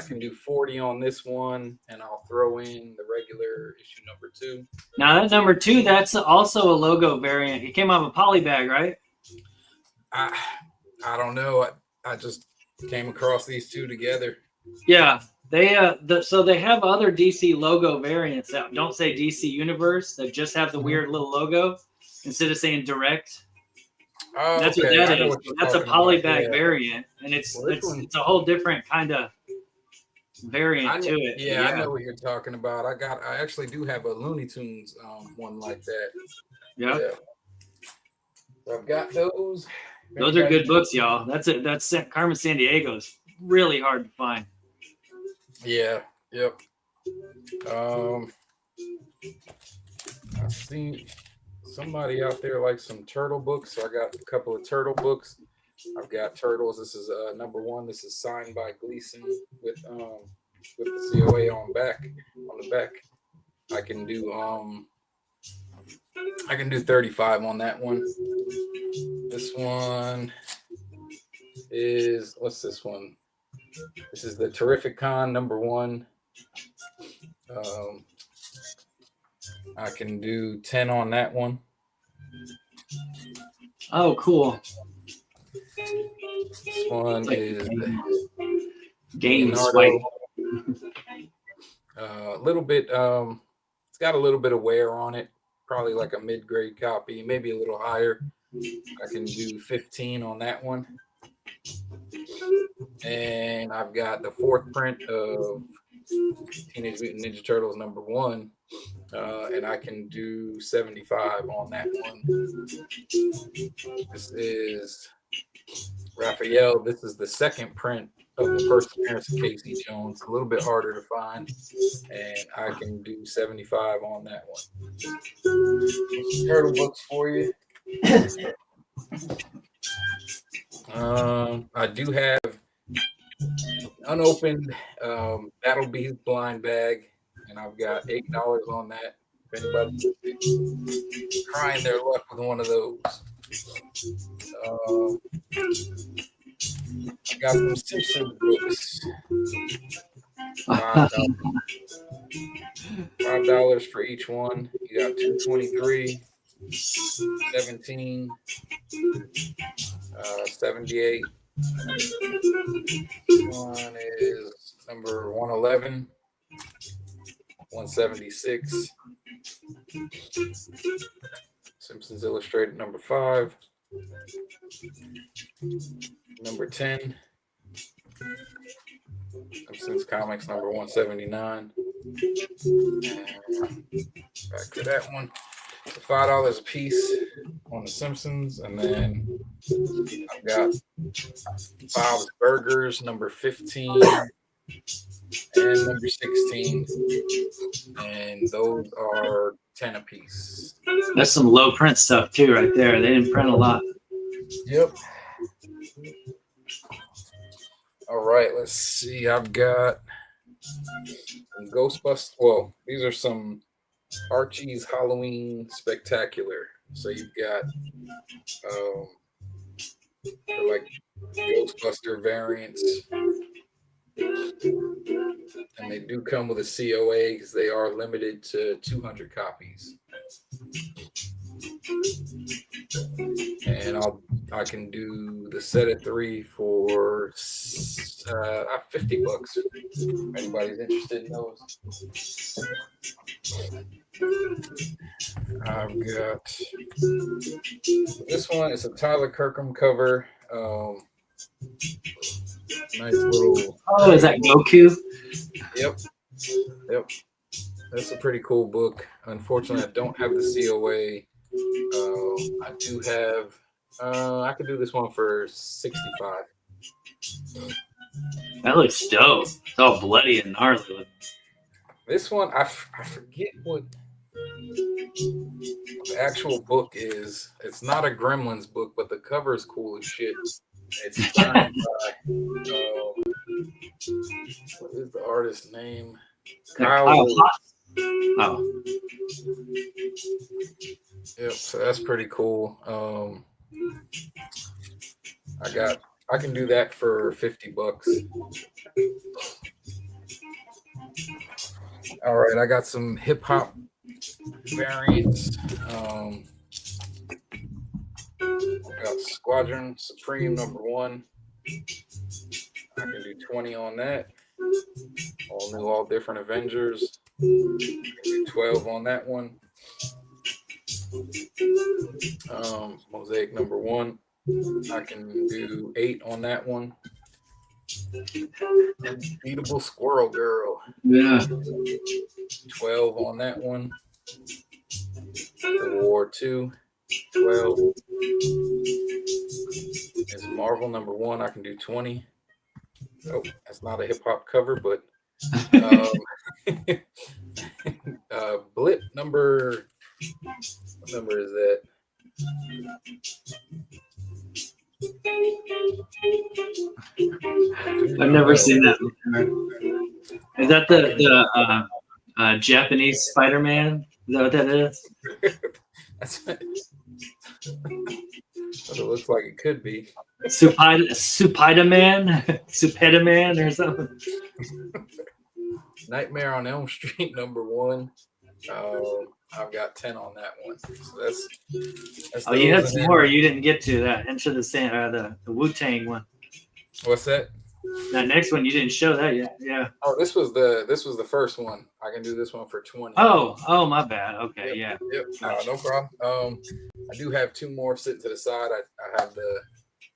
can do 40 on this one, and I'll throw in the regular issue number 2. Now that number 2, that's also a logo variant. It came out of a poly bag, right? I don't know. I just came across these 2 together. Yeah. They so they have other DC logo variants that don't say DC Universe, that just have the weird little logo instead of saying direct. Oh, that's okay. what that is. That's a poly bag variant, and it's a whole different kind of variant to it. Yeah, I know what you're talking about. I actually do have a Looney Tunes one like that. Yeah. So I've got those. Those are good books, y'all. That's Carmen Sandiego's really hard to find. Yeah. Yep. I've seen somebody out there like some turtle books, so I got a couple of turtle books. I've got Turtles. This is number 1. This is signed by Gleason with the COA on the back. I can do 35 on that one. This one is, what's this one? This is the Terrificon number 1. I can do 10 on that one. Oh, cool. This one is Game Swipe. A little bit. It's got a little bit of wear on it. Probably like a mid-grade copy, maybe a little higher. I can do 15 on that one. And I've got the 4th print of Teenage Mutant Ninja Turtles number 1. And I can do 75 on that one. This is Raphael. This is the 2nd print of the first appearance of Casey Jones. A little bit harder to find. And I can do 75 on that one. Turtle books for you. I do have unopened That'll Be blind bag, and I've got $8 on that. If anybody's trying their luck with one of those, I got some Simpsons books. $5 for each one. You got 223, 17, 78. One is number 111, 176. Simpsons Illustrated number 5. Number 10. Simpsons Comics number 179. Back to that one. So $5 a piece on The Simpsons, and then I've got Bob's Burgers, number 15 and number 16, and those are 10 a piece. That's some low print stuff too, right there. They didn't print a lot. Yep. All right, let's see. I've got some Ghostbusters. Well, these are some Archie's Halloween Spectacular. So you've got like Ghostbuster variants, and they do come with a COA because they are limited to 200 copies. And I can do the set of 3 for $50. If anybody's interested in those. I've got this one. It's a Tyler Kirkham cover. Nice little. Oh, is that Goku? Yep. That's a pretty cool book. Unfortunately, I don't have the COA. I do have. I could do this one for $65. That looks dope. It's all bloody and gnarly. This one, I forget what the actual book is. It's not a Gremlins book, but the cover is cool as shit. It's signed by, what is the artist's name? Kyle. Oh. Yep, so that's pretty cool. I can do that for $50. All right, I got some hip hop variants. I've got Squadron Supreme number 1. I can do 20 on that. All new, all different Avengers. I can do 12 on that one. Mosaic number 1. I can do 8 on that one. Unbeatable Squirrel Girl. Yeah. 12 on that one. The War 2. 12. It's Marvel number 1. I can do 20. Oh, that's not a hip hop cover, but Blip number. What number is that? I've never seen that before. Is that the Japanese Spider-Man? Is that what that is? That's what it looks like it could be. Supida-Man? Supida-Man or something? Nightmare on Elm Street number 1. I've got 10 on that one. So that's Oh, you had some more you didn't get to. That Enter the Sand, the Wu-Tang one. What's that? That next one, you didn't show that yet. Yeah. Oh, this was the first one. I can do this one for 20. Oh, my bad. Okay, Yep. yeah. Yep. No problem. I do have 2 more sitting to the side. I have the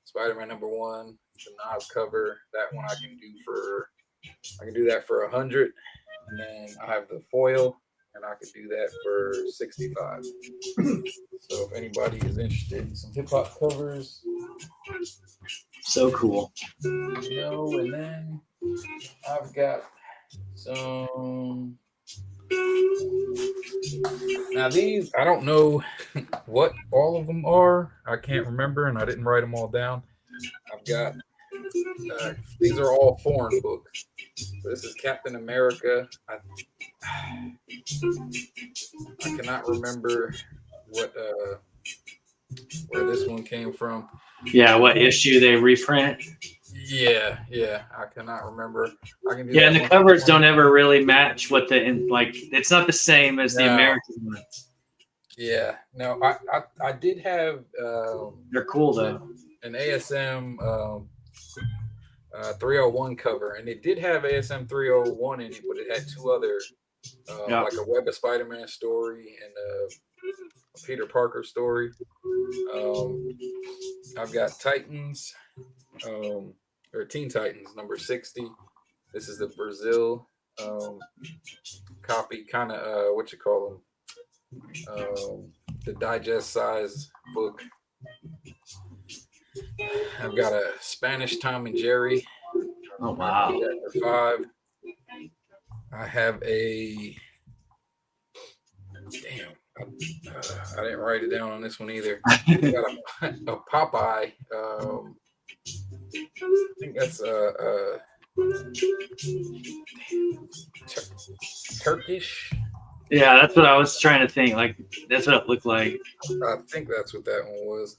Spider-Man number 1, the Nas cover. That one I can do that for 100, and then I have the foil, and I could do that for 65. So if anybody is interested in some hip hop covers, So cool. and then I've got some. Now these, I don't know what all of them are. I can't remember, and I didn't write them all down. I've got these are all foreign books. So this is Captain America. I cannot remember where this one came from. Yeah, what issue they reprint? Yeah, I cannot remember. I can do Yeah, and the covers don't ever really match what it's not the same as the American ones. Yeah, no, I did have. They're cool though. An ASM 301 cover, and it did have ASM 301 in it, but it had 2 other, like a Web of Spider-Man story and a Peter Parker story. I've got Titans, or Teen Titans number 60. This is the Brazil copy, kind of what you call them, the digest size book. I've got a Spanish Tom and Jerry. Oh wow! Chapter 5. I have a I didn't write it down on this one either. I got a Popeye. I think that's Turkish. Yeah, that's what I was trying to think. Like that's what it looked like. I think that's what that one was.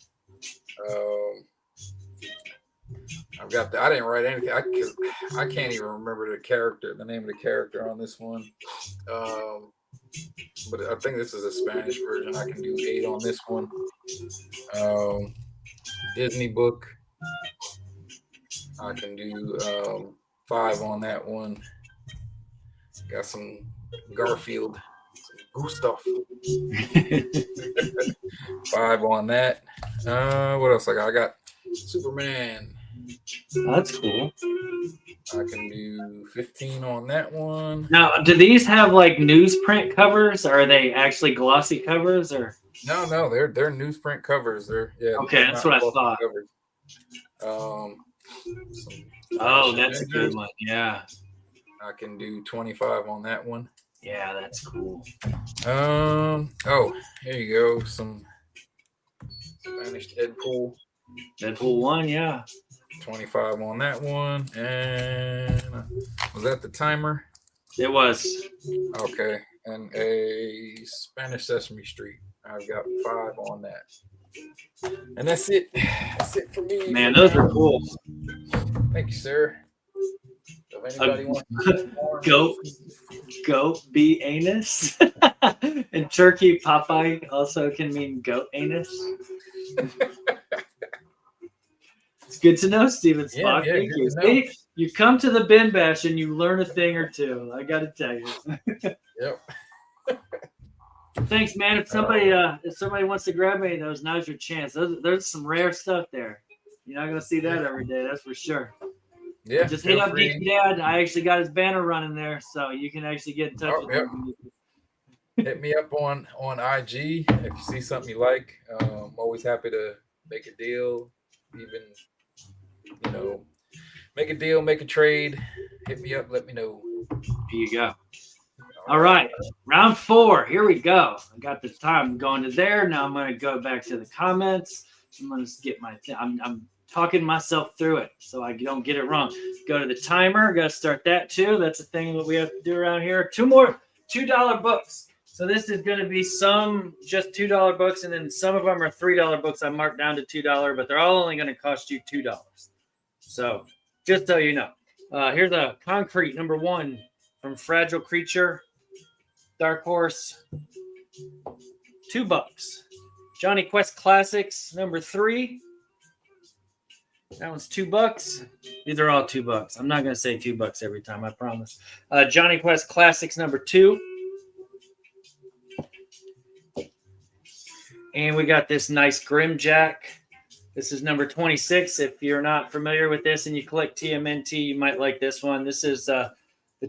I've got I didn't write anything because I can't even remember the name of the character on this one. But I think this is a Spanish version. I can do 8 on this one. Disney book. I can do 5 on that one. Got some Garfield, some Gustav. 5 on that. What else I got? I got Superman. That's cool. I can do 15 on that one. Now, do these have like newsprint covers? Or are they actually glossy covers? Or No, they're newsprint covers. They're okay, that's what I thought. Covers. That's a good one. Yeah, I can do 25 on that one. Yeah, that's cool. Here you go. Some Spanish Deadpool. Deadpool 1, yeah. 25 on that one. And was that the timer? It was. Okay. And a Spanish Sesame Street. I've got 5 on that. And that's it. That's it for me. Man, those are cool. Thank you, sir. If anybody wants goat be anus. And turkey Popeye also can mean goat anus. It's good to know, Steven Spock. Yeah, Thank you. See, you come to the bin bash and you learn a thing or two. I got to tell you. Yep. Thanks, man. If somebody wants to grab any of those, now's your chance. There's some rare stuff there. You're not gonna see that every day, that's for sure. Yeah. Just hit up Geeky Dad. I actually got his banner running there, so you can actually get in touch with him. Hit me up on IG if you see something you like. I'm always happy to make a deal, even make a deal, make a trade. Hit me up, let me know. Here you go. All right, round 4. Here we go. I got the time going to there. Now I'm going to go back to the comments. I'm going to get I'm talking myself through it so I don't get it wrong. Go to the timer. Got to start that too. That's the thing that we have to do around here. 2 more $2 books. So this is going to be some just $2 books, and then some of them are $3 books. I marked down to $2, but they're all only going to cost you $2. So just so you know, here's a Concrete number 1 from Fragile Creature. Dark Horse, $2. Johnny Quest Classics number 3. That one's $2. These are all $2. I'm not going to say $2 every time, I promise. Johnny Quest Classics number 2. And we got this nice Grimjack. This is number 26. If you're not familiar with this and you collect TMNT, you might like this one. This is the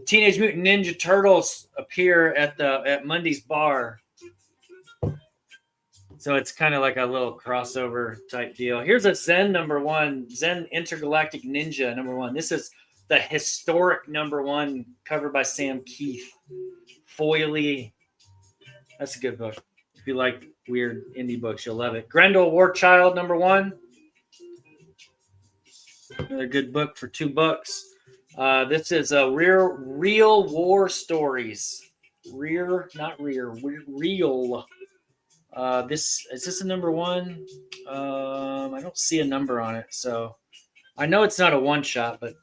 Teenage Mutant Ninja Turtles appear at Mundy's bar. So it's kind of like a little crossover type deal. Here's a Zen number 1, Zen Intergalactic Ninja number 1. This is the historic number 1, covered by Sam Keith. Foily. That's a good book. If you like weird indie books, you'll love it. Grendel Warchild number 1. Another good book for $2. This is a real war stories. Real. Is this a number 1? I don't see a number on it, so I know it's not a one shot, but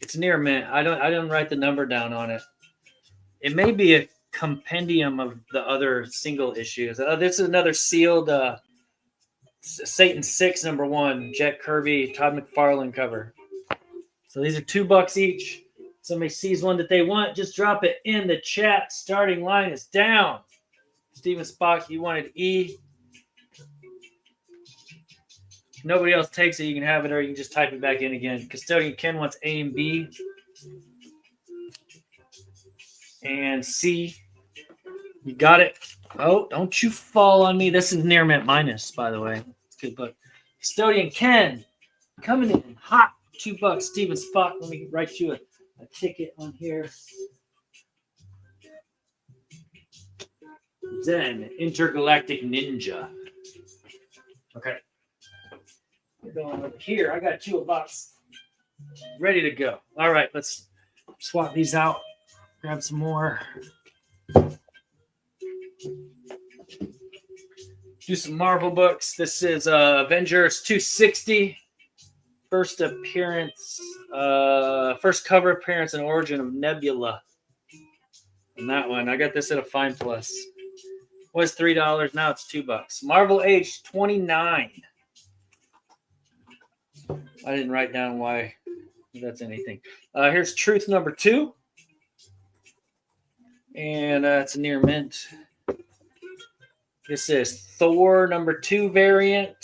it's near mint. I didn't write the number down on it. It may be a compendium of the other single issues. This is another sealed Satan 6 number 1, Jack Kirby, Todd McFarlane cover. So these are $2 each. Somebody sees one that they want, just drop it in the chat. Starting line is down. Steven Spock, you wanted E. If nobody else takes it, you can have it, or you can just type it back in again. Custodian Ken wants A and B. And C. You got it. Oh, don't you fall on me. This is near mint minus, by the way. It's a good book. Custodian Ken coming in hot. $2. Steven Spock. Let me write you a ticket on here. Then Intergalactic Ninja. Okay. We're going over here. I got you a box ready to go. All right, let's swap these out. Grab some more. Do some Marvel books. This is Avengers 260. First appearance, first cover appearance and origin of Nebula. And that one, I got this at a Fine Plus. Was $3, now it's $2. Marvel Age 29. I didn't write down why that's anything. Here's Truth number 2. And it's a near mint. This is Thor number 2 variant.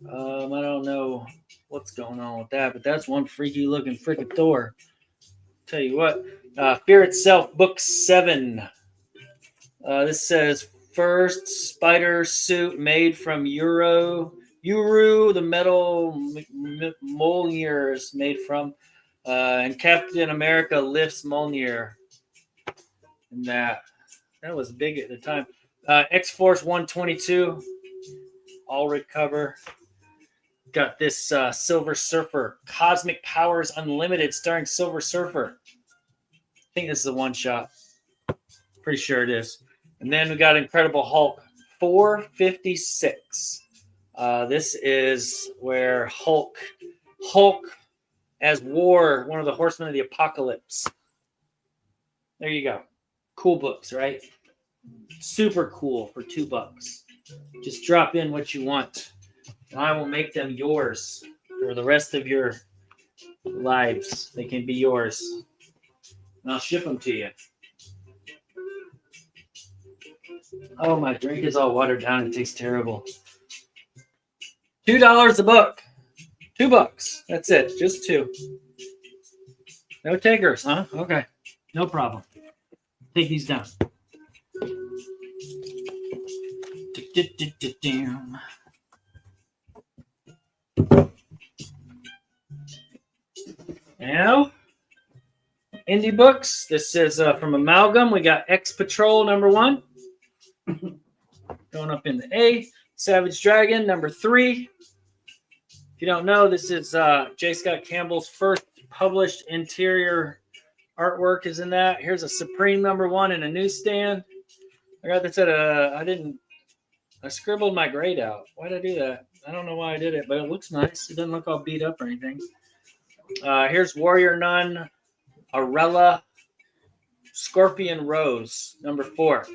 I don't know what's going on with that, but that's one freaky looking freaking Thor. Tell you what, Fear Itself, book 7. This says first spider suit made from Uru, the metal Mjolnir is made from, and Captain America lifts Mjolnir. And that was big at the time. X-Force 122, all red cover. Got this Silver Surfer, Cosmic Powers Unlimited, starring Silver Surfer. I think this is a one-shot. Pretty sure it is. And then we got Incredible Hulk 456. This is where Hulk as War, one of the Horsemen of the Apocalypse. There you go. Cool books, right? Super cool for $2. Just drop in what you want, and I will make them yours for the rest of your lives. They can be yours, and I'll ship them to you. Oh, my drink is all watered down. It tastes terrible. $2 a book. $2. That's it. Just 2. No takers, huh? Okay. No problem. Take these down. Now, indie books. This is from Amalgam. We got X Patrol number 1. Going up in the A. Savage Dragon number 3. If you don't know, this is J. Scott Campbell's first published interior artwork is in that. Here's a Supreme number 1 in a newsstand. I got this at I scribbled my grade out. Why did I do that? I don't know why I did it, but it looks nice. It doesn't look all beat up or anything. Here's Warrior Nun, Arella, Scorpion Rose, number 4.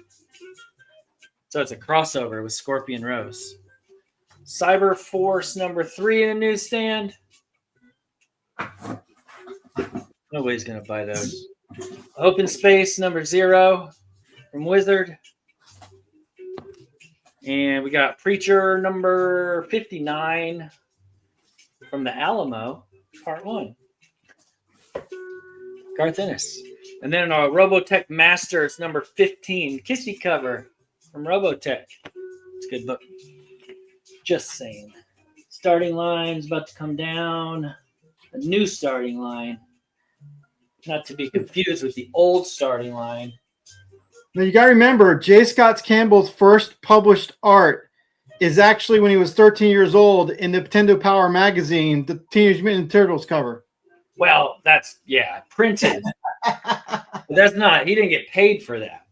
So it's a crossover with Scorpion Rose. Cyber Force number 3 in a newsstand. Nobody's going to buy those. Open Space number 0 from Wizard. And we got Preacher number 59 from the Alamo, part 1. Garth Ennis. And then our Robotech Masters number 15, Kissy cover from Robotech. It's a good book. Just saying. Starting line's about to come down. A new starting line. Not to be confused with the old starting line. Now you got to remember, J. Scott Campbell's first published art is actually when he was 13 years old in the Nintendo Power magazine, the Teenage Mutant Ninja Turtles cover. Well, that's, printed. But that's not, he didn't get paid for that.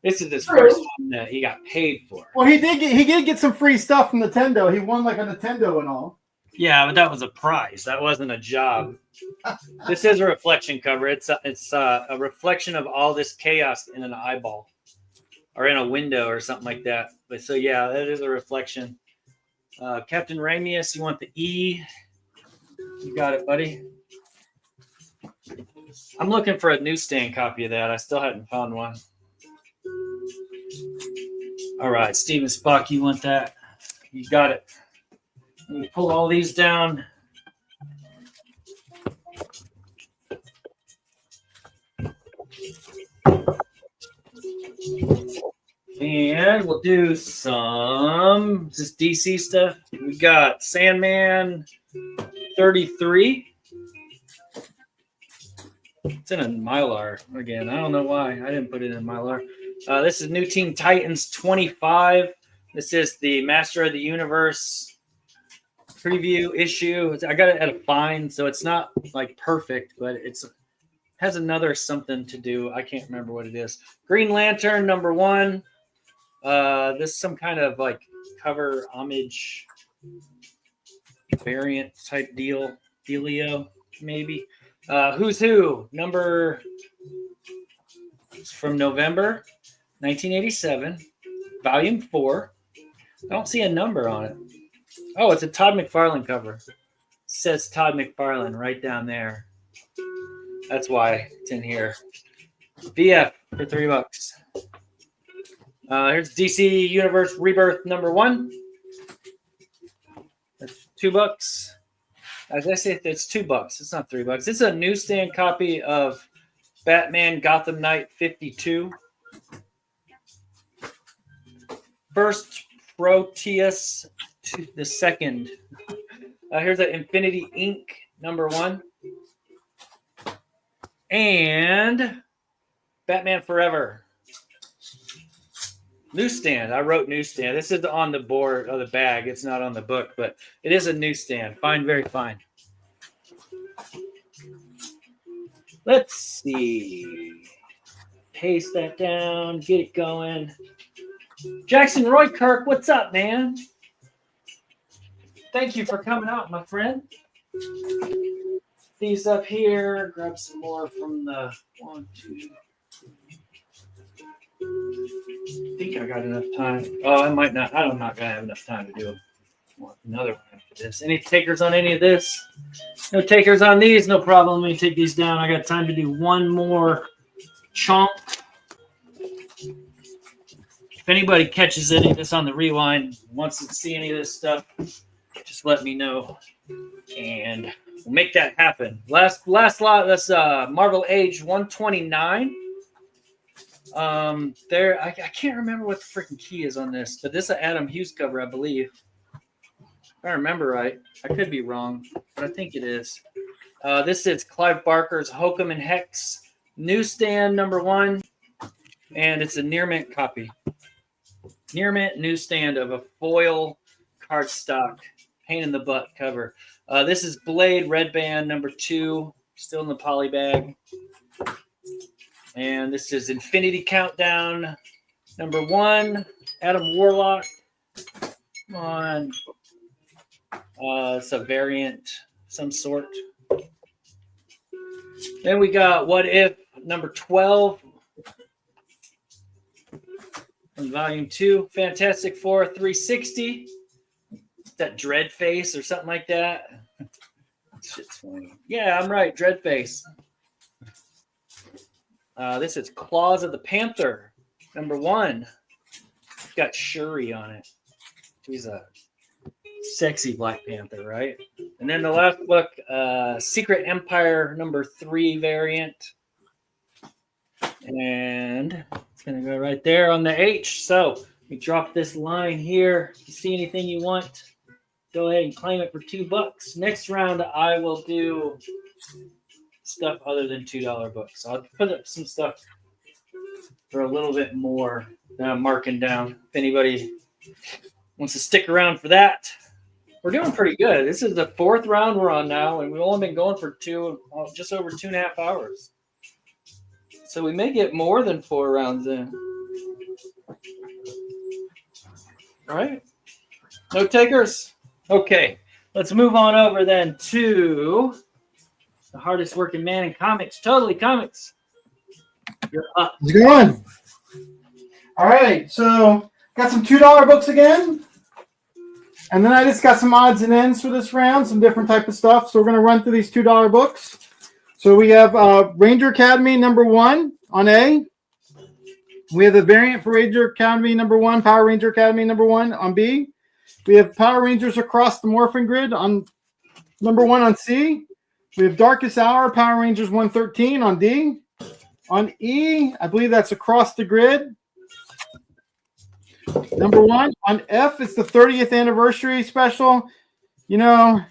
This is his first one that he got paid for. Well, he did get some free stuff from Nintendo. He won like a Nintendo and all. Yeah, but that was a prize. That wasn't a job. This is a reflection cover. It's a reflection of all this chaos in an eyeball or in a window or something like that. But so, yeah, that is a reflection. Captain Ramius, you want the E? You got it, buddy. I'm looking for a newsstand copy of that. I still haven't found one. All right, Steven Spock, you want that? You got it. Let me pull all these down. And we'll do some just DC stuff. We got Sandman 33. It's in a Mylar again. I don't know why. I didn't put it in Mylar. This is New Teen Titans 25. This is the Master of the Universe preview issue. I got it at a find, so it's not like perfect, but it's has another something to do. I can't remember what it is. Green Lantern #1. This is some kind of like cover homage variant type dealio, maybe. Who's Who number from November 1987, volume 4. I don't see a number on it. Oh, it's a Todd McFarlane cover. It says Todd McFarlane right down there. That's why it's in here. VF for $3. Here's DC Universe Rebirth #1. That's $2. As I say, it's $2. It's not $3. It's a newsstand copy of Batman Gotham Knight 52. First Proteus the second. Here's an Infinity Inc. #1. And Batman Forever. Newsstand. I wrote newsstand. This is on the board of the bag. It's not on the book, but it is a newsstand. Fine, very fine. Let's see. Paste that down. Get it going. Jackson Roy Kirk, what's up, man? Thank you for coming out, my friend. These up here. Grab some more from the 1, 2. I think I got enough time. Oh, I might not. I'm not going to have enough time to do another one after this. Any takers on any of this? No takers on these? No problem. Let me take these down. I got time to do one more chunk. If anybody catches any of this on the rewind, wants to see any of this stuff, just let me know. And we'll make that happen. Last lot, that's Marvel Age 129. I can't remember what the freaking key is on this, but this is an Adam Hughes cover, I believe. If I remember right. I could be wrong, but I think it is. This is Clive Barker's Hokum and Hex newsstand #1, and it's a near mint copy. Near mint newsstand of a foil cardstock pain in the butt cover. This is Blade Red Band #2, still in the poly bag. And this is Infinity Countdown #1, Adam Warlock. Come on. It's a variant, some sort. Then we got What If #12 from Volume 2, Fantastic Four 360. That Dread Face or something like that. Shit's funny. Yeah, I'm right, Dread Face. This is Claws of the Panther #1. It's got Shuri on it. She's a sexy Black Panther, right? And then the last book, Secret Empire #3 variant. And it's going to go right there on the H. So we drop this line here. If you see anything you want, go ahead and claim it for $2. Next round, I will do stuff other than $2 books. I'll put up some stuff for a little bit more that I'm marking down. If anybody wants to stick around for that, we're doing pretty good. This is the 4th round we're on now, and we've only been going for just over 2.5 hours. So we may get more than 4 rounds in. All right. No takers? Okay. Let's move on over then to the hardest working man in comics. Totally Comics. You're up. How's it going? All right. So got some $2 books again. And then I just got some odds and ends for this round, some different type of stuff. So we're going to run through these $2 books. So we have Ranger Academy #1 on A. We have the variant for Ranger Academy #1, Power Ranger Academy #1 on B. We have Power Rangers Across the Morphin Grid on #1 on C. We have Darkest Hour, Power Rangers 113 on D. On E, I believe that's across the grid. Number 1. On F, it's the 30th anniversary special. You know,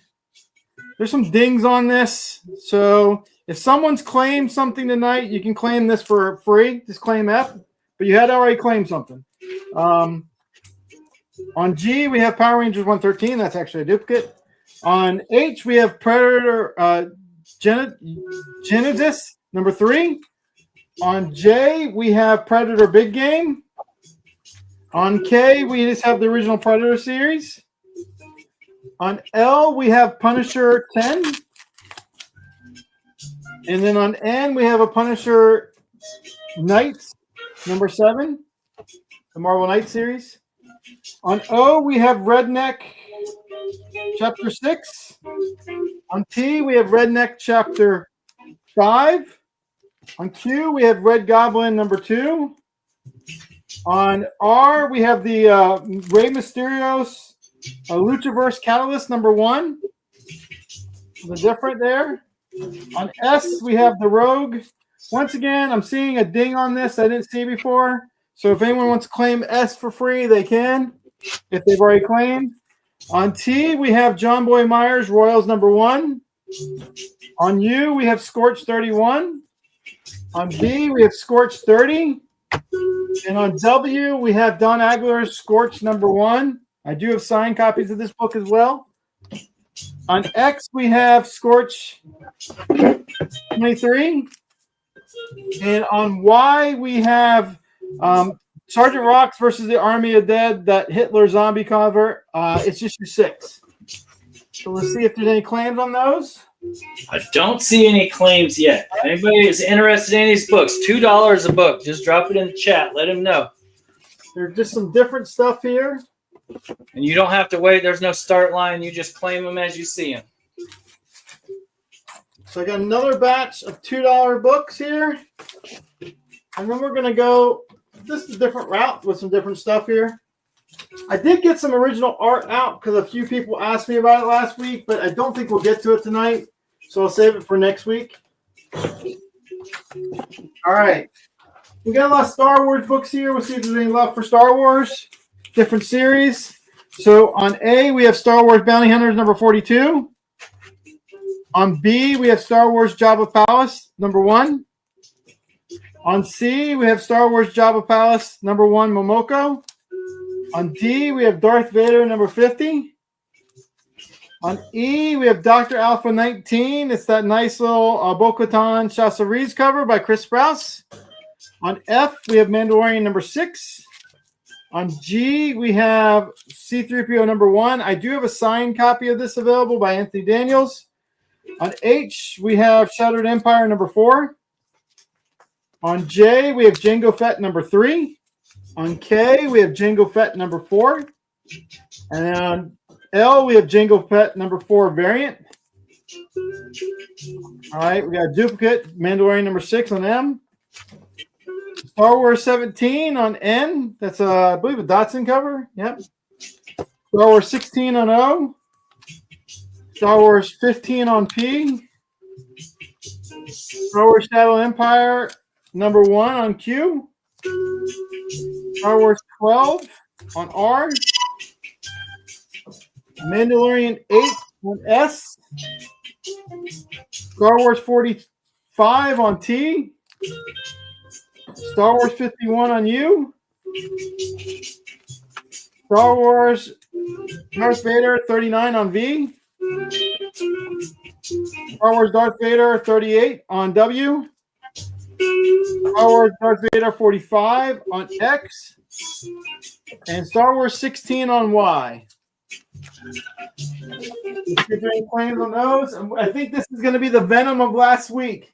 there's some dings on this. So if someone's claimed something tonight, you can claim this for free. Just claim F. But you had already claimed something. On G, we have Power Rangers 113. That's actually a duplicate. On H, we have Predator Genesis, number 3. On J, we have Predator Big Game. On K, we just have the original Predator series. On L, we have Punisher 10. And then on N, we have a Punisher Knights, number 7, the Marvel Knights series. On O, we have Redneck Chapter 6. On T, we have Redneck Chapter 5. On Q, we have Red Goblin number 2. On R, we have the Rey Mysterio's Luchaverse Catalyst number 1. The different there. On S, we have the Rogue. Once again, I'm seeing a ding on this I didn't see before. So if anyone wants to claim S for free, they can, if they've already claimed. On T, we have John Boy Myers Royals number 1. On U, we have Scorch 31. On B, we have Scorch 30. And on W, we have Don Aguilar's Scorch number 1. I do have signed copies of this book as well. On X, we have Scorch 23. And on Y, we have Sergeant Rocks versus the Army of Dead, that Hitler zombie cover. It's just your 6. So let's see if there's any claims on those. I don't see any claims yet. If anybody is interested in these books, $2 a book. Just drop it in the chat. Let them know. There's just some different stuff here. And you don't have to wait. There's no start line. You just claim them as you see them. So I got another batch of $2 books here. And then we're going to go this is a different route with some different stuff here. I did get some original art out because a few people asked me about it last week, but I don't think we'll get to it tonight. So I'll save it for next week. All right. We got a lot of Star Wars books here. We'll see if there's any love for Star Wars. Different series. So on A, we have Star Wars Bounty Hunters number 42. On B, we have Star Wars Jabba Palace number 1. On C, we have Star Wars Jabba Palace number 1 Momoko. On D, we have Darth Vader number 50. On E, we have Dr. Alpha 19. It's that nice little Bo-Katan Chasseries cover by Chris Sprouse. On F, we have Mandalorian number 6. On G, we have C-3PO number 1. I do have a signed copy of this available by Anthony Daniels. On H, we have Shattered Empire number 4. On J, we have Jango Fett number 3. On K, we have Jango Fett number 4. And then on L, we have Jango Fett number 4 variant. All right, we got a duplicate Mandalorian number 6 on M. Star Wars 17 on N. That's, I believe, a Datsun cover. Yep. Star Wars 16 on O. Star Wars 15 on P. Star Wars Shadow Empire number 1 on Q. Star Wars 12 on R. Mandalorian 8 on S. Star Wars 45 on T. Star Wars 51 on U. Star Wars Darth Vader 39 on V. Star Wars Darth Vader 38 on W. Star Wars Darth Vader 45 on X. And Star Wars 16 on Y. Let's get any claims on those. I think this is going to be the Venom of last week.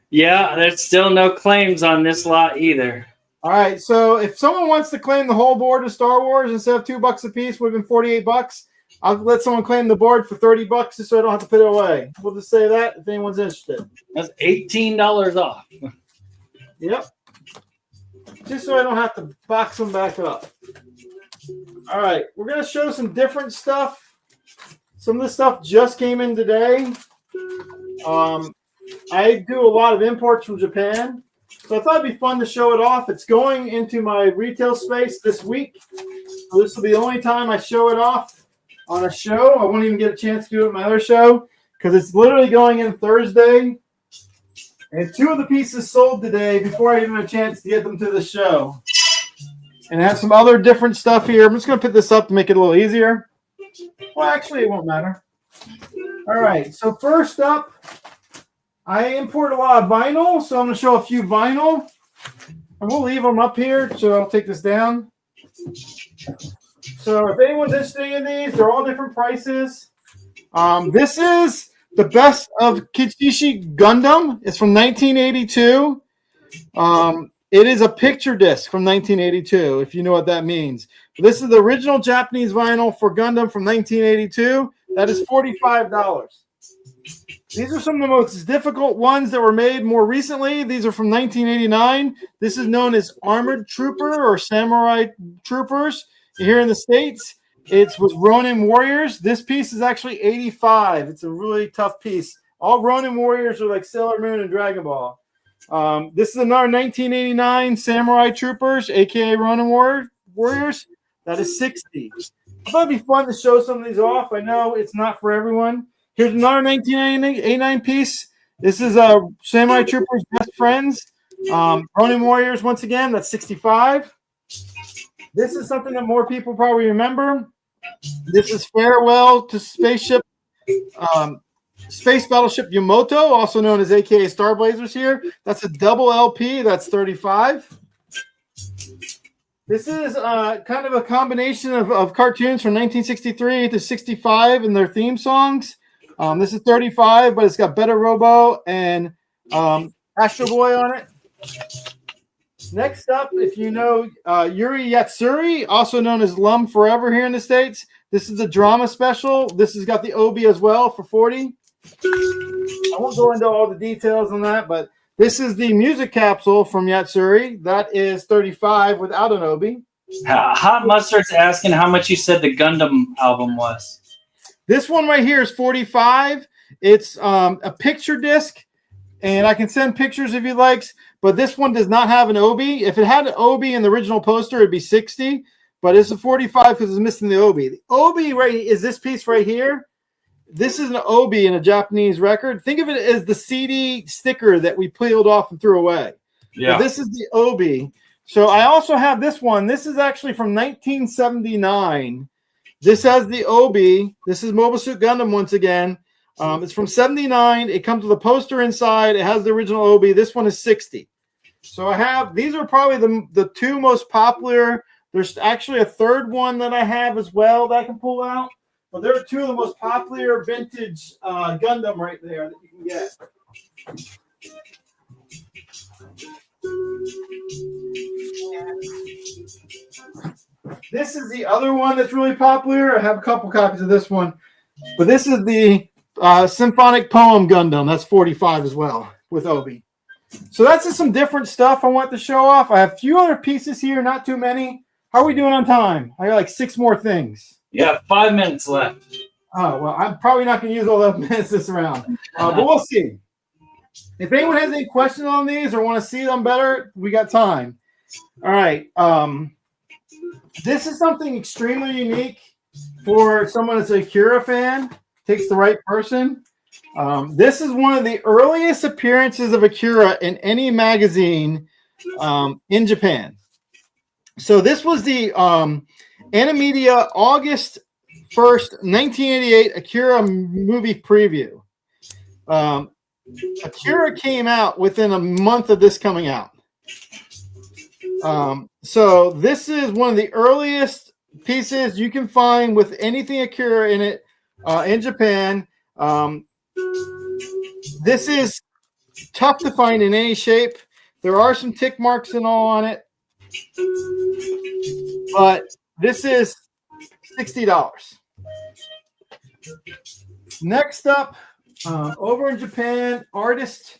Yeah, there's still no claims on this lot either. All right, so if someone wants to claim the whole board of Star Wars instead of $2 a piece, would have been $48. I'll let someone claim the board for $30 just so I don't have to put it away. We'll just say that if anyone's interested. That's $18 off. Yep. Just so I don't have to box them back up. All right, we're going to show some different stuff. Some of this stuff just came in today. I do a lot of imports from Japan, so I thought it'd be fun to show it off. It's going into my retail space this week, so this will be the only time I show it off on a show. I won't even get a chance to do it at my other show because it's literally going in Thursday. And 2 of the pieces sold today before I even had a chance to get them to the show. And I have some other different stuff here. I'm just going to put this up to make it a little easier. Well, actually, it won't matter. All right. So first up, I import a lot of vinyl. So I'm going to show a few vinyl. And we'll leave them up here. So I'll take this down. So if anyone's interested in these, they're all different prices. This is the best of Kichishi Gundam. It's from 1982. It is a picture disc from 1982, if you know what that means. This is the original Japanese vinyl for Gundam from 1982. That is $45. These are some of the most difficult ones that were made more recently. These are from 1989. This is known as Armored Trooper or Samurai Troopers here in the States. It's with Ronin Warriors. This piece is actually $85. It's a really tough piece. All Ronin Warriors are like Sailor Moon and Dragon Ball. This is another 1989 Samurai Troopers, a.k.a. Ronin Warriors. That is $60. I thought it'd be fun to show some of these off. I know it's not for everyone. Here's another 1989 piece. This is Samurai Troopers Best Friends. Ronin Warriors, once again, that's $65. This is something that more people probably remember. This is Farewell to Space Battleship Yamato, also known as AKA Star Blazers here. That's a double LP. That's $35. This is kind of a combination of cartoons from 1963 to 65 and their theme songs. This is $35, but it's got Better Robo and Astro Boy on it. Next up, if you know Yuri Yatsuri, also known as Lum Forever here in the States, this is the drama special. This has got the Obi as well for $40. I won't go into all the details on that, but this is the music capsule from Yatsuri. That is $35 without an Obi. Hot Mustard's asking how much you said the Gundam album was. This one right here is $45. It's a picture disc, and I can send pictures if you like. But this one does not have an Obi. If it had an Obi in the original poster, it'd be $60. But it's a $45 because it's missing the Obi. The Obi right is this piece right here. This is an Obi in a Japanese record. Think of it as the CD sticker that we peeled off and threw away. Yeah. But this is the Obi. So I also have this one. This is actually from 1979. This has the Obi. This is Mobile Suit Gundam once again. It's from 79. It comes with a poster inside. It has the original Obi. This one is $60. So I have, these are probably the 2 most popular. There's actually a third one that I have as well that I can pull out. But they're 2 of the most popular vintage Gundam right there that you can get. This is the other one that's really popular. I have a couple copies of this one. But this is the Symphonic Poem Gundam. That's $45 as well with Obi. So that's just some different stuff I want to show off. I have a few other pieces here, not too many. How are we doing on time? I got like 6 more things. You have 5 minutes left. Oh, well, I'm probably not going to use all the minutes this round. But we'll see. If anyone has any questions on these or want to see them better, we got time. All right. This is something extremely unique for someone that's a Akira fan. Takes the right person. This is one of the earliest appearances of Akira in any magazine in Japan. So this was the Animedia August 1st, 1988 Akira movie preview. Akira came out within a month of this coming out. So this is one of the earliest pieces you can find with anything Akira in it in Japan. This is tough to find in any shape. There are some tick marks and all on it. But this is $60. Next up, over in Japan, artists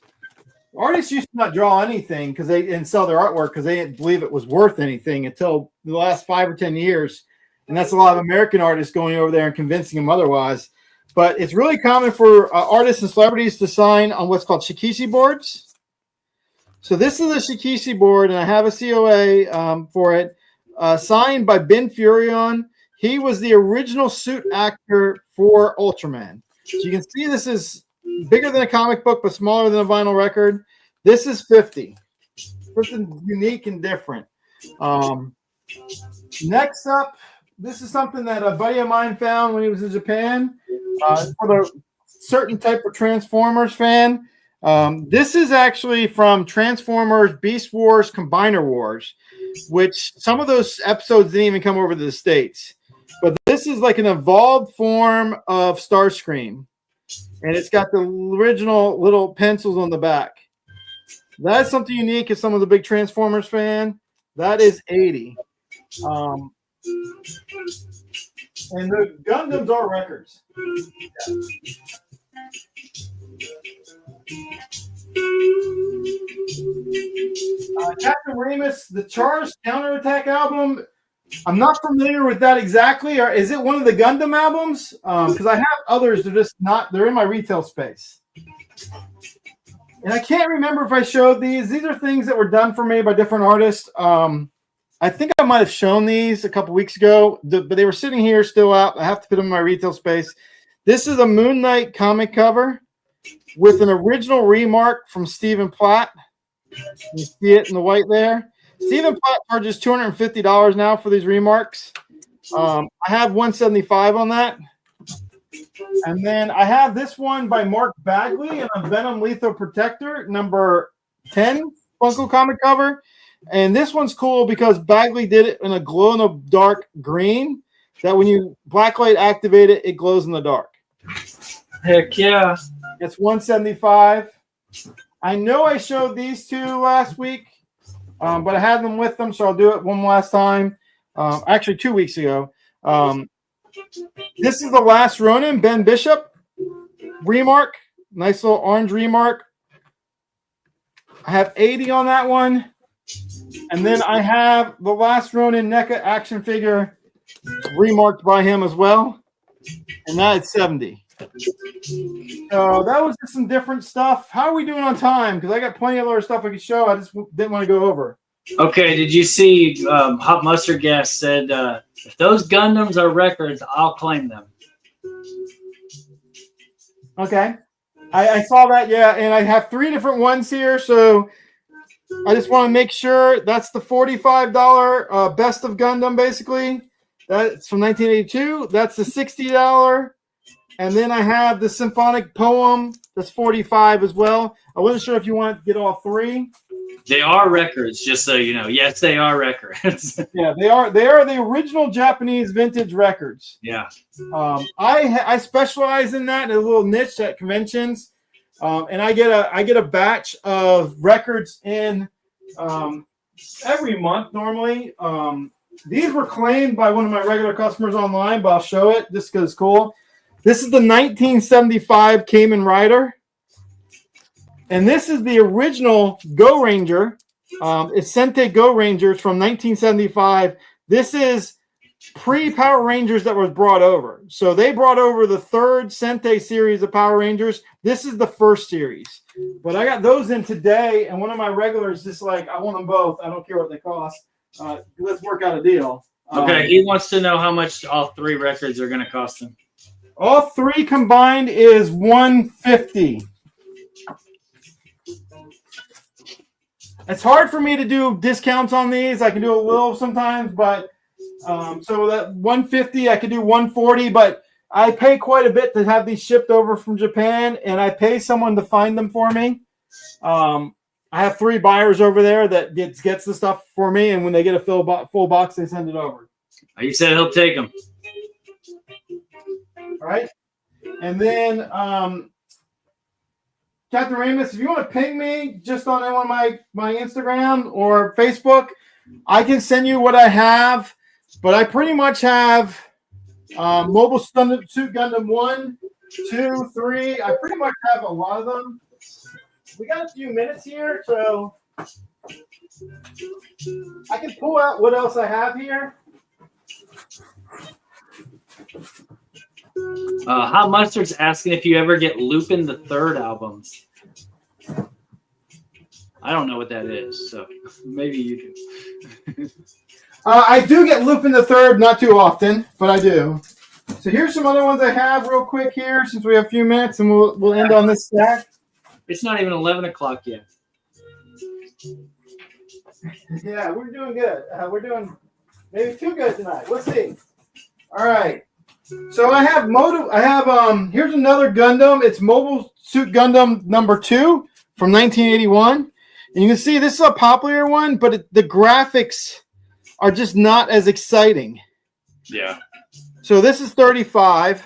used to not draw anything because they didn't sell their artwork because they didn't believe it was worth anything until the last 5 or 10 years. And that's a lot of American artists going over there and convincing them otherwise. but it's really common for artists and celebrities to sign on what's called shikishi boards. So this is a shikishi board, and I have a COA for it, signed by Ben Furion. He was the original suit actor for Ultraman. So you can see this is bigger than a comic book, but smaller than a vinyl record. This is 50. Something unique and different. Next up, this is something that a buddy of mine found when he was in Japan. For a certain type of Transformers fan. This is actually from Transformers Beast Wars Combiner Wars, which some of those episodes didn't even come over to the States. But this is like an evolved form of Starscream. And it's got the original little pencils on the back. That's something unique as some of the big Transformers fan. That is 80. And the Gundams are records. Captain Remus, the Charged Counterattack album. I'm not familiar with that exactly. Or is it one of the Gundam albums? Because I have others. They're just not. They're in my retail space. And I can't remember if I showed these. These are things that were done for me by different artists. I think I might have shown these a couple weeks ago, but they were sitting here still out. I have to put them in my retail space. This is a Moon Knight comic cover with an original remark from Stephen Platt. You see it in the white there. Stephen Platt charges $250 now for these remarks. I have $175 on that. And then I have this one by Mark Bagley and a Venom Lethal Protector, number 10 Funko comic cover. And this one's cool because Bagley did it in a glow-in-the-dark green that when you blacklight activate it, it glows in the dark. Heck yeah. It's $175. I know I showed these two last week, but I had them with them, so I'll do it one last time. Actually, 2 weeks ago. This is The Last Ronin, Ben Bishop remark. Nice little orange remark. I have 80 on that one. And then I have The Last Ronin NECA action figure remarked by him as well. And that is 70. So that was just some different stuff. How are we doing on time? Because I got plenty of other stuff I could show. I just didn't want to go over. Okay, did you see Hot Mustard Gas said, if those Gundams are records, I'll claim them. Okay. I saw that, yeah, and I have 3 different ones here, so I just want to make sure that's the $45 Best of Gundam, basically. That's from 1982. That's the $60. And then I have the Symphonic Poem. That's $45 as well. I wasn't sure if you wanted to get all 3. They are records, just so you know. Yes, they are records. Yeah, they are. They are the original Japanese vintage records. Yeah. I specialize in that, in a little niche at conventions, and I get a batch of records in every month normally. These were claimed by one of my regular customers online, but I'll show it just because it's cool. This is the 1975 Kamen Rider. And this is the original Go Ranger. It's Sentai Go Rangers from 1975. This is pre-Power Rangers that was brought over. So they brought over the 3rd Sentai series of Power Rangers. This is the 1st series. But I got those in today, and one of my regulars just like, I want them both. I don't care what they cost. Let's work out a deal. Okay, he wants to know how much all 3 records are going to cost him. All 3 combined is $150. It's hard for me to do discounts on these. I can do a little sometimes, but so that $150, I could do $140, but I pay quite a bit to have these shipped over from Japan, and I pay someone to find them for me. I have 3 buyers over there that gets the stuff for me, and when they get a full box, they send it over. He said he'll take them. All right, and then Captain Remus, if you want to ping me just on one of my Instagram or Facebook, I can send you what I have. But I pretty much have Mobile Suit Gundam 1, 2, 3. I pretty much have a lot of them. We got a few minutes here, so I can pull out what else I have here. Hot Mustard's asking if you ever get Lupin the Third albums. I don't know what that is, so maybe you do. I do get Lupin the Third, not too often, but I do. So here's some other ones I have real quick here, since we have a few minutes, and we'll end on this stack. It's not even 11 o'clock yet. Yeah, we're doing good. We're doing maybe too good tonight. Let's see. All right. So I have here's another Gundam. It's Mobile Suit Gundam number 2 from 1981. And you can see this is a popular one, but the graphics are just not as exciting. Yeah. So this is 35.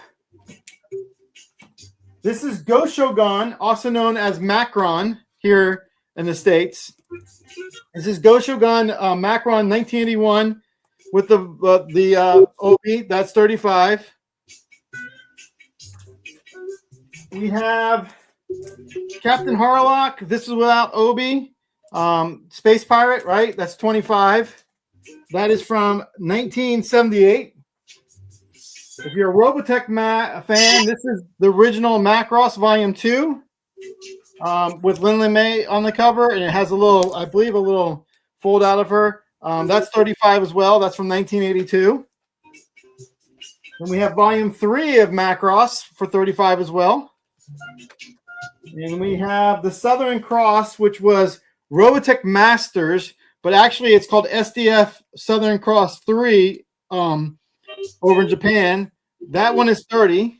This is Go Shogun, also known as Macron here in the States. This is Go Shogun Macron 1981 with the OB. That's 35. We have Captain Harlock. This is without Obi. Space Pirate, right? That's 25. That is from 1978. If you're a Robotech fan, this is the original Macross Volume 2 with Lin May on the cover, and it has a little, I believe, a little fold out of her. That's 35 as well. That's from 1982. Then we have Volume 3 of Macross for 35 as well. And we have the Southern Cross, which was Robotech Masters, but actually it's called SDF Southern Cross 3 over in Japan. That one is 30.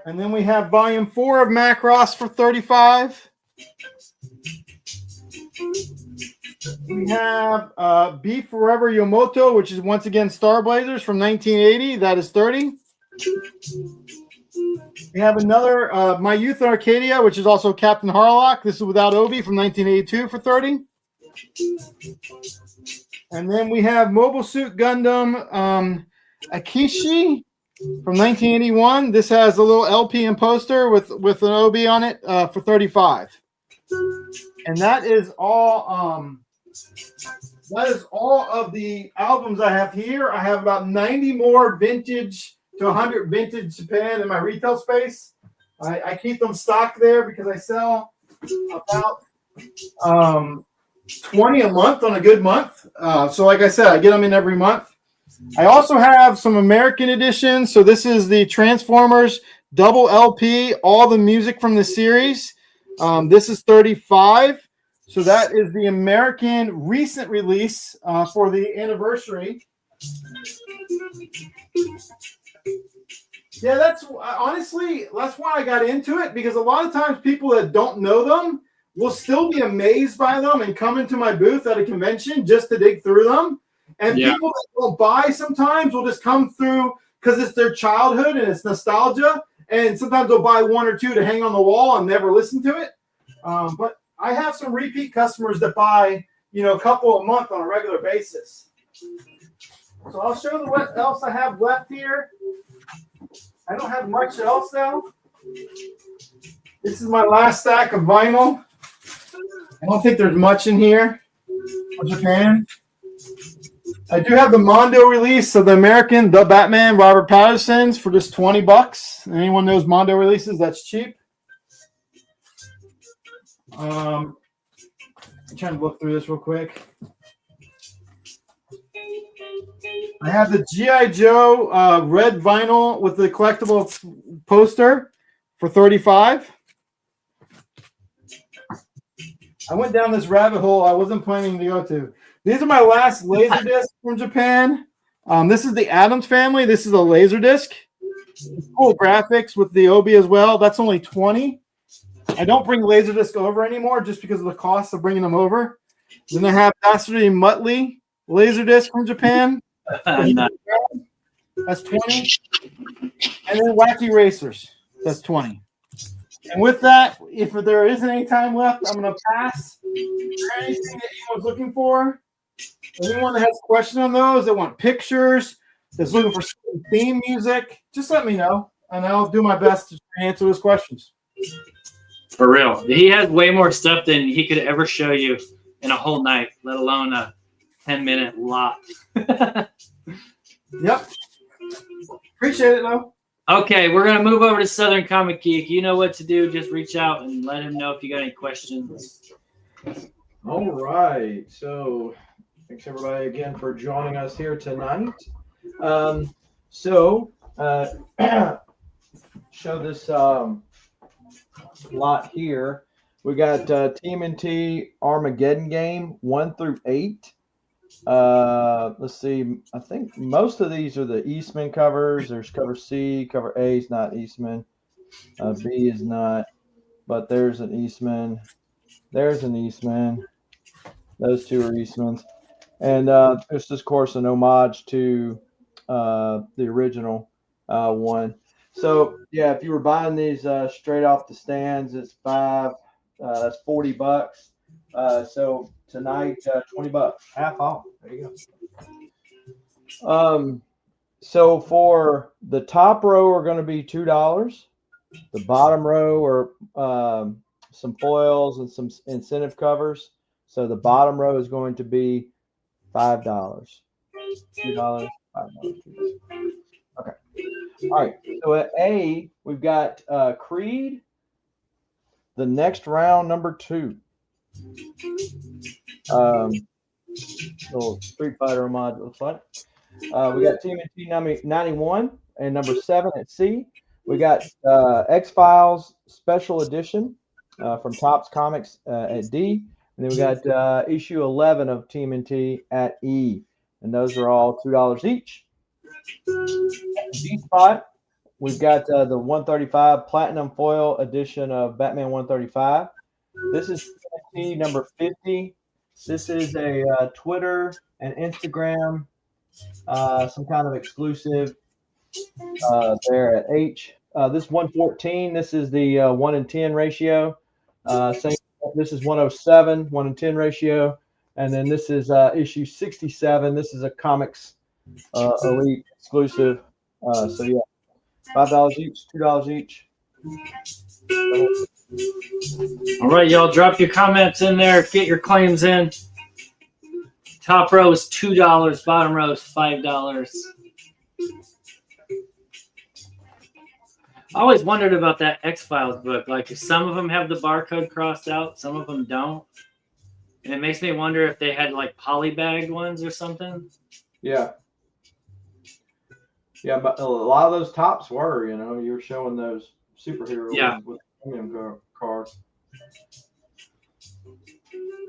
And then we have Volume 4 of Macross for 35. We have Be Forever Yomoto, which is once again Star Blazers from 1980. That is 30. We have another My Youth in Arcadia, which is also Captain Harlock. This is without Obi from 1982 for 30. And then we have Mobile Suit Gundam Akishi from 1981. This has a little LP and poster with an OB on it for 35. And that is all. That is all of the albums I have here. I have about 90 more vintage to 100 vintage Japan in my retail space. I keep them stocked there because I sell about 20 a month on a good month. So like I said, I get them in every month. I also have some American editions. So this is the Transformers double LP, all the music from the series. This is 35. So that is the American recent release for the anniversary. Yeah, that's honestly, that's why I got into it, because a lot of times people that don't know them will still be amazed by them and come into my booth at a convention just to dig through them. And people that will buy sometimes will just come through because it's their childhood and it's nostalgia. And sometimes they'll buy one or two to hang on the wall and never listen to it. But I have some repeat customers that buy, a couple a month on a regular basis. So I'll show you what else I have left here. I don't have much else though. This is my last stack of vinyl. I don't think there's much in here for Japan. I do have the Mondo release of the American, The Batman, Robert Pattinson's for just $20. Anyone knows Mondo releases? That's cheap. I'm trying to look through this real quick. I have the G.I. Joe red vinyl with the collectible poster for $35. I went down this rabbit hole I wasn't planning to go to. These are my last Laserdisc from Japan. This is the Addams Family. This is a Laserdisc. Cool graphics with the OB as well. That's only $20. I don't bring Laserdisc over anymore just because of the cost of bringing them over. Then I have Dastardly Muttley Laserdisc from Japan. That's $20. And then Wacky Racers. That's $20. And with that, if there isn't any time left, I'm going to pass. Anything that anyone's looking for? Anyone that has questions on those, that want pictures, that's looking for theme music, just let me know, and I'll do my best to answer those questions. For real. He has way more stuff than he could ever show you in a whole night, let alone a 10-minute lot. Yep. Appreciate it, though. Okay, we're gonna move over to Southern Comic Geek. You know what to do. Just reach out and let him know if you got any questions. All right. So thanks everybody again for joining us here tonight. Show this lot here. We got TMNT Armageddon game 1 through 8. Let's see. I think most of these are the Eastman covers. There's cover C, cover A is not Eastman. B is not, but there's an Eastman. There's an Eastman. Those two are Eastmans. And it's, of course, an homage to the original one. So, yeah, if you were buying these straight off the stands, it's that's $40. So tonight, $20, half off. There you go. So for the top row are going to be $2. The bottom row are some foils and some incentive covers. So the bottom row is going to be $5. $2, $5. Okay. All right. So at A, we've got Creed, the next round, number 2. Little Street Fighter homage, looks like. We got TMNT 91 and number 7 at C. We got X-Files Special Edition from Topps Comics at D. And then we got issue 11 of TMNT at E. And those are all $2 each. G spot, we've got the 135 Platinum Foil Edition of Batman 135. This is TMNT number 50. This is a Twitter and Instagram, some kind of exclusive there at H. This 114, this is the 1-in-10 ratio. This is 107, 1-in-10 ratio. And then this is issue 67. This is a Comics Elite exclusive. So, yeah, $5 each, $2 each. All right, y'all, drop your comments in there. Get your claims in. Top row is $2. Bottom row is $5. I always wondered about that X-Files book. Like, if some of them have the barcode crossed out, some of them don't. And it makes me wonder if they had, like, polybagged ones or something. Yeah. Yeah, but a lot of those tops were, you know, you were showing those superhero ones with premium cards.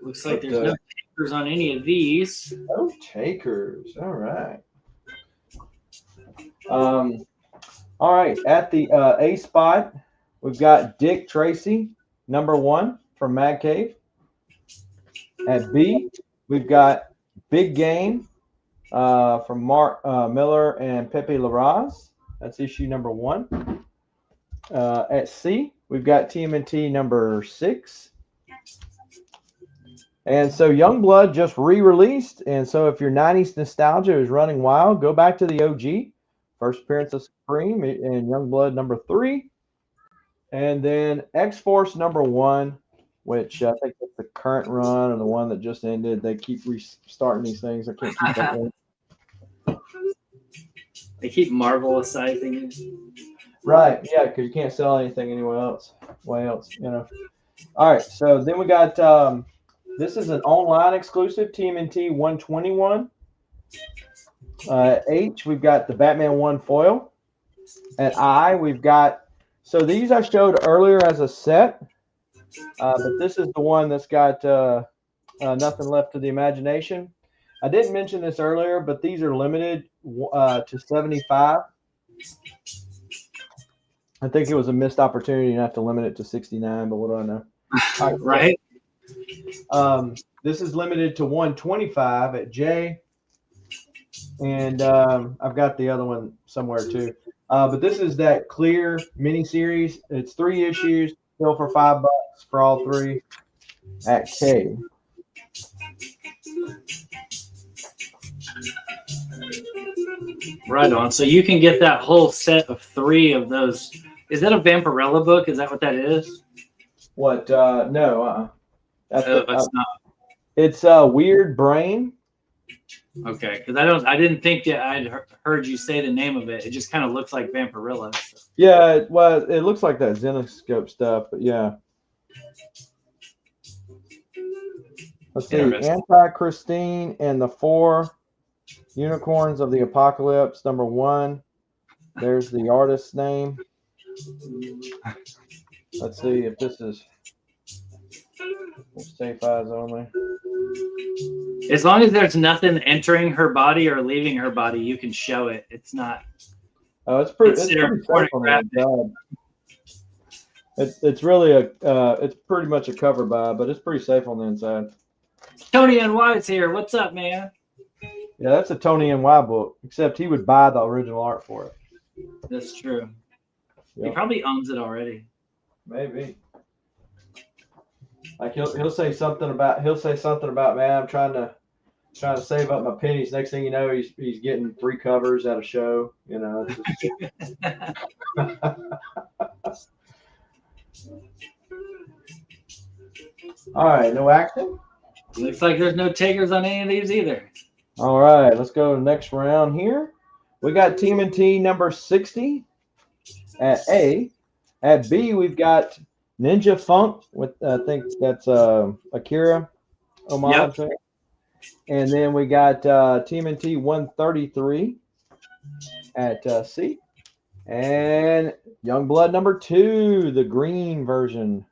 Looks like there's no takers on any of these. No takers. All right. All right. At the A spot, we've got Dick Tracy, number 1 from Mad Cave. At B, we've got Big Game from Mark Miller and Pepe Larraz. That's issue number 1. At C, we've got TMNT number 6. And so Youngblood just re-released. And so if your 90s nostalgia is running wild, go back to the OG. First appearance of Supreme and Youngblood number 3. And then X-Force number 1, which I think that's the current run or the one that just ended. They keep restarting these things. I can't keep that one. They keep marvelousizing it. Right, yeah, because you can't sell anything anywhere else. You know. All right, so then we got this is an online exclusive TMNT 121. H, we've got the Batman 1 foil. At I, we've got, so these I showed earlier as a set, but this is the one that's got nothing left to the imagination. I didn't mention this earlier, but these are limited to 75. I think it was a missed opportunity not to limit it to 69, but what do I know? Right. This is limited to 125 at J. And I've got the other one somewhere too. But this is that clear mini series. It's 3 issues, still for $5 for all 3 at K. Right on. So you can get that whole set of 3 of those. Is that a Vampirella book? Is that what that is? What? No. That's not. It's a Weird Brain. Okay, because I didn't think that I'd heard you say the name of it. It just kind of looks like Vampirilla. So. Yeah, it looks like that Xenoscope stuff, but yeah. Let's see, Anti-Christine and the 4 Unicorns of the Apocalypse, number 1. There's the artist's name. Let's see if this is safe eyes only. As long as there's nothing entering her body or leaving her body, you can show it. It's not. Oh, it's pretty safe on the inside. It's really it's pretty much a cover buy, but it's pretty safe on the inside. Tony and White's here. What's up, man? Yeah, that's a Tony NY book, except he would buy the original art for it. That's true. Yep. He probably owns it already. Maybe. Like he'll say something about man, I'm trying to save up my pennies. Next thing you know, he's getting 3 covers at a show. You know. It's just... All right, no action. Looks like there's no takers on any of these either. All right, let's go to the next round here. We got TMNT number 60 at A. At B, we've got Ninja Funk with I think that's Akira homage. Yep. And then we got TMNT 133 at C. And Youngblood number 2, the green version.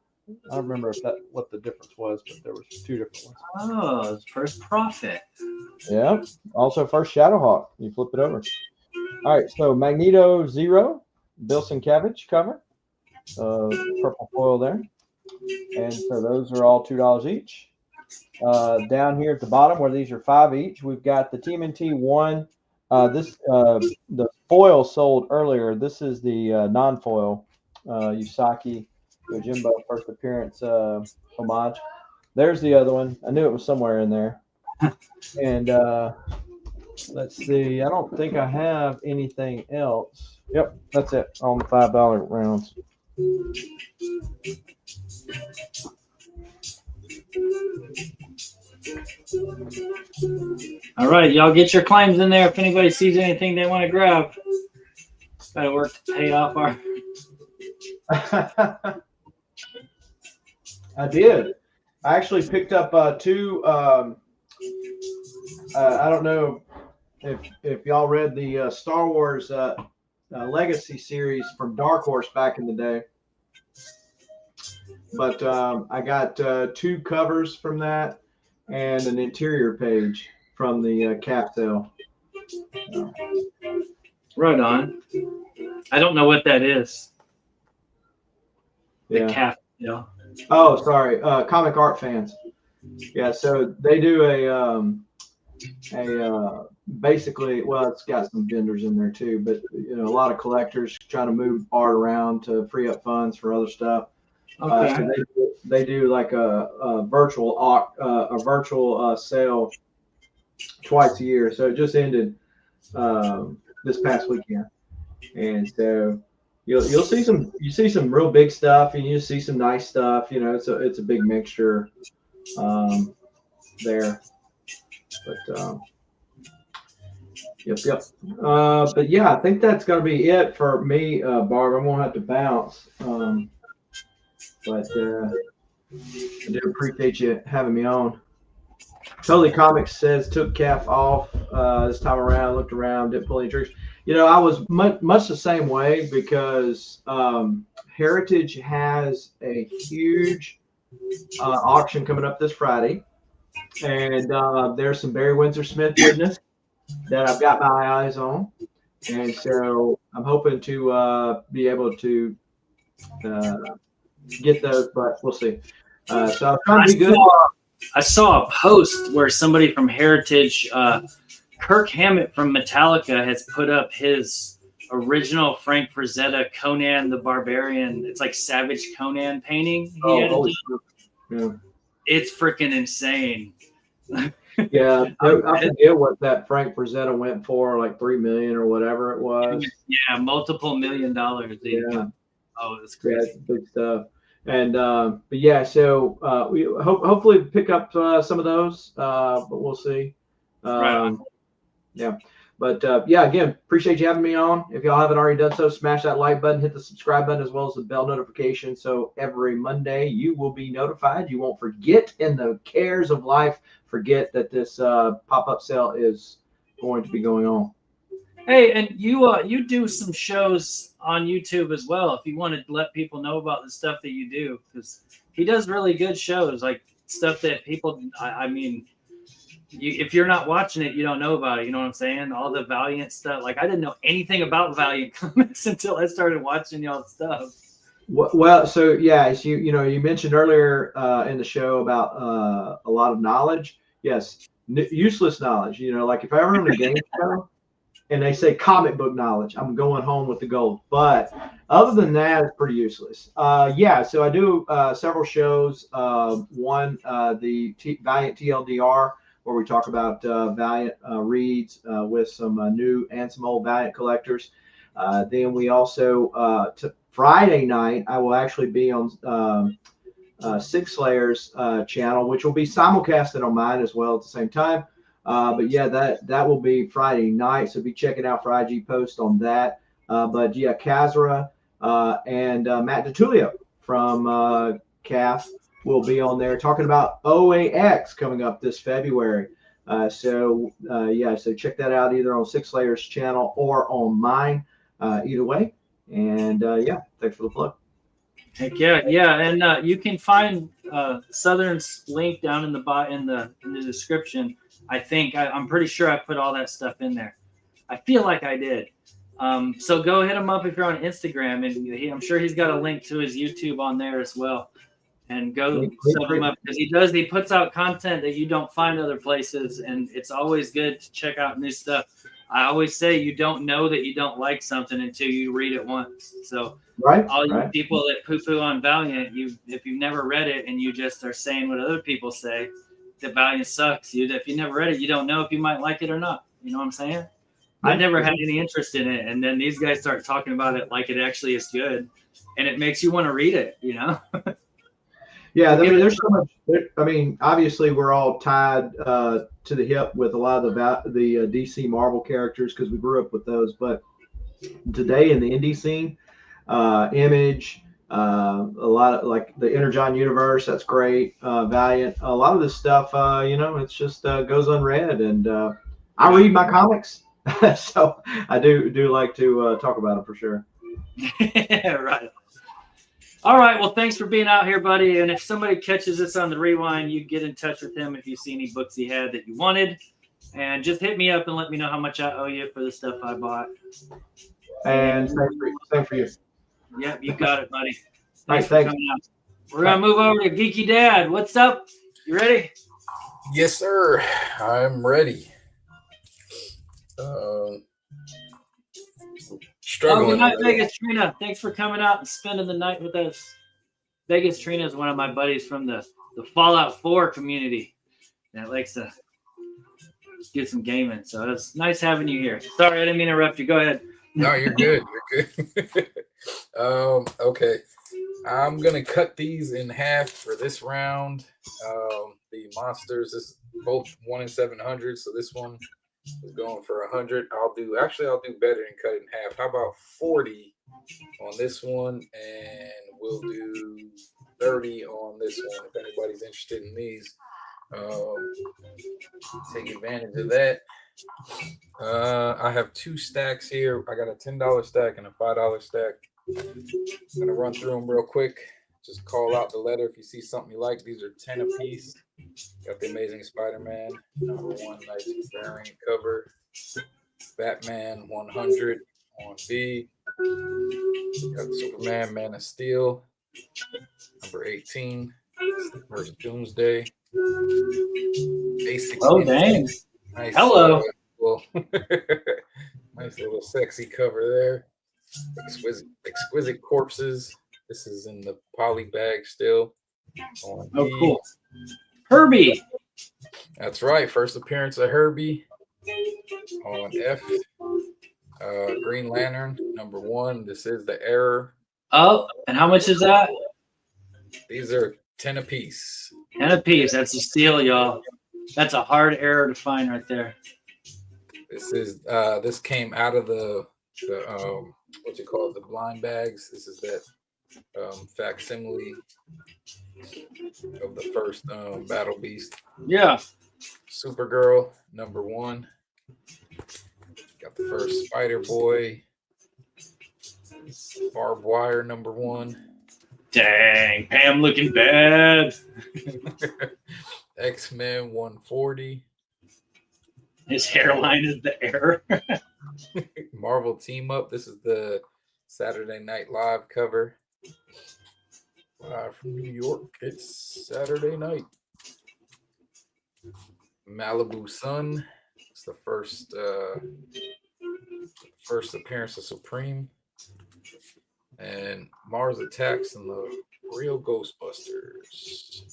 I don't remember what the difference was, but there was 2 different ones. Oh, it's First Prophet. Yeah. Also first Shadowhawk. You flip it over. All right, so Magneto 0, Bill Sienkiewicz cover. Purple foil there. And so those are all $2 each. Down here at the bottom where these are 5 each, we've got the TMNT 1. The foil sold earlier. This is the non-foil Yusaki Yojimbo first appearance homage. There's the other one. I knew it was somewhere in there. And let's see. I don't think I have anything else. Yep, that's it on the $5 rounds. All right, y'all get your claims in there if anybody sees anything they want to grab. Got to work to pay off our. I did. I actually picked up 2. I don't know if y'all read the Star Wars Legacy series from Dark Horse back in the day. But I got 2 covers from that and an interior page from the cap sale. Right on. I don't know what that is. The cap sale. Oh, sorry. Comic art fans. Yeah, so they do a basically, well, it's got some vendors in there too, but you know, a lot of collectors trying to move art around to free up funds for other stuff. Okay. So they do like a virtual sale twice a year. So it just ended this past weekend, and so you'll see some real big stuff, and you see some nice stuff. You know, it's a big mixture there. But yep. But yeah, I think that's gonna be it for me, Barb. I'm gonna have to bounce. But I do appreciate you having me on. Totally Comics says took calf off this time around, looked around, didn't pull any triggers. You know, I was much the same way because Heritage has a huge auction coming up this Friday. And there's some Barry Windsor Smith goodness that I've got my eyes on. And so I'm hoping to be able to get those, but we'll see. So I'm trying to be good. I saw a post where somebody from Heritage, Kirk Hammett from Metallica, has put up his original Frank Frazetta Conan the Barbarian. It's like Savage Conan painting. Yeah. It's freaking insane. Yeah, I forget what that Frank Frazetta went for, like $3 million or whatever it was. Yeah, multiple $1 million. Yeah. Oh, it's crazy. Yeah, big stuff. And but yeah, so we hopefully pick up some of those, but we'll see. Right. Yeah. But yeah, again, appreciate you having me on. If y'all haven't already done so, smash that like button, hit the subscribe button, as well as the bell notification. So every Monday you will be notified. You won't forget in the cares of life, forget that this pop-up sale is going to be going on. Hey, and you do some shows on YouTube as well. If you want to let people know about the stuff that you do, because he does really good shows, like stuff that people. I mean, if you're not watching it, you don't know about it. You know what I'm saying? All the Valiant stuff. Like I didn't know anything about Valiant comics until I started watching y'all's stuff. Well, so yeah, as you mentioned earlier in the show about a lot of knowledge. Yes, useless knowledge. Like if I ever on a game show and they say comic book knowledge, I'm going home with the gold. But other than that, it's pretty useless. Yeah, so I do several shows. One, the Valiant TLDR, where we talk about Valiant reads with some new and some old Valiant collectors. Then we also, Friday night, I will actually be on Six Slayer's channel, which will be simulcasted on mine as well at the same time. But yeah, that will be Friday night. So be checking out for IG post on that. But yeah, Kazra and Matt DiTullio from CAF will be on there talking about OAX coming up this February. So check that out either on Six Slayer's channel or on mine. Either way. And yeah, thanks for the plug. Heck yeah, yeah, and you can find Southern's link down in the description. I think I'm pretty sure I put all that stuff in there. I feel like I did. So go hit him up if you're on Instagram, and I'm sure he's got a link to his YouTube on there as well. And go sub him up because he puts out content that you don't find other places, and it's always good to check out new stuff. I always say you don't know that you don't like something until you read it once. So all you people that poo-poo on Valiant, if you've never read it and you just are saying what other people say, that Valiant sucks. If you never read it, you don't know if you might like it or not. You know what I'm saying? Yeah. I never had any interest in it, and then these guys start talking about it like it actually is good, and it makes you want to read it. Yeah, I mean, there's so much. I mean, obviously, we're all tied to the hip with a lot of the DC Marvel characters because we grew up with those. But today in the indie scene, Image, a lot of like the Energon universe, that's great. Valiant, a lot of this stuff, it's just goes unread. And I read my comics, so I do like to talk about them for sure. Right. All right. Well, thanks for being out here, buddy. And if somebody catches this on the rewind, you get in touch with him if you see any books he had that you wanted. And just hit me up and let me know how much I owe you for the stuff I bought. And same for you. Yep, you got it, buddy. Thanks. For coming out. We're going to move over to Geeky Dad. What's up? You ready? Yes, sir. I'm ready. Struggling. Good night, Vegas Trina. Thanks for coming out and spending the night with us. Vegas Trina is one of my buddies from the Fallout 4 community that likes to do some gaming. So it's nice having you here. Sorry, I didn't mean to interrupt you. Go ahead. No, you're good. You're good. Okay. I'm going to cut these in half for this round. The monsters is both 1 in 700. So this one is going for 100. I'll do better and cut it in half. How about 40 on this one, and we'll do 30 on this one if anybody's interested in these. Take advantage of that. I have 2 stacks here. I got a $10 stack and a $5 stack. I'm gonna run through them real quick. Just call out the letter if you see something you like. These are 10 a piece. Got the Amazing Spider-Man, #1 nice variant cover. Batman 100 on B. Got Superman, Man of Steel, #18. First Doomsday. Basic. Oh, dang. Nice, hello. Nice little sexy cover there. Exquisite Corpses. This is in the poly bag still. On Oh, E. cool. Herbie. That's right. First appearance of Herbie. On F. Green Lantern, #1. This is the Error. Oh, and how much is that? These are 10 a piece. 10 a piece. That's a steal, y'all. That's a hard error to find right there. This came out of the what you call it, the blind bags. This is that facsimile of the first Battle Beast. Yeah. Supergirl #1. Got the first Spider Boy. Barbed Wire #1. Dang, Pam looking bad. X-Men 140. His hairline is the error. Marvel Team Up. This is the Saturday Night Live cover. Live from New York. It's Saturday night. Malibu Sun. It's the first appearance of Supreme. And Mars Attacks and the Real Ghostbusters.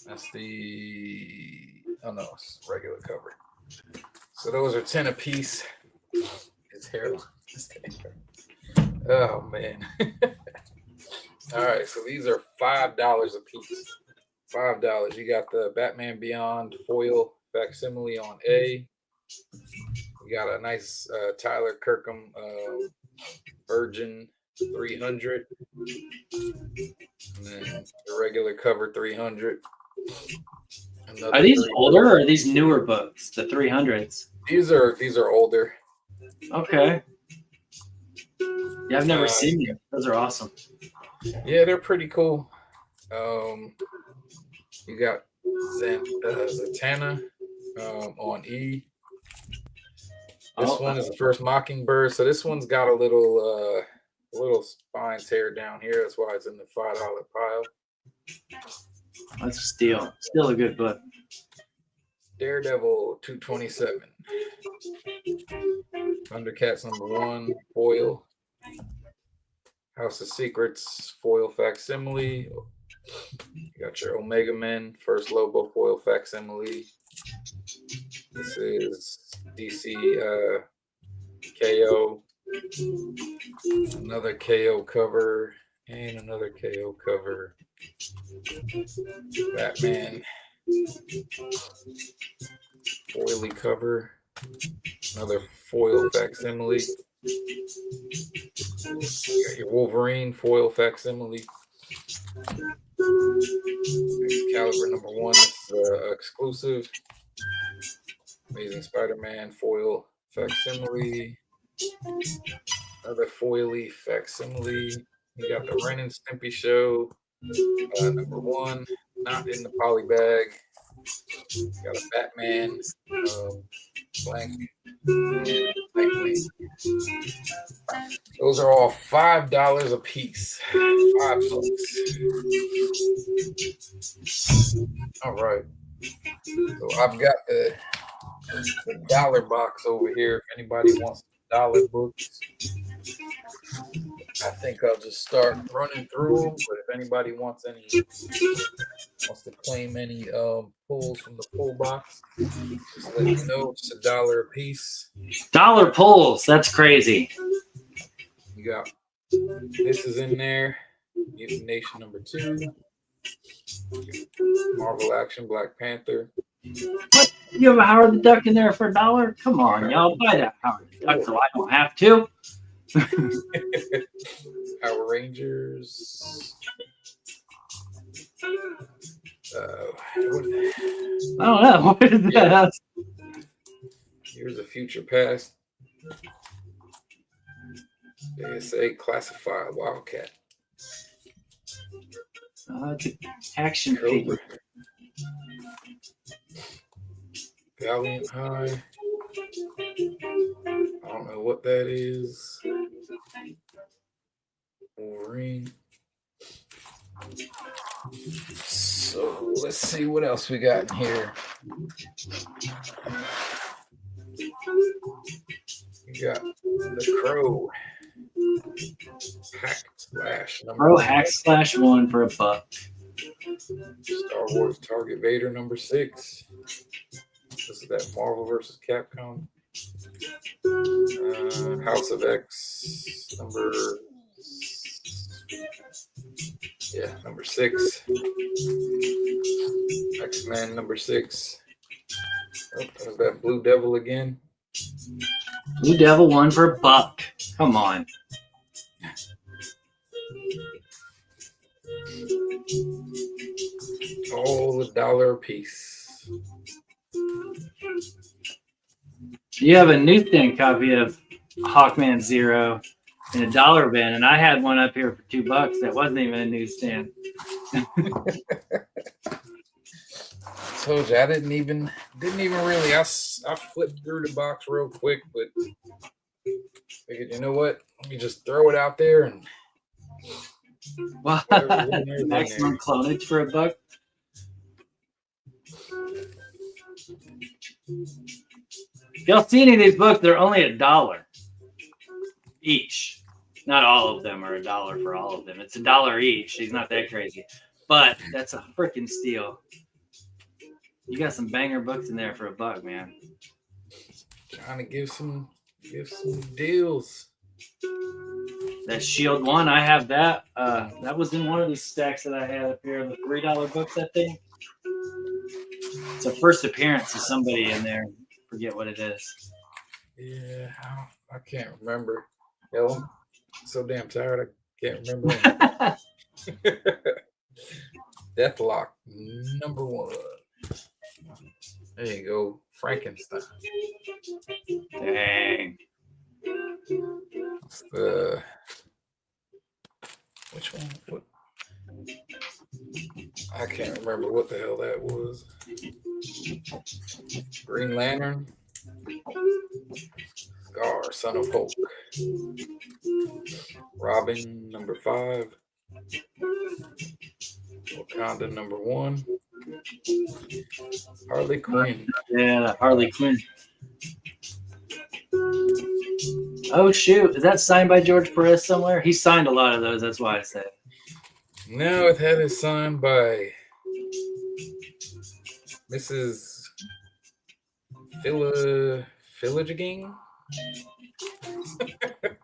That's it's regular cover. So those are 10 apiece. His hair. Oh man. All right, so these are $5 a piece. $5. You got the Batman Beyond foil facsimile on A. You got a nice Tyler Kirkham Virgin 300. And then the regular cover 300. Are these older or are these newer books? The 300s. These are older. Okay. Yeah, I've never seen them. Those are awesome. Yeah, they're pretty cool. You got Zatanna on E. This one is the first Mockingbird. So this one's got a little spine tear down here. That's why it's in the $5 pile. That's a steal. Still a good book. Daredevil 227. Thundercats #1 foil. House of Secrets foil facsimile. You got your Omega Men first Lobo foil facsimile. This is DC KO. Another KO cover and another KO cover. Batman foily cover. Another foil facsimile. You got your Wolverine foil facsimile. Excalibur #1 is exclusive. Amazing Spider-Man foil facsimile. Another foily facsimile. You got the Ren and Stimpy show #1, not in the poly bag. You got a Batman blank. Those are all $5 a piece. $5. All right. So I've got the dollar box over here. If anybody wants dollar books, I think I'll just start running through them. But if anybody wants to claim any pulls from the pull box, just let me know. It's $1 a piece. Dollar pulls. That's crazy. You got this is in there. Mutant Nation #2. Marvel Action Black Panther. What? You have a Howard the Duck in there for $1? Come on, y'all. Buy that Howard the Duck so I don't have to. Power Rangers. I don't know. What is that? Here's a Future Past. ASA Classified Wildcat. It's an action figure. Valiant High. I don't know what that is. Wolverine. So let's see what else we got in here. We got the Crow. Hack Slash. Crow Hack Slash 1 for $1. Star Wars Target Vader #6. This is that Marvel vs. Capcom. House of X #6. X-Men #6. Oh, there's that Blue Devil again. Blue Devil one for $1. Come on. All $1 a piece. You have a newsstand copy of Hawkman Zero in a dollar bin, and I had one up here for $2 that wasn't even a newsstand. Told you I didn't even really. I flipped through the box real quick, but figured, you know what? Let me just throw it out there and Well, maximum clonage for $1. If y'all see any of these books, they're only $1 each. Not all of them are $1 for all of them. It's $1 each. He's not that crazy, but that's a freaking steal. You got some banger books in there for $1, man. Trying to give some deals. That Shield one, I have that. That was in one of these stacks that I had up here. The $3 books, I think. It's a first appearance of somebody in there. Forget what it is. Yeah, I can't remember. Hell, I'm so damn tired. I can't remember. Deathlock #1. There you go, Frankenstein. Dang. Which one? What? I can't remember what the hell that was. Green Lantern. Scar, Son of Hope. Robin #5. Wakanda #1. Harley Quinn. Yeah, Harley Quinn. Oh shoot, is that signed by George Perez somewhere? He signed a lot of those. That's why I said. No, it had it signed by Mrs. Philligan.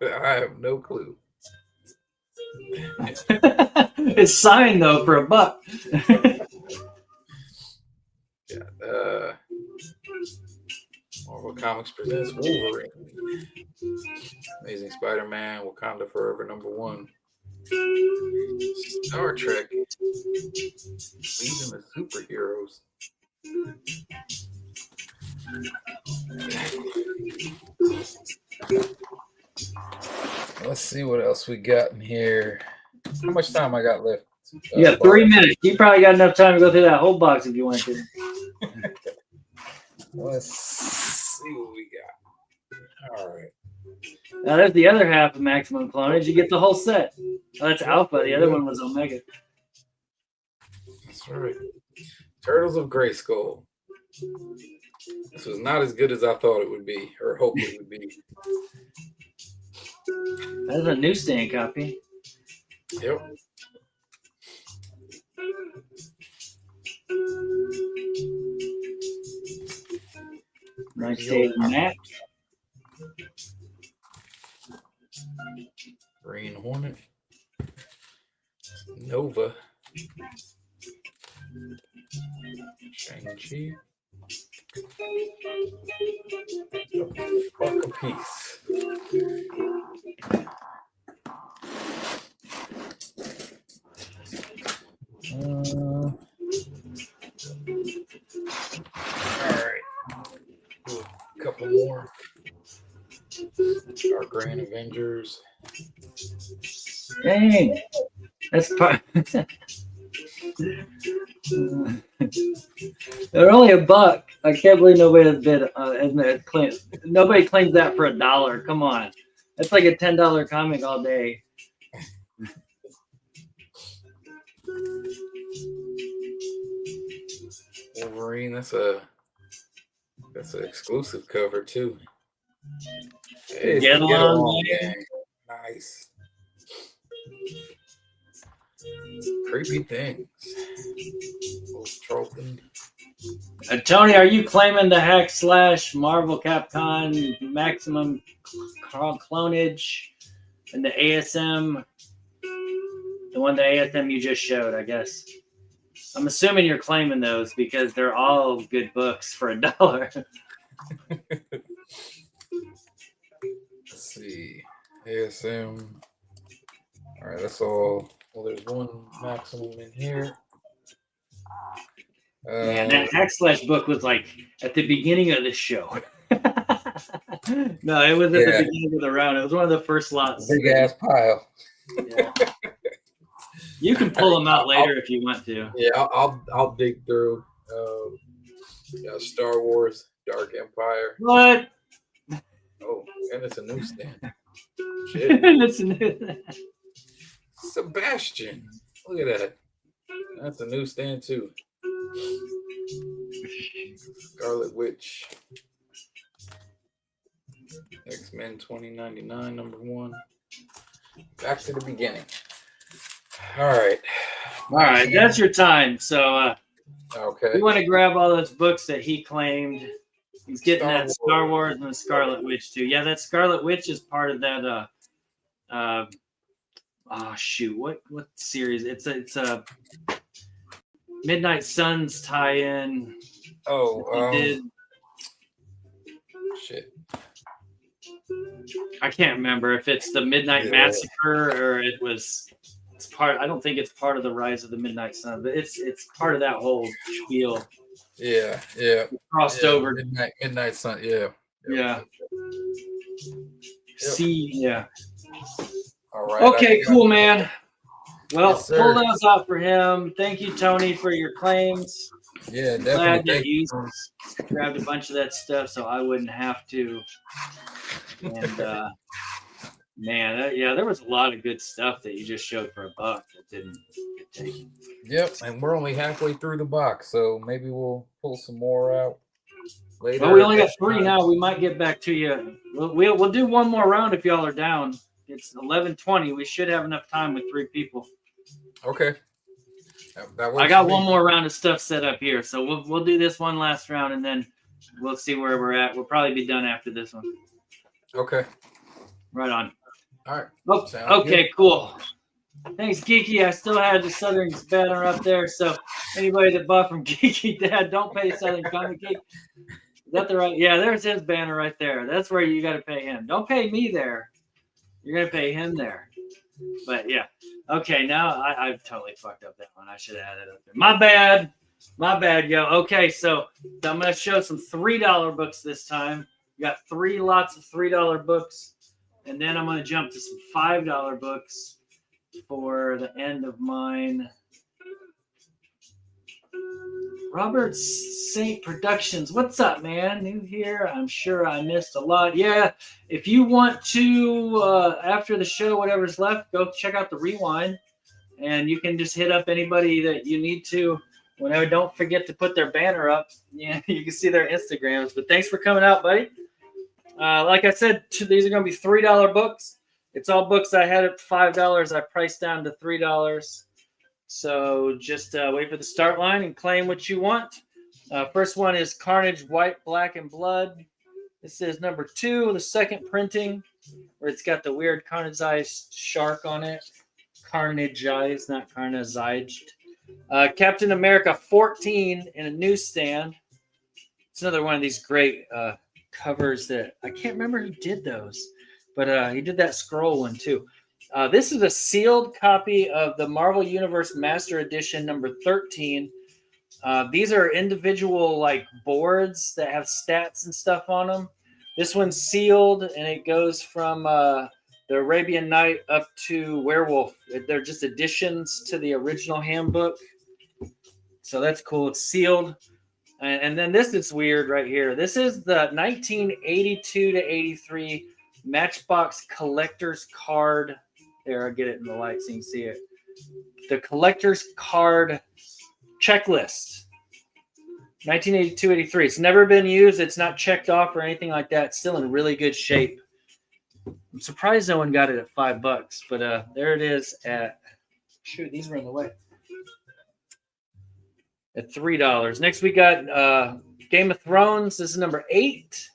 I have no clue. It's signed though for $1. Yeah. Marvel Comics presents Wolverine. Amazing Spider-Man, Wakanda Forever #1. Star Trek. Legion of Superheroes. Let's see what else we got in here. How much time I got left? You got 3 minutes. You probably got enough time to go through that whole box if you want to. Let's see what we got. All right. Now there's the other half of Maximum Clonage. You get the whole set. Oh, that's Alpha. The other one was Omega. That's right. Turtles of Grayskull. This was not as good as I thought it would be, or hoped it would be. That's a newsstand copy. Yep. Nice shade of map. Green Hornet. Nova. Shang-Chi. $1 a piece. All right. Do a couple more. Our Grand Avengers. Dang. That's part. They're only $1. I can't believe nobody has bid. Nobody claims that for $1. Come on, that's like a $10 comic all day. Wolverine. That's an exclusive cover too. Hey, Get along, gang. Nice. Creepy things. Trophy. Tony, are you claiming the hack / Marvel Capcom Maximum Clonage and the ASM? The one the ASM you just showed, I guess. I'm assuming you're claiming those because they're all good books for $1. Let's see. ASM. All right, that's all. Well, there's one maximum in here. Man, that / book was like at the beginning of the show. No, it was at the beginning of the round. It was one of the first lots. Big ass pile. Yeah. You can pull them out later if you want to. Yeah, I'll dig through. Star Wars, Dark Empire. What? Oh, and it's a newsstand. Shit. It's a new. Sebastian. Look at that. That's a newsstand too. Scarlet Witch. X-Men 2099, #1. Back to the beginning. All right. All right, that's your time. So Okay. you want to grab all those books that he claimed. He's getting that Star Wars and the Scarlet Witch too. Yeah, that Scarlet Witch is part of that. What series? It's a Midnight Suns tie-in. Oh, shit. I can't remember if it's the Midnight Massacre or it's part. I don't think it's part of the Rise of the Midnight Sun, but it's part of that whole spiel. Yeah. It crossed over. Midnight Sun. Yeah. Yeah. See. Yeah. All right. Okay. Cool, man. Well, Yes, sir. pull those out for him. Thank you, Tony, for your claims. Yeah, Glad definitely. that you grabbed a bunch of that stuff so I wouldn't have to. And man, there was a lot of good stuff that you just showed for $1 that didn't get taken. Yep, and we're only halfway through the box, so maybe we'll pull some more out later. Well, we only got 3 now. We might get back to you. We'll do one more round if y'all are down. It's 11:20. We should have enough time with 3 people. Okay. That works I got for me. one more round of stuff set up here, so we'll do this one last round, and then we'll see where we're at. We'll probably be done after this one. Okay. Right on. All right. Oh, Sounds okay, good. cool. Thanks, Geeky. I still had the Southern banner up there, so anybody that bought from Geeky Dad, don't pay Southern Comic Geek. Is that the right? Yeah, there's his banner right there. That's where you got to pay him. Don't pay me there. You're gonna pay him there. But yeah, okay. Now I've totally fucked up that one. I should have had it up there. My bad, yo. Okay, so I'm gonna show some $3 books this time. We got 3 lots of $3 books, and then I'm gonna jump to some $5 books for the end of mine. Robert St. Productions. What's up, man? New here. I'm sure I missed a lot. Yeah, if you want to, after the show, whatever's left, go check out the rewind. And you can just hit up anybody that you need to. Whenever, don't forget to put their banner up. Yeah, you can see their Instagrams. But thanks for coming out, buddy. Like I said, these are going to be $3 books. It's all books I had at $5. I priced down to $3. So just wait for the start line and claim what you want. First one is Carnage White, Black, and Blood. This is number 2, the second printing, where it's got the weird carnagized shark on it. Carnagized, not carnagized. Captain America 14 in a newsstand. It's another one of these great covers that I can't remember who did those, but he did that scroll one too. This is a sealed copy of the Marvel Universe Master Edition number 13. These are individual like boards that have stats and stuff on them. This one's sealed, and it goes from the Arabian Night up to Werewolf. They're just additions to the original handbook. So that's cool. It's sealed. And then this is weird right here. This is the 1982 to 83 Matchbox Collector's Card. There, I'll get it in the light so you can see it. The Collector's Card Checklist. 1982-83. It's never been used. It's not checked off or anything like that. It's still in really good shape. I'm surprised no one got it at $5, but there it is at, shoot, these were in the way. At $3. Next we got Game of Thrones. This is number 8.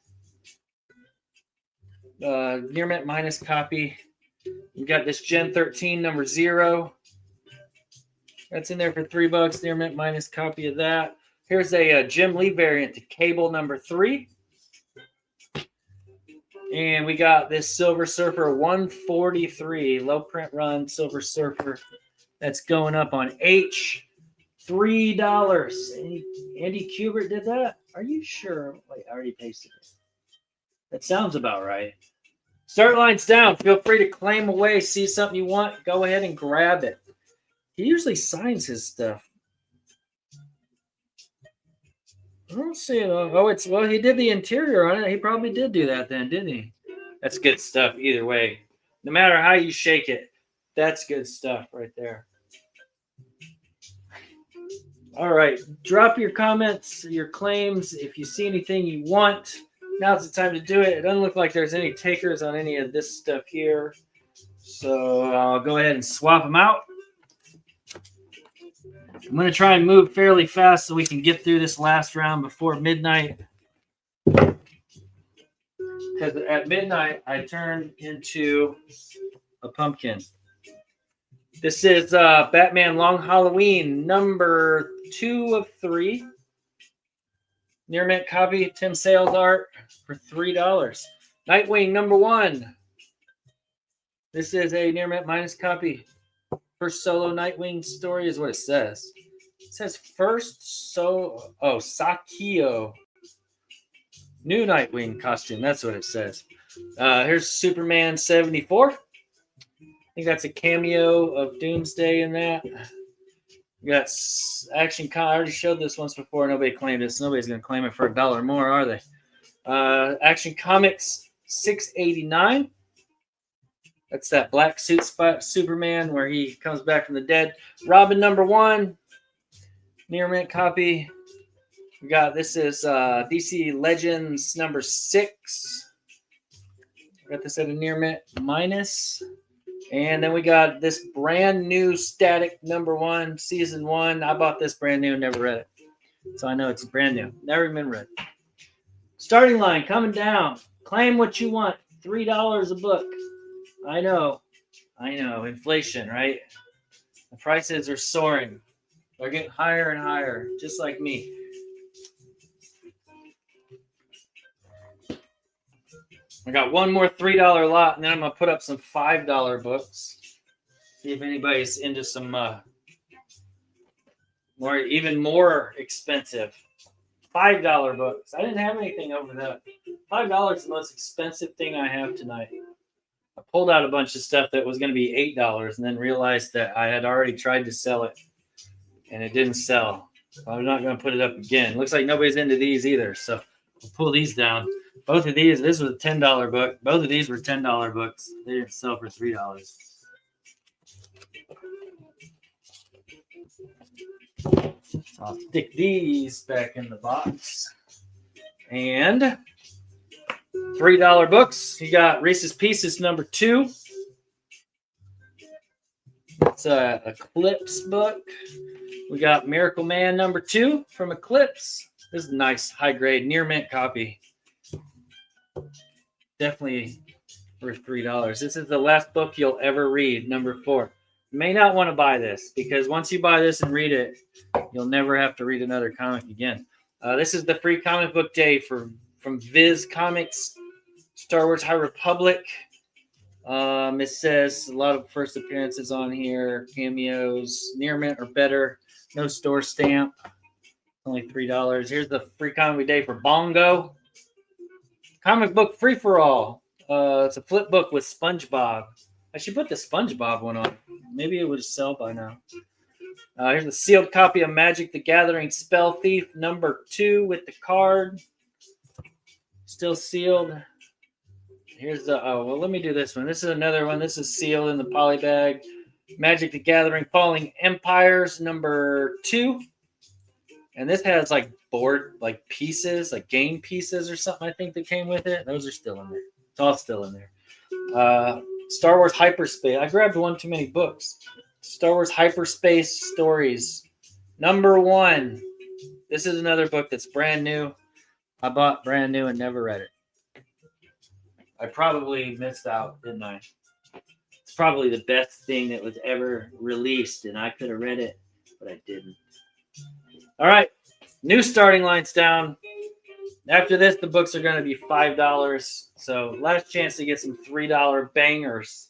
Near mint minus copy. We got this Gen 13 number 0. That's in there for $3. Near mint minus copy of that. Here's a Jim Lee variant to Cable number 3. And we got this Silver Surfer 143 low print run Silver Surfer that's going up on H. $3. Andy Kubert did that? Are you sure? Wait, I already pasted it. That sounds about right. Start line's down. Feel free to claim away. See something you want, go ahead and grab it. He usually signs his stuff. I don't see it. Well, he did the interior on it. He probably did do that then, didn't he? That's good stuff either way. No matter how you shake it, that's good stuff right there. All right. Drop your comments, your claims. If you see anything you want, now's the time to do it. It doesn't look like there's any takers on any of this stuff here. So I'll go ahead and swap them out. I'm going to try and move fairly fast so we can get through this last round before midnight. Because at midnight, I turn into a pumpkin. This is Batman Long Halloween, number 2 of 3. Near mint copy, Tim Sales art for $3. Nightwing, number 1. This is a near mint minus copy. First solo Nightwing story is what it says. It says first Sakio. New Nightwing costume. That's what it says. Here's Superman 74. I think that's a cameo of Doomsday in that. We got Action Con. I already showed this once before. Nobody claimed it. So nobody's going to claim it for $1 more, are they? Action Comics 689. That's that black suit Superman where he comes back from the dead. Robin number 1. Near mint copy. We got this is DC Legends number 6. Got this at a near mint minus. And then we got this brand new Static number 1, season 1. I bought this brand new, never read it. So I know it's brand new. Never been read. Starting line coming down. Claim what you want. $3 a book. I know. Inflation, right? The prices are soaring. They're getting higher and higher, just like me. I got one more $3 lot, and then I'm going to put up some $5 books. See if anybody's into some even more expensive $5 books. I didn't have anything over that. $5 is the most expensive thing I have tonight. I pulled out a bunch of stuff that was going to be $8 and then realized that I had already tried to sell it, and it didn't sell. So I'm not going to put it up again. Looks like nobody's into these either, so I'll pull these down. Both of these, this was a $10 book. Both of these were $10 books. They didn't sell for $3. So I'll stick these back in the box. And $3 books. You got Reese's Pieces number 2. It's a Eclipse book. We got Miracle Man number 2 from Eclipse. This is a nice high grade near mint copy. Definitely worth $3. This is the last book you'll ever read, number 4. You may not want to buy this because once you buy this and read it, you'll never have to read another comic again. This is the free comic book day from Viz Comics, Star Wars High Republic. It says a lot of first appearances on here, cameos, near mint or better, no store stamp, only $3. Here's the free comic day for Bongo. Comic book free for all. It's a flip book with SpongeBob. I should put the SpongeBob one on. Maybe it would sell by now. Here's a sealed copy of Magic the Gathering Spell Thief number 2 with the card. Still sealed. Here's the, let me do this one. This is another one. This is sealed in the poly bag. Magic the Gathering Falling Empires number 2. And this has like board, like pieces, like game pieces or something, I think, that came with it. Those are still in there. It's all still in there. Star Wars Hyperspace. I grabbed one too many books. Star Wars Hyperspace Stories. Number 1. This is another book that's brand new. I bought brand new and never read it. I probably missed out, didn't I? It's probably the best thing that was ever released, and I could have read it, but I didn't. All right, new starting lines down. After this, the books are going to be $5. So last chance to get some $3 bangers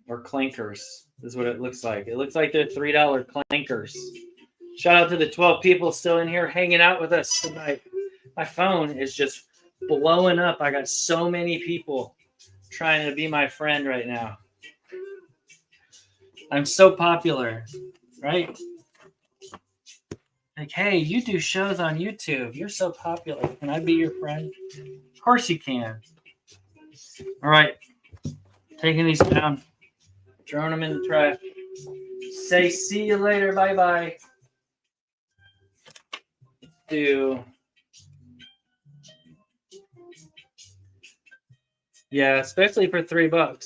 or clankers. This is what it looks like. It looks like they're $3 clankers. Shout out to the 12 people still in here hanging out with us tonight. My phone is just blowing up. I got so many people trying to be my friend right now. I'm so popular, right? Like, hey, you do shows on YouTube. You're so popular. Can I be your friend? Of course you can. All right. Taking these down. Throwing them in the trash. Say see you later. Bye-bye. Yeah, especially for $3.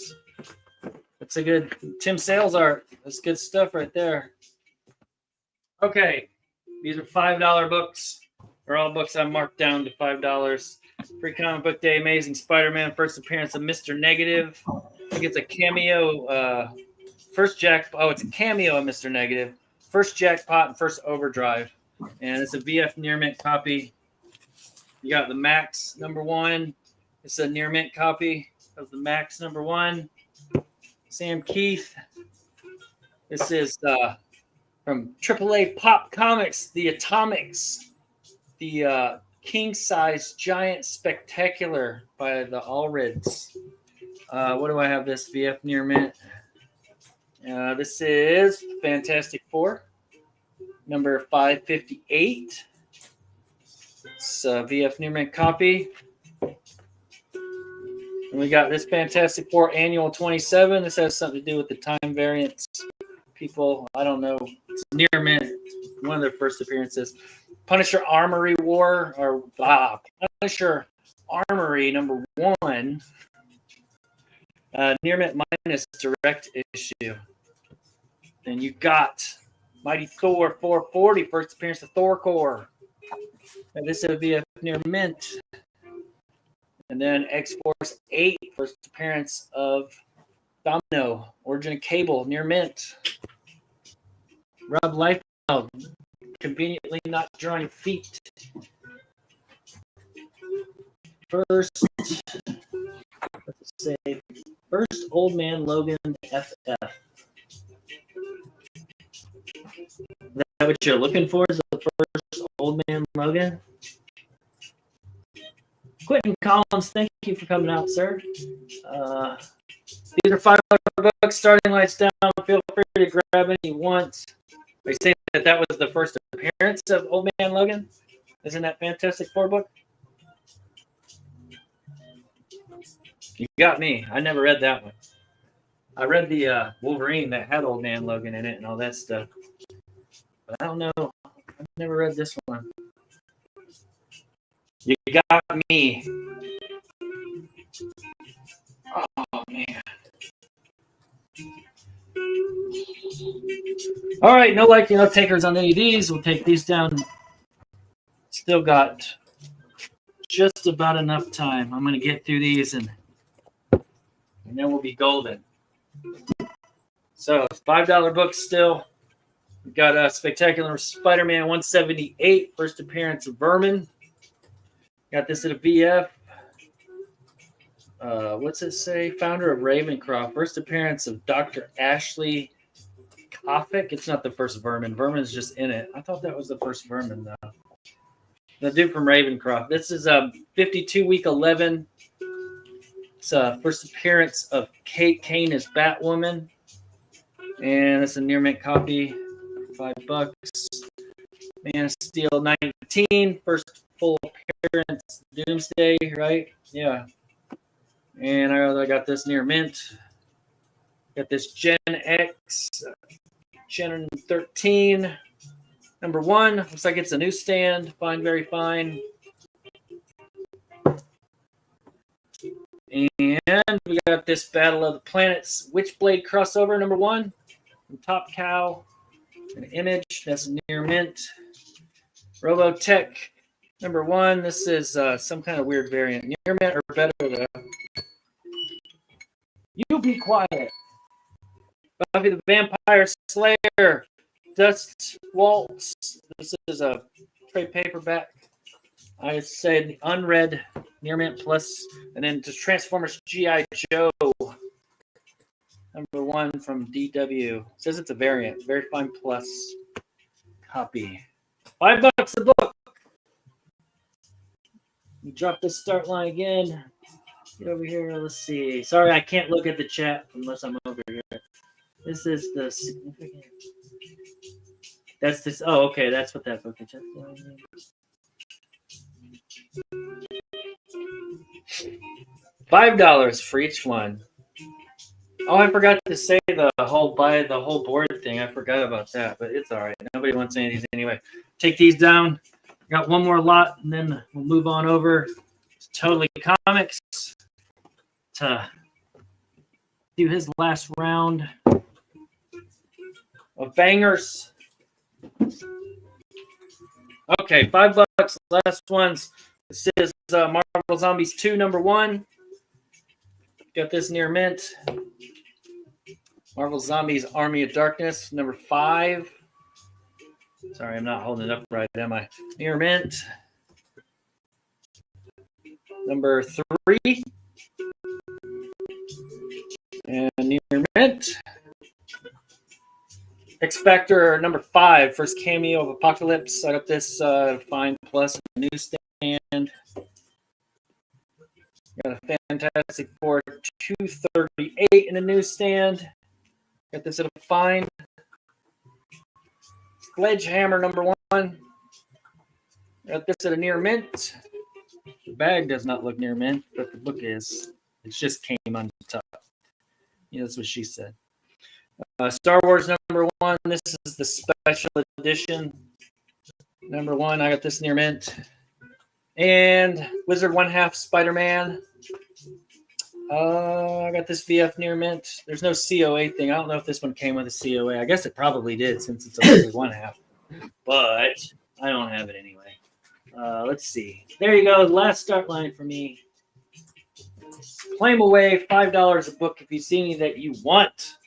It's a good Tim Sales art. That's good stuff right there. Okay. These are $5 books. They're all books I marked down to $5. Free Comic Book Day, Amazing Spider-Man, first appearance of Mr. Negative. I think it's a cameo. It's a cameo of Mr. Negative. First Jackpot and first Overdrive. And it's a VF near mint copy. You got the Max #1. It's a near mint copy of the Max #1. Sam Keith. This is from AAA Pop Comics, the Atomics, the King Size Giant Spectacular by the Allreds. What do I have this VF near mint? This is Fantastic Four, number 558. It's a VF near mint copy. And we got this Fantastic Four Annual 27. This has something to do with the time variance. People, I don't know. It's near mint. One of their first appearances. Punisher Armory War, or Punisher Armory #1. Near mint minus direct issue. Then you got Mighty Thor 440, first appearance of Thor Core. And this would be a near mint. And then X-Force 8, first appearance of Domino, Origin of Cable, near mint. Rob Liefeld, conveniently not drawing feet. First Old Man Logan FF. Is that what you're looking for? Is the first Old Man Logan? Quentin Collins, thank you for coming out, sir. These are $5 books. Starting lights down. Feel free to grab any you want. Are you saying that was the first appearance of Old Man Logan? Isn't that Fantastic Four book? You got me. I never read that one. I read the Wolverine that had Old Man Logan in it and all that stuff. But I don't know. I've never read this one. You got me. Oh, man. All right, no takers on any of these. We'll take these down. Still got just about enough time. I'm going to get through these and then we'll be golden. So, $5 books still. We've got a Spectacular Spider-Man 178, first appearance of Vermin. Got this at a VF. What's it say? Founder of Ravencroft. First appearance of Dr. Ashley Koffick. It's not the first Vermin. Vermin's just in it. I thought that was the first Vermin, though. The dude from Ravencroft. This is 52 week 11. It's first appearance of Kate Kane as Batwoman. And it's a near mint copy. $5. Man of Steel 19. First full appearance. Doomsday, right? Yeah. And I got this near mint. Got this Gen X, Gen 13, #1. Looks like it's a newsstand. Fine, very fine. And we got this Battle of the Planets Witchblade crossover #1 from Top Cow. An Image. That's near mint. Robotech #1. This is some kind of weird variant. Near mint or better though. You be quiet. Buffy the Vampire Slayer, Dust Waltz. This is a trade paperback. I said unread near mint plus, and then just Transformers G.I. Joe #1 from DW. It says it's a variant, very fine plus copy. $5 a book. You drop the start line again. Get over here. Let's see. Sorry, I can't look at the chat unless I'm over here. This is the significant. That's this. Oh, okay. That's what that book is. $5 for each one. Oh, I forgot to say the whole board thing. I forgot about that, but it's all right. Nobody wants any of these anyway. Take these down. Got one more lot, and then we'll move on over to Totally Comics to do his last round of bangers. Okay, $5. Last ones. This is Marvel Zombies 2 #1. Got this near mint. Marvel Zombies Army of Darkness #5. Sorry, I'm not holding it up right, am I? Near mint. #3. And near mint. X-Factor #5. First cameo of Apocalypse. I got this fine plus newsstand. Got a Fantastic Four 238 in the newsstand. Got this at a fine. Sledgehammer #1. Got this at a near mint. The bag does not look near mint, but the book is. It just came on top. Yeah, that's what she said. Star Wars #1. This is the special edition. #1. I got this near mint. And Wizard 1/2 Spider-Man. I got this VF near mint. There's no COA thing. I don't know if this one came with a COA. I guess it probably did since it's a Wizard 1/2. But I don't have it anyway. Let's see. There you go. Last start line for me. Claim away. $5 a book if you see any that you want.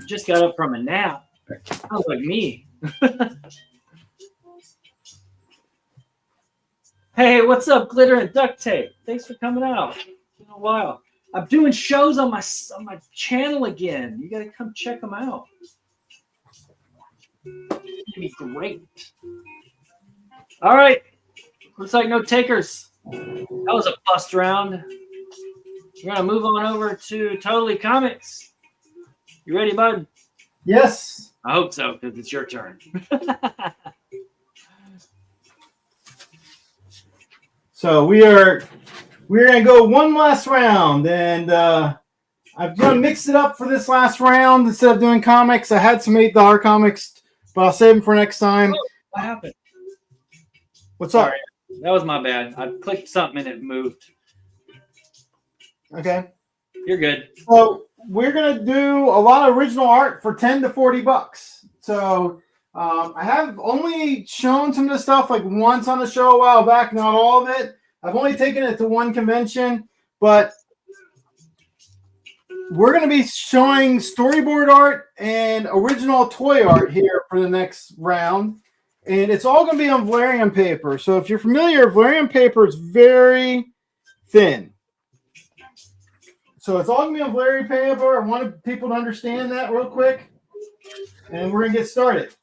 Just got up from a nap. Sounds like me. Hey, what's up, Glitter and Duct Tape? Thanks for coming out. It's been a while. I'm doing shows on my channel again. You got to come check them out. It's gonna be great. All right. Looks like no takers. That was a bust round. We're gonna move on over to Totally Comics. You ready, bud? Yes. I hope so, because it's your turn. So we're gonna go one last round, and I'm gonna mix it up for this last round instead of doing comics. I had some $8 comics, but I'll save them for next time. Oh, what happened? What's up? Sorry, that was my bad. I clicked something and it moved. Okay. You're good. So we're gonna do a lot of original art for $10 to $40. So I have only shown some of the stuff like once on the show a while back, not all of it. I've only taken it to one convention, but we're going to be showing storyboard art and original toy art here for the next round. And it's all going to be on Valerian paper. So if you're familiar, Valerian paper is very thin. So it's all going to be on Valerian paper. I wanted people to understand that real quick. And we're going to get started.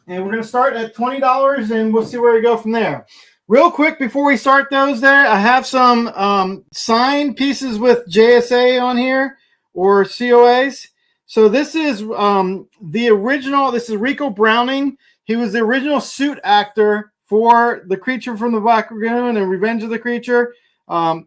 And we're going to start at $20, and we'll see where we go from there. Real quick, before we start those there, I have some signed pieces with JSA on here, or COAs. So this is the original. This is Rico Browning. He was the original suit actor for The Creature from the Black Lagoon and Revenge of the Creature.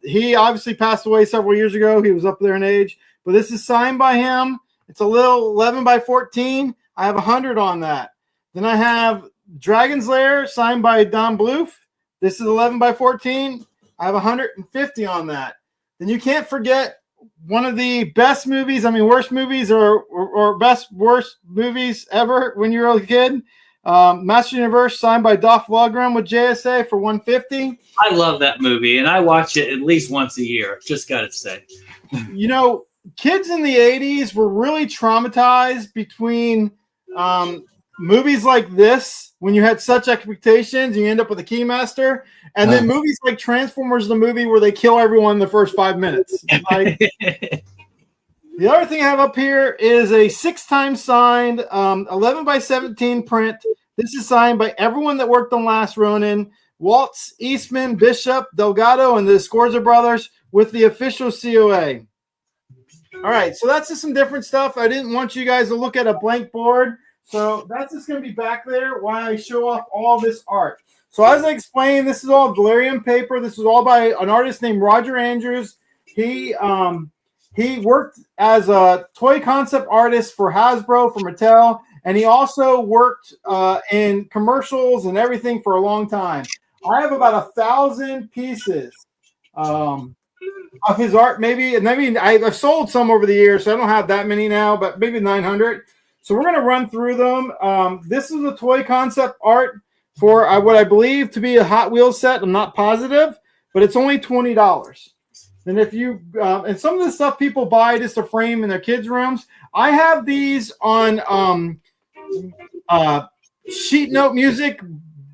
He obviously passed away several years ago. He was up there in age. But this is signed by him. It's a little 11 by 14. I have 100 on that. Then I have Dragon's Lair signed by Don Bluth. This is 11 by 14. I have 150 on that. Then you can't forget one of the best movies, worst movies or best worst movies ever when you were a kid. Master Universe signed by Dolph Lundgren with JSA for 150. I love that movie, and I watch it at least once a year. Just got to say. kids in the 80s were really traumatized between movies like this, when you had such expectations, you end up with a Keymaster, and then movies like Transformers, the movie where they kill everyone in the first 5 minutes. Like, the other thing I have up here is a 6-time signed 11 by 17 print. This is signed by everyone that worked on Last Ronin: Waltz, Eastman, Bishop, Delgado, and the Scorza brothers with the official COA. All right, so that's just some different stuff. I didn't want you guys to look at a blank board, so that's just going to be back there while I show off all this art. So as I explained, this is all Valerian paper. This was all by an artist named Roger Andrews. He worked as a toy concept artist for Hasbro, for Mattel, and he also worked in commercials and everything for a long time. I have about 1,000 pieces of his art, maybe. And I mean, I've sold some over the years, so I don't have that many now, but maybe 900. So we're going to run through them. This is a toy concept art for what I believe to be a Hot Wheels set. I'm not positive, but it's only $20. And if you and some of the stuff people buy just to frame in their kids' rooms, I have these on sheet note music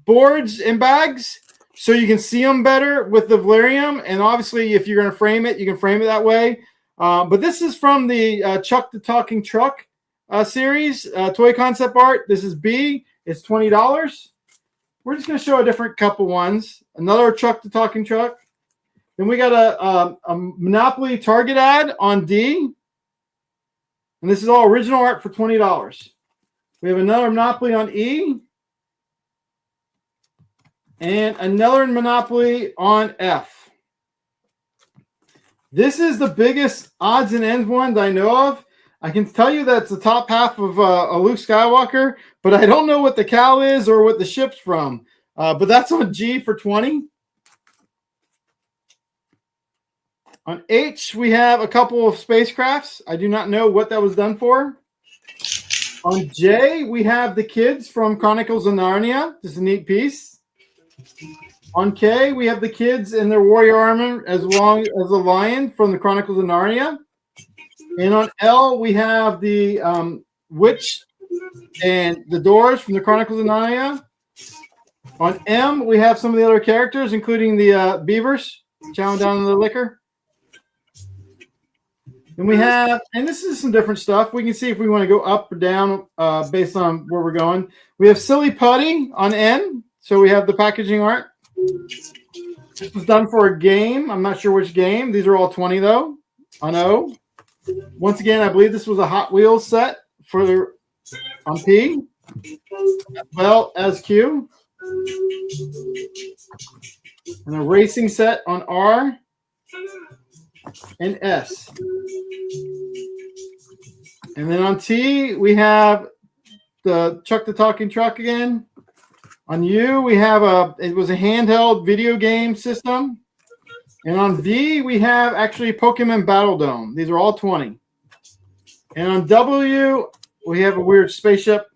boards and bags, so you can see them better with the Valerium. And obviously, if you're going to frame it, you can frame it that way. But this is from the Chuck the Talking Truck series, toy concept art. This is B. It's $20. We're just going to show a different couple ones. Another Chuck the Talking Truck. Then we got a Monopoly Target ad on D. And this is all original art for $20. We have another Monopoly on E. And another Monopoly on F. This is the biggest odds and ends one that I know of. I can tell you that's the top half of a Luke Skywalker, but I don't know what the cow is or what the ship's from. But that's on G for 20. On H, we have a couple of spacecrafts. I do not know what that was done for. On J, we have the kids from Chronicles of Narnia. Just a neat piece. On K, we have the kids in their warrior armor as long as the lion from the Chronicles of Narnia. And on L, we have the witch and the doors from the Chronicles of Narnia. On M, we have some of the other characters, including the beavers chowing down on the liquor. And we have, and this is some different stuff. We can see if we want to go up or down based on where we're going. We have Silly Putty on N. So we have the packaging art. This was done for a game. I'm not sure which game. These are all 20 though. On O. Once again, I believe this was a Hot Wheels set for on P. As well as Q. And a racing set on R. And S. And then on T, we have the Chuck the Talking Truck again. On U, we have it was a handheld video game system. And on V, we have actually Pokemon Battle Dome. These are all 20. And on W, we have a weird spaceship.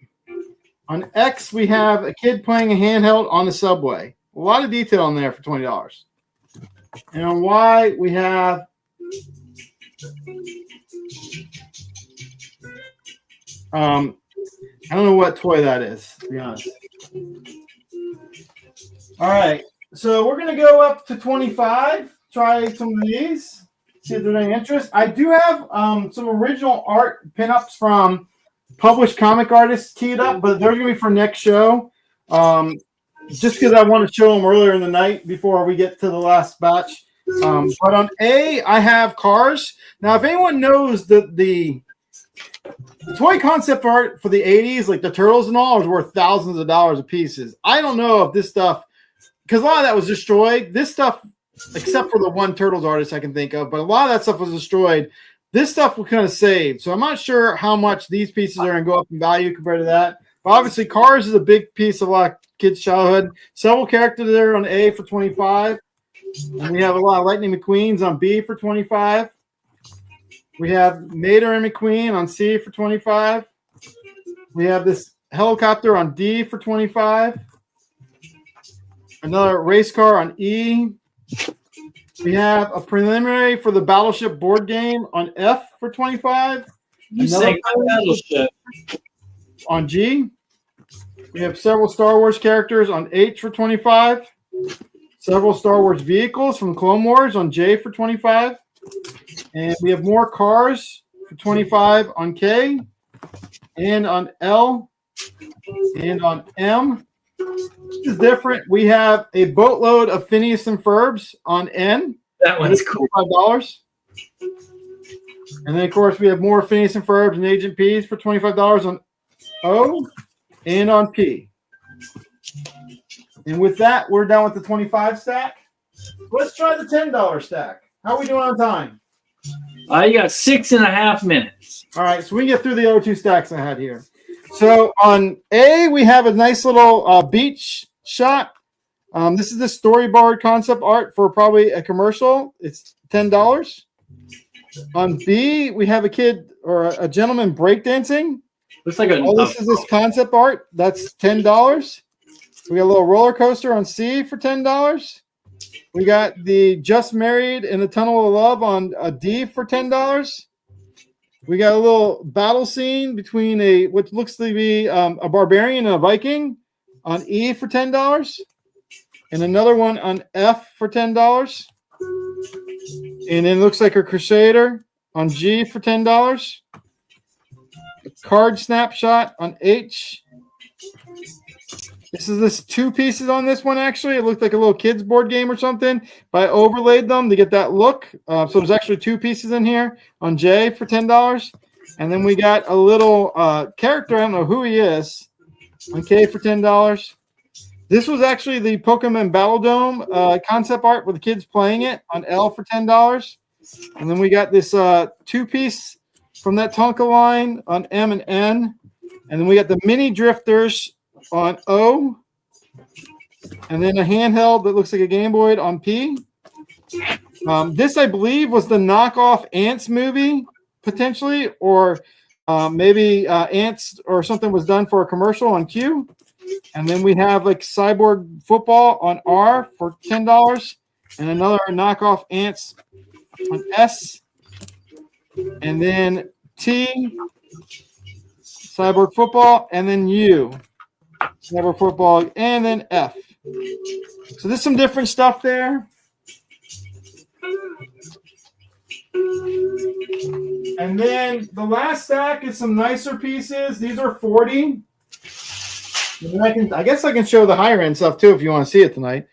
On X, we have a kid playing a handheld on the subway. A lot of detail in there for $20. And on Y, we have I don't know what toy that is, to be honest. All right, so we're going to go up to 25. Try some of these, see if there's any interest. I do have some original art pinups from published comic artists teed up, but they're going to be for next show. Just because I want to show them earlier in the night before we get to the last batch. But on A, I have Cars. Now, if anyone knows the toy concept art for the 80s, like the Turtles and all, is worth thousands of dollars a pieces. I don't know if this stuff, because a lot of that was destroyed. This stuff, except for the one Turtles artist I can think of, but a lot of that stuff was destroyed. This stuff was kind of saved. So I'm not sure how much these pieces are going to go up in value compared to that. But obviously, Cars is a big piece of a lot of kids' childhood. Several characters there on A for 25. And we have a lot of Lightning McQueens on B for 25. We have Mater and McQueen on C for 25. We have this helicopter on D for 25. Another race car on E. We have a preliminary for the Battleship board game on F for 25. You Another say Battleship. on G. We have several Star Wars characters on H for 25. Several Star Wars vehicles from Clone Wars on J for 25. And we have more cars for 25 on K and on L and on M. This is different. We have a boatload of Phineas and Ferbs on N. That one's cool. $25. And then, of course, we have more Phineas and Ferbs and Agent P's for $25 on O and on P. And with that, we're done with the 25 stack. Let's try the $10 stack. How are we doing on time? You got 6.5 minutes. All right, so we can get through the other two stacks I had here. So on A, we have a nice little beach shot. This is the storyboard concept art for probably a commercial. It's $10. On B, we have a kid or a gentleman breakdancing. Looks like This is this concept art. That's $10. We got a little roller coaster on C for $10. We got the Just Married in the Tunnel of Love on a D for $10. We got a little battle scene between what looks to be a barbarian and a Viking on E for $10. And another one on F for $10. And then looks like a Crusader on G for $10. A card snapshot on H. This two pieces on this one, actually. It looked like a little kid's board game or something, but I overlaid them to get that look. So there's actually two pieces in here on J for $10. And then we got a little character, I don't know who he is, on K for $10. This was actually the Pokemon Battle Dome concept art with the kids playing it on L for $10. And then we got this two-piece from that Tonka line on M and N. And then we got the mini drifters on O, and then a handheld that looks like a Game Boy on P. This, I believe, was the knockoff Ants movie, potentially, or maybe Ants or something was done for a commercial on Q. And then we have like Cyborg Football on R for $10, and another knockoff Ants on S, and then T, Cyborg Football, and then U. Cyber Football, and then F. So there's some different stuff there. And then the last stack is some nicer pieces. These are 40. And I guess I can show the higher end stuff too if you want to see it tonight.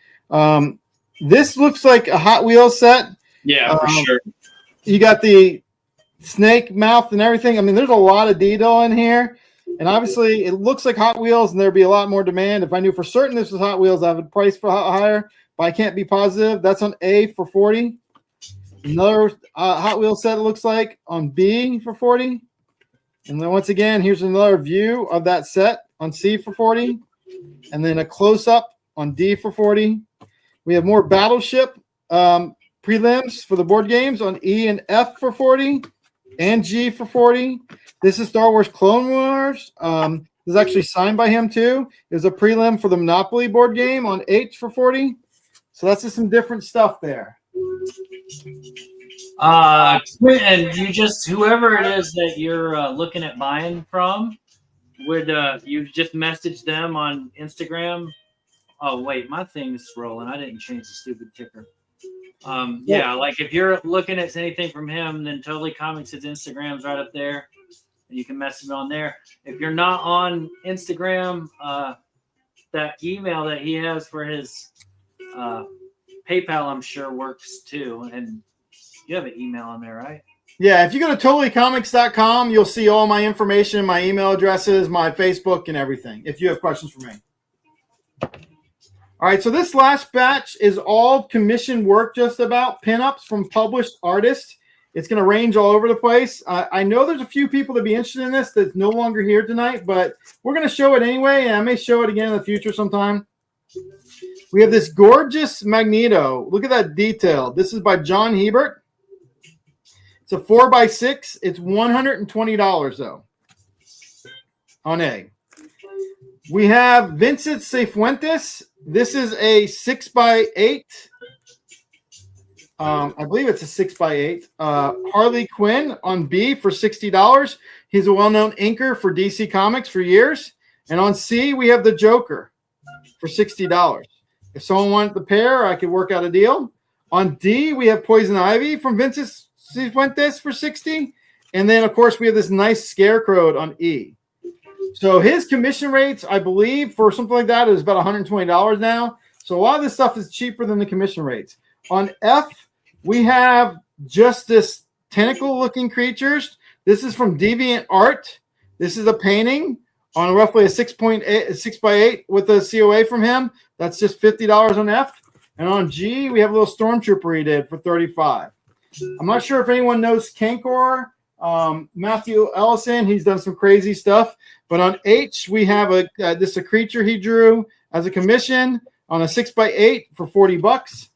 This looks like a Hot Wheels set. Yeah, for sure. You got the snake mouth and everything. I mean, there's a lot of detail in here. And obviously, it looks like Hot Wheels, and there'd be a lot more demand. If I knew for certain this was Hot Wheels, I would price for higher, but I can't be positive. That's on A for 40. Another Hot Wheels set, it looks like, on B for 40. And then once again, here's another view of that set on C for 40. And then a close-up on D for 40. We have more Battleship prelims for the board games on E and F for 40 and G for 40. This is Star Wars Clone Wars. This is actually signed by him too. There's a prelim for the Monopoly board game on H for 40. So that's just some different stuff there. And you just, whoever it is that you're looking at buying from, would you just message them on Instagram? Oh wait, my thing's rolling. I didn't change the stupid ticker. Yeah, like if you're looking at anything from him, then Totally Comics' Instagram's right up there. You can message on there. If you're not on Instagram, that email that he has for his PayPal, I'm sure works too. And you have an email on there, right? Yeah, if you go to totallycomics.com, you'll see all my information, my email addresses, my Facebook, and everything, if you have questions for me. All right, so this last batch is all commission work, just about pinups from published artists. It's going to range all over the place. I know there's a few people that be interested in this that's no longer here tonight, but we're going to show it anyway, and I may show it again in the future sometime. We have this gorgeous Magneto. Look at that detail. This is by John Hebert. It's a 4x6. It's $120, though, on A. We have Vincent Cifuentes. This is a 6x8. I believe it's a 6x8. Harley Quinn on B for $60. He's a well-known inker for DC Comics for years. And on C, we have the Joker for $60. If someone wanted the pair, I could work out a deal. On D, we have Poison Ivy from Vincent Cifuentes for $60. And then, of course, we have this nice Scarecrow on E. So his commission rates, I believe, for something like that is about $120 now. So a lot of this stuff is cheaper than the commission rates. On F, we have just this tentacle-looking creatures. This is from Deviant Art. This is a painting on roughly a 6x8 with a COA from him. That's just $50 on F. And on G, we have a little Stormtrooper he did for $35. I'm not sure if anyone knows Kankor, Matthew Ellison. He's done some crazy stuff. But on H, we have a creature he drew as a commission on a 6x8 for $40.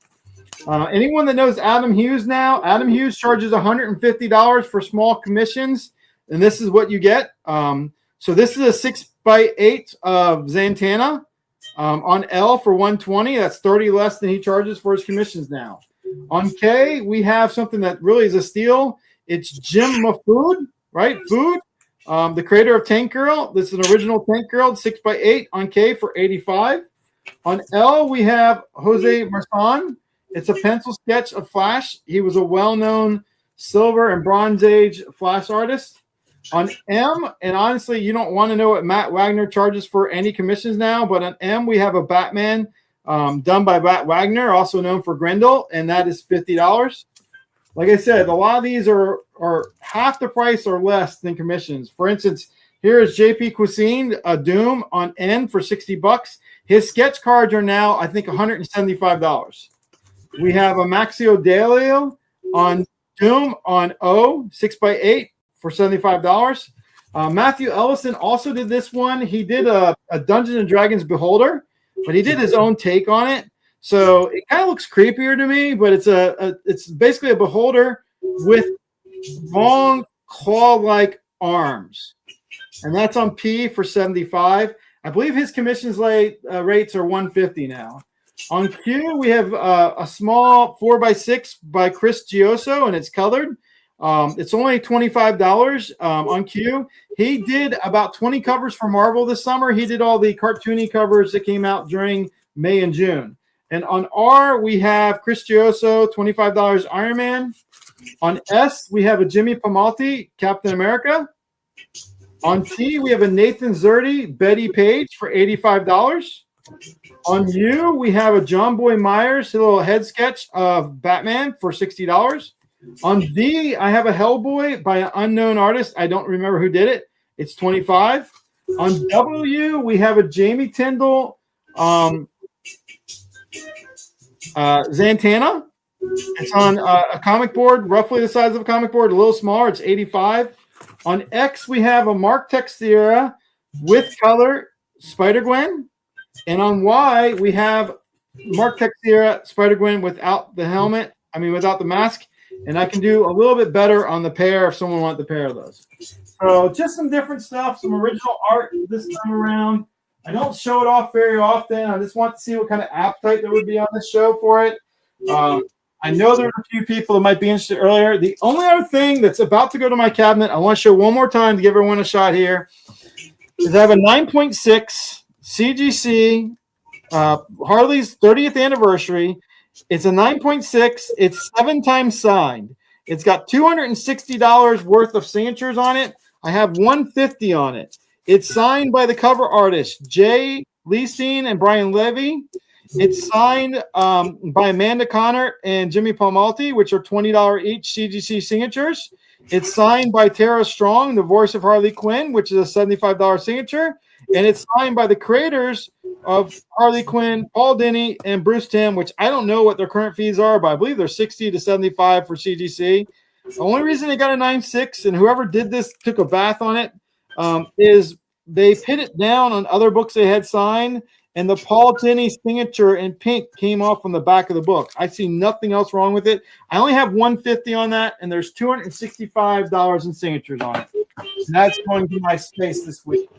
Anyone that knows Adam Hughes now, Adam Hughes charges $150 for small commissions, and this is what you get. So this is a 6x8 of Zatanna on L for $120. That's $30 less than he charges for his commissions now. On K, we have something that really is a steal. It's Jim Mafood, right? Food, the creator of Tank Girl. This is an original Tank Girl, 6x8 on K for $85. On L, we have Jose Marsan. It's a pencil sketch of Flash. He was a well-known Silver and Bronze Age Flash artist. On M, and honestly, you don't want to know what Matt Wagner charges for any commissions now, but on M, we have a Batman done by Matt Wagner, also known for Grendel, and that is $50. Like I said, a lot of these are half the price or less than commissions. For instance, here is JP Cuisine, a Doom on N for $60. His sketch cards are now, I think, $175. We have a Maxio Delio on Doom on O, 6x8 for $75. Matthew Ellison also did this one. He did a Dungeons and Dragons Beholder, but he did his own take on it. So it kind of looks creepier to me, but it's basically a beholder with long claw-like arms. And that's on P for $75. I believe his commissions rates are $150 now. On Q, we have a small 4x6 by Chris Gioso, and it's colored. It's only $25 on Q. He did about 20 covers for Marvel this summer. He did all the cartoony covers that came out during May and June. And on R, we have Chris Gioso, $25 Iron Man. On S, we have a Jimmy Palmiotti, Captain America. On T, we have a Nathan Zerdy, Betty Page for $85. On U, we have a John Boy Myers, a little head sketch of Batman for $60. On D, I have a Hellboy by an unknown artist. I don't remember who did it. It's $25. On W, we have a Jamie Tyndall Zatanna. It's on a comic board, roughly the size of a comic board, a little smaller. It's $85. On X, we have a Mark Texeira with color Spider-Gwen. And on Y, we have Mark Texeira Spider-Gwen without the helmet. Without the mask. And I can do a little bit better on the pair if someone wants the pair of those. So just some different stuff, some original art this time around. I don't show it off very often. I just want to see what kind of appetite there would be on this show for it. I know there are a few people that might be interested earlier. The only other thing that's about to go to my cabinet, I want to show one more time to give everyone a shot here, is I have a 9.6 CGC Harley's 30th anniversary. It's a 9.6. It's 7 times signed. It's got $260 worth of signatures on it. I have $150 on it. It's signed by the cover artists, Jay Leesine and Brian Levy. It's signed by Amanda Connor and Jimmy Palmiotti, which are $20 each CGC signatures. It's signed by Tara Strong, the voice of Harley Quinn, which is a $75 signature. And it's signed by the creators of Harley Quinn, Paul Dini, and Bruce Timm, which I don't know what their current fees are, but I believe they're $60 to $75 for CGC. The only reason they got a 9.6, and whoever did this took a bath on it, is they put it down on other books they had signed, and the Paul Dini signature in pink came off on the back of the book. I see nothing else wrong with it. I only have $150 on that, and there's $265 in signatures on it. And that's going to my space this week.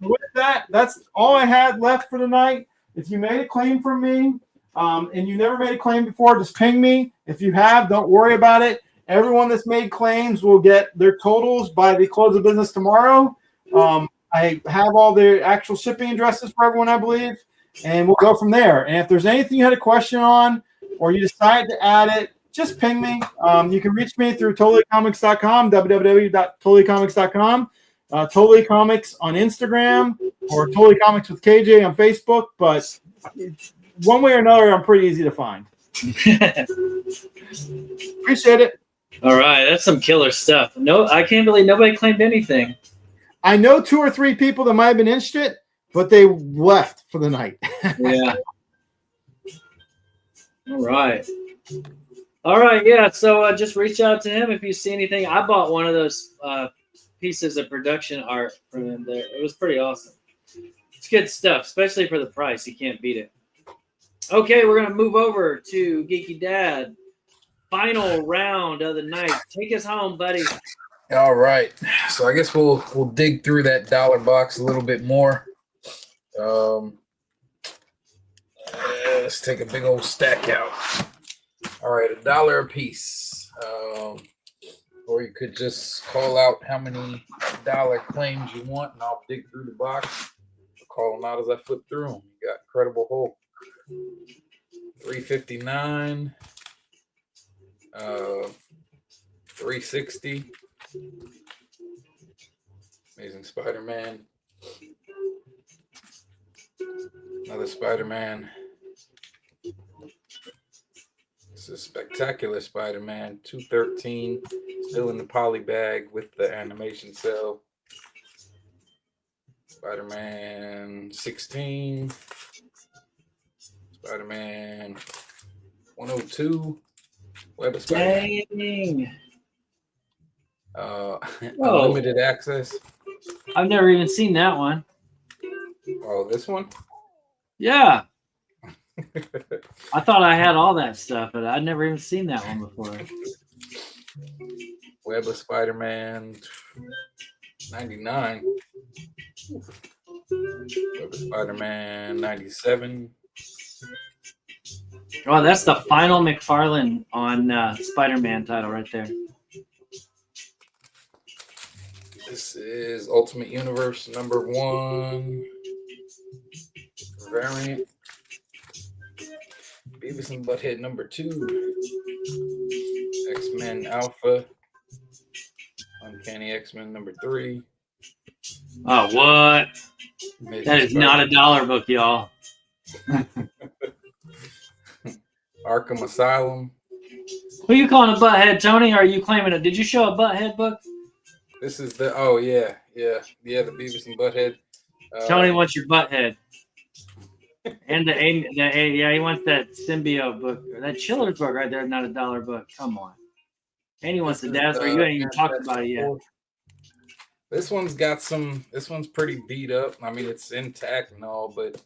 With that, that's all I had left for tonight. If you made a claim from me, and you never made a claim before, just ping me. If you have, don't worry about it. Everyone that's made claims will get their totals by the close of business tomorrow. I have all the actual shipping addresses for everyone, I believe, and we'll go from there. And if there's anything you had a question on or you decide to add it, just ping me. You can reach me through totallycomics.com, www.totallycomics.com, Totally Comics on Instagram, or Totally Comics with KJ on Facebook. But one way or another, I'm pretty easy to find. Appreciate it. All right, that's some killer stuff. No, I can't believe nobody claimed anything. I know 2 or 3 people that might have been interested, but they left for the night. Yeah. All right. Yeah. So just reach out to him if you see anything. I bought one of those pieces of production art from him there. It was pretty awesome. It's good stuff, especially for the price. You can't beat it. Okay, we're gonna move over to Geeky Dad. Final round of the night. Take us home, buddy. All right. So I guess we'll dig through that dollar box a little bit more. Let's take a big old stack out. All right, $1 a piece. Or you could just call out how many dollar claims you want, and I'll dig through the box. I'll call them out as I flip through them. You got Incredible Hulk, $3.59, $3.60. Amazing Spider-Man. Another Spider-Man. This is Spectacular Spider-Man, $2.13. Still in the poly bag with the animation cell. Spider-Man 16. Spider-Man 102. Web of Spider-Man. Dang. Unlimited access. I've never even seen that one. Oh, this one? Yeah. I thought I had all that stuff, but I'd never even seen that one before. Web of Spider-Man 99. Web of Spider-Man 97. Oh, that's the final McFarlane on Spider-Man title right there. This is Ultimate Universe #1 variant. Beavis and Butthead #2. X-Men Alpha. Uncanny X-Men #3. Oh, what? Amazing That is not a dollar book, y'all. Arkham Asylum. Who are you calling a butthead, Tony? Or are you claiming it? Did you show a butthead book? This is the the Beavis and Butthead. Tony wants your butthead. And he wants that symbiote book. That Chiller's book right there is not a dollar book. Come on. And he wants the Dazzler. You ain't even talked about it yet. This one's got some. This one's pretty beat up. I mean, it's intact and all, but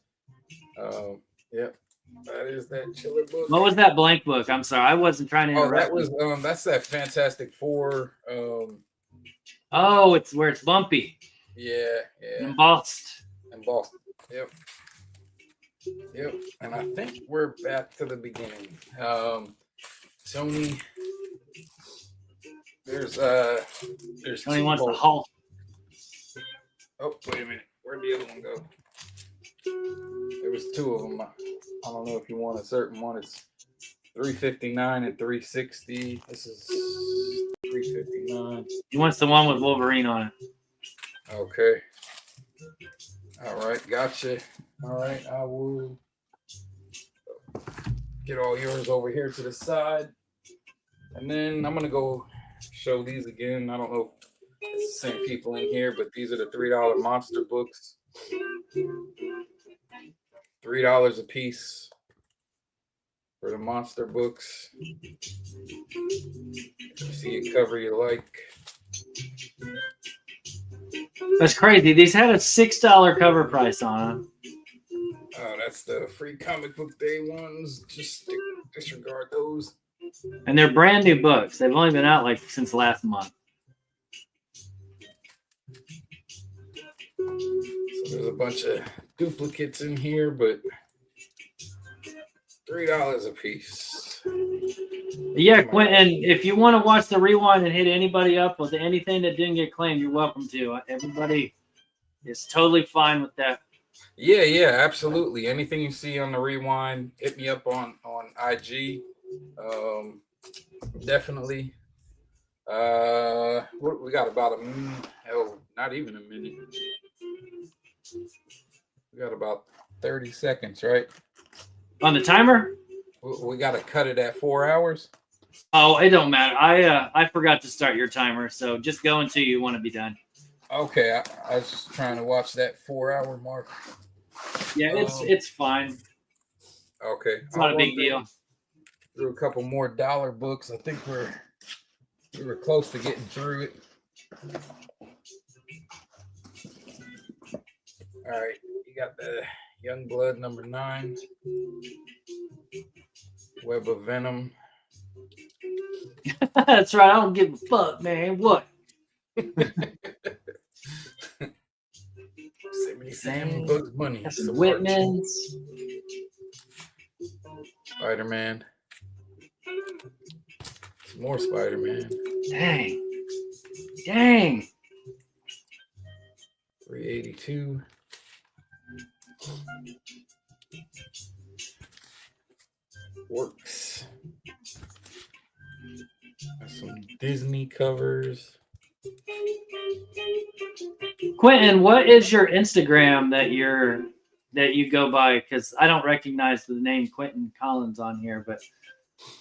yep, that is that Chiller book. What was that blank book? I'm sorry, I wasn't trying to interrupt. That was that's that Fantastic Four. Oh, it's where it's bumpy. Yeah. Embossed. Yep. And I think we're back to the beginning. Tony. There's Tony wants the Hulk. Oh, wait a minute. Where'd the other one go? There was 2 of them. I don't know if you want a certain one. It's $3.59 and $3.60. This is $3.59. He wants the one with Wolverine on it. Okay. All right, gotcha. All right, I will get all yours over here to the side. And then I'm going to go show these again. I don't know if it's the same people in here, but these are the $3 monster books. $3 a piece for the monster books. If you see a cover you like. That's crazy. These had a $6 cover price on them. Oh, that's the free comic book day ones. Just disregard those. And they're brand new books. They've only been out since last month. So there's a bunch of duplicates in here, but $3 a piece. Yeah, Quentin, if you want to watch the rewind and hit anybody up with anything that didn't get claimed, you're welcome to. Everybody is totally fine with that. Yeah, absolutely. Anything you see on the rewind, hit me up on IG. Definitely. We got about a minute. Hell, not even a minute. We got about 30 seconds, right? On the timer? We got to cut it at 4 hours. Oh, it don't matter. I forgot to start your timer, so just go until you want to be done. Okay, I was just trying to watch that 4 hour mark. Yeah, it's fine. Okay, It's not a big deal. Through a couple more dollar books. I think we were close to getting through it. All right, you got the Young Blood number 9, Web of Venom. That's right. I don't give a fuck, man. What? 77 Bugs Bunny. That's some Whitman's. Spider-Man. Some more Spider-Man. Dang. 382. Works. Got some Disney covers. Quentin, what is your Instagram that you go by? Because I don't recognize the name Quentin Collins on here, but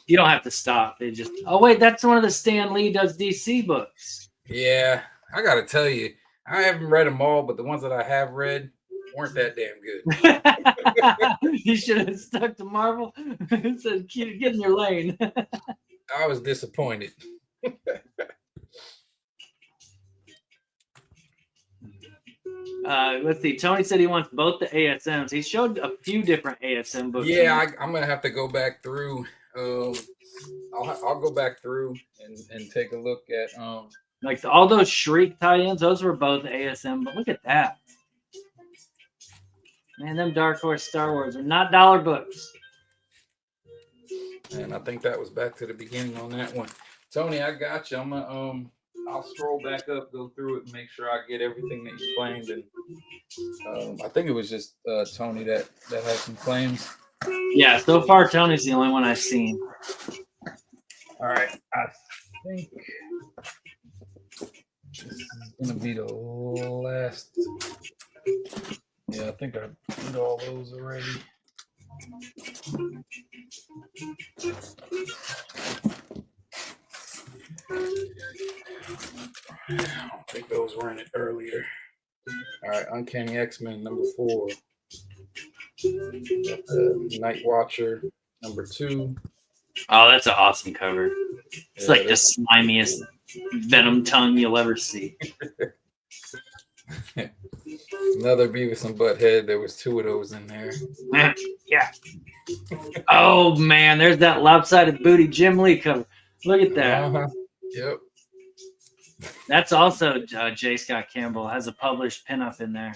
you don't have to stop. They just wait, that's one of the Stan Lee does DC books. Yeah, I gotta tell you, I haven't read them all, but the ones that I have read weren't that damn good. You should have stuck to Marvel. It said, get in your lane. I was disappointed. Let's see. Tony said he wants both the ASMs. He showed a few different ASM books. Yeah, I'm gonna have to go back through. I'll go back through and take a look at like all those Shriek tie-ins. Those were both ASM. But look at that, man. Them Dark Horse Star Wars are not dollar books. And I think that was back to the beginning on that one. Tony, I got you. I'm gonna I'll scroll back up, go through it, and make sure I get everything that you claimed. And I think it was just Tony that had some claims. Yeah, so far Tony's the only one I've seen. All right, I think this is gonna be the last. Yeah, I think I did all those already. I don't think those were in it earlier. All right, Uncanny X-Men number 4. Night Watcher number 2. Oh, that's an awesome cover. It's like the slimiest Venom tongue you'll ever see. Another Beavis and Butthead. There was 2 of those in there. Yeah. Oh man, there's that lopsided booty Jim Lee cover. Look at that. Yep. That's also J. Scott Campbell has a published pinup in there.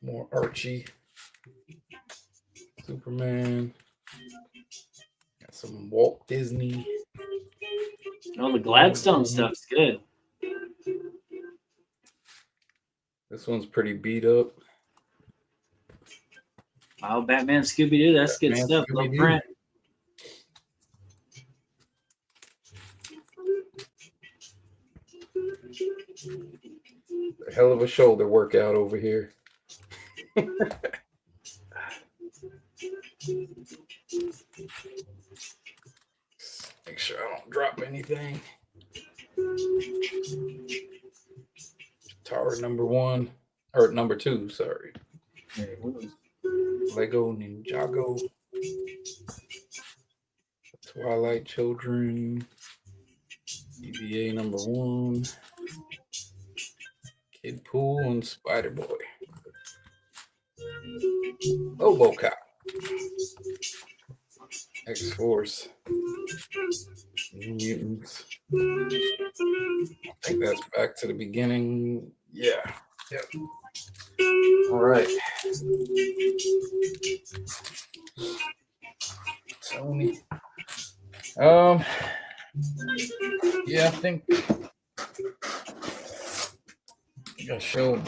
More Archie. Superman. Got some Walt Disney. Oh, the Gladstone stuff's good. This one's pretty beat up. Oh, Batman Scooby-Doo, that's good stuff. Low print. A hell of a shoulder workout over here. Make sure I don't drop anything. Tower number 1 or number 2, sorry. Lego Ninjago. Twilight Children. EVA number 1. Kid Pool and Spider Boy. RoboCop. X-Force. New Mutants. I think that's back to the beginning. Yeah. Yep. All right. Tony. Yeah, I think I showed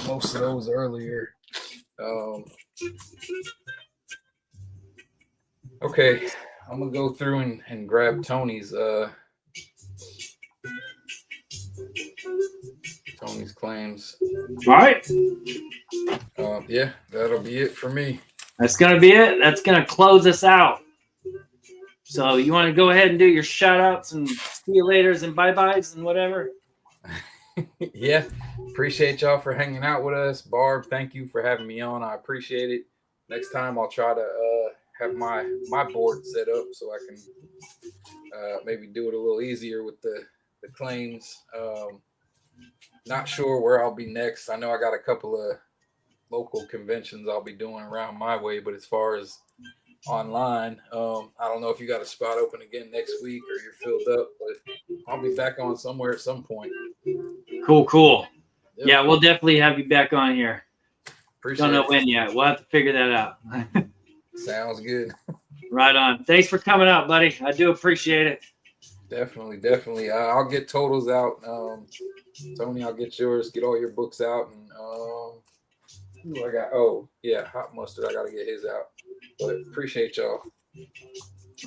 most of those earlier. Okay, I'm gonna go through and grab Tony's claims. All right. Yeah, that'll be it for me. That's going to be it. That's going to close us out. So you want to go ahead and do your shout outs and see you laters and bye-byes and whatever? Yeah, appreciate y'all for hanging out with us. Barb, thank you for having me on. I appreciate it. Next time I'll try to have my board set up so I can maybe do it a little easier with the claims. Not sure where I'll be next. I know I got a couple of local conventions I'll be doing around my way, but as far as online, I don't know if you got a spot open again next week or you're filled up, but I'll be back on somewhere at some point. Cool. Yep. Yeah, we'll definitely have you back on here. Appreciate Don't know it. when yet. We'll have to figure that out. Sounds good. Right on. Thanks for coming out, buddy. I do appreciate it. Definitely. I'll get totals out. Tony, I'll get yours. Get all your books out. And who I got? Oh, yeah, Hot Mustard. I got to get his out. But appreciate y'all.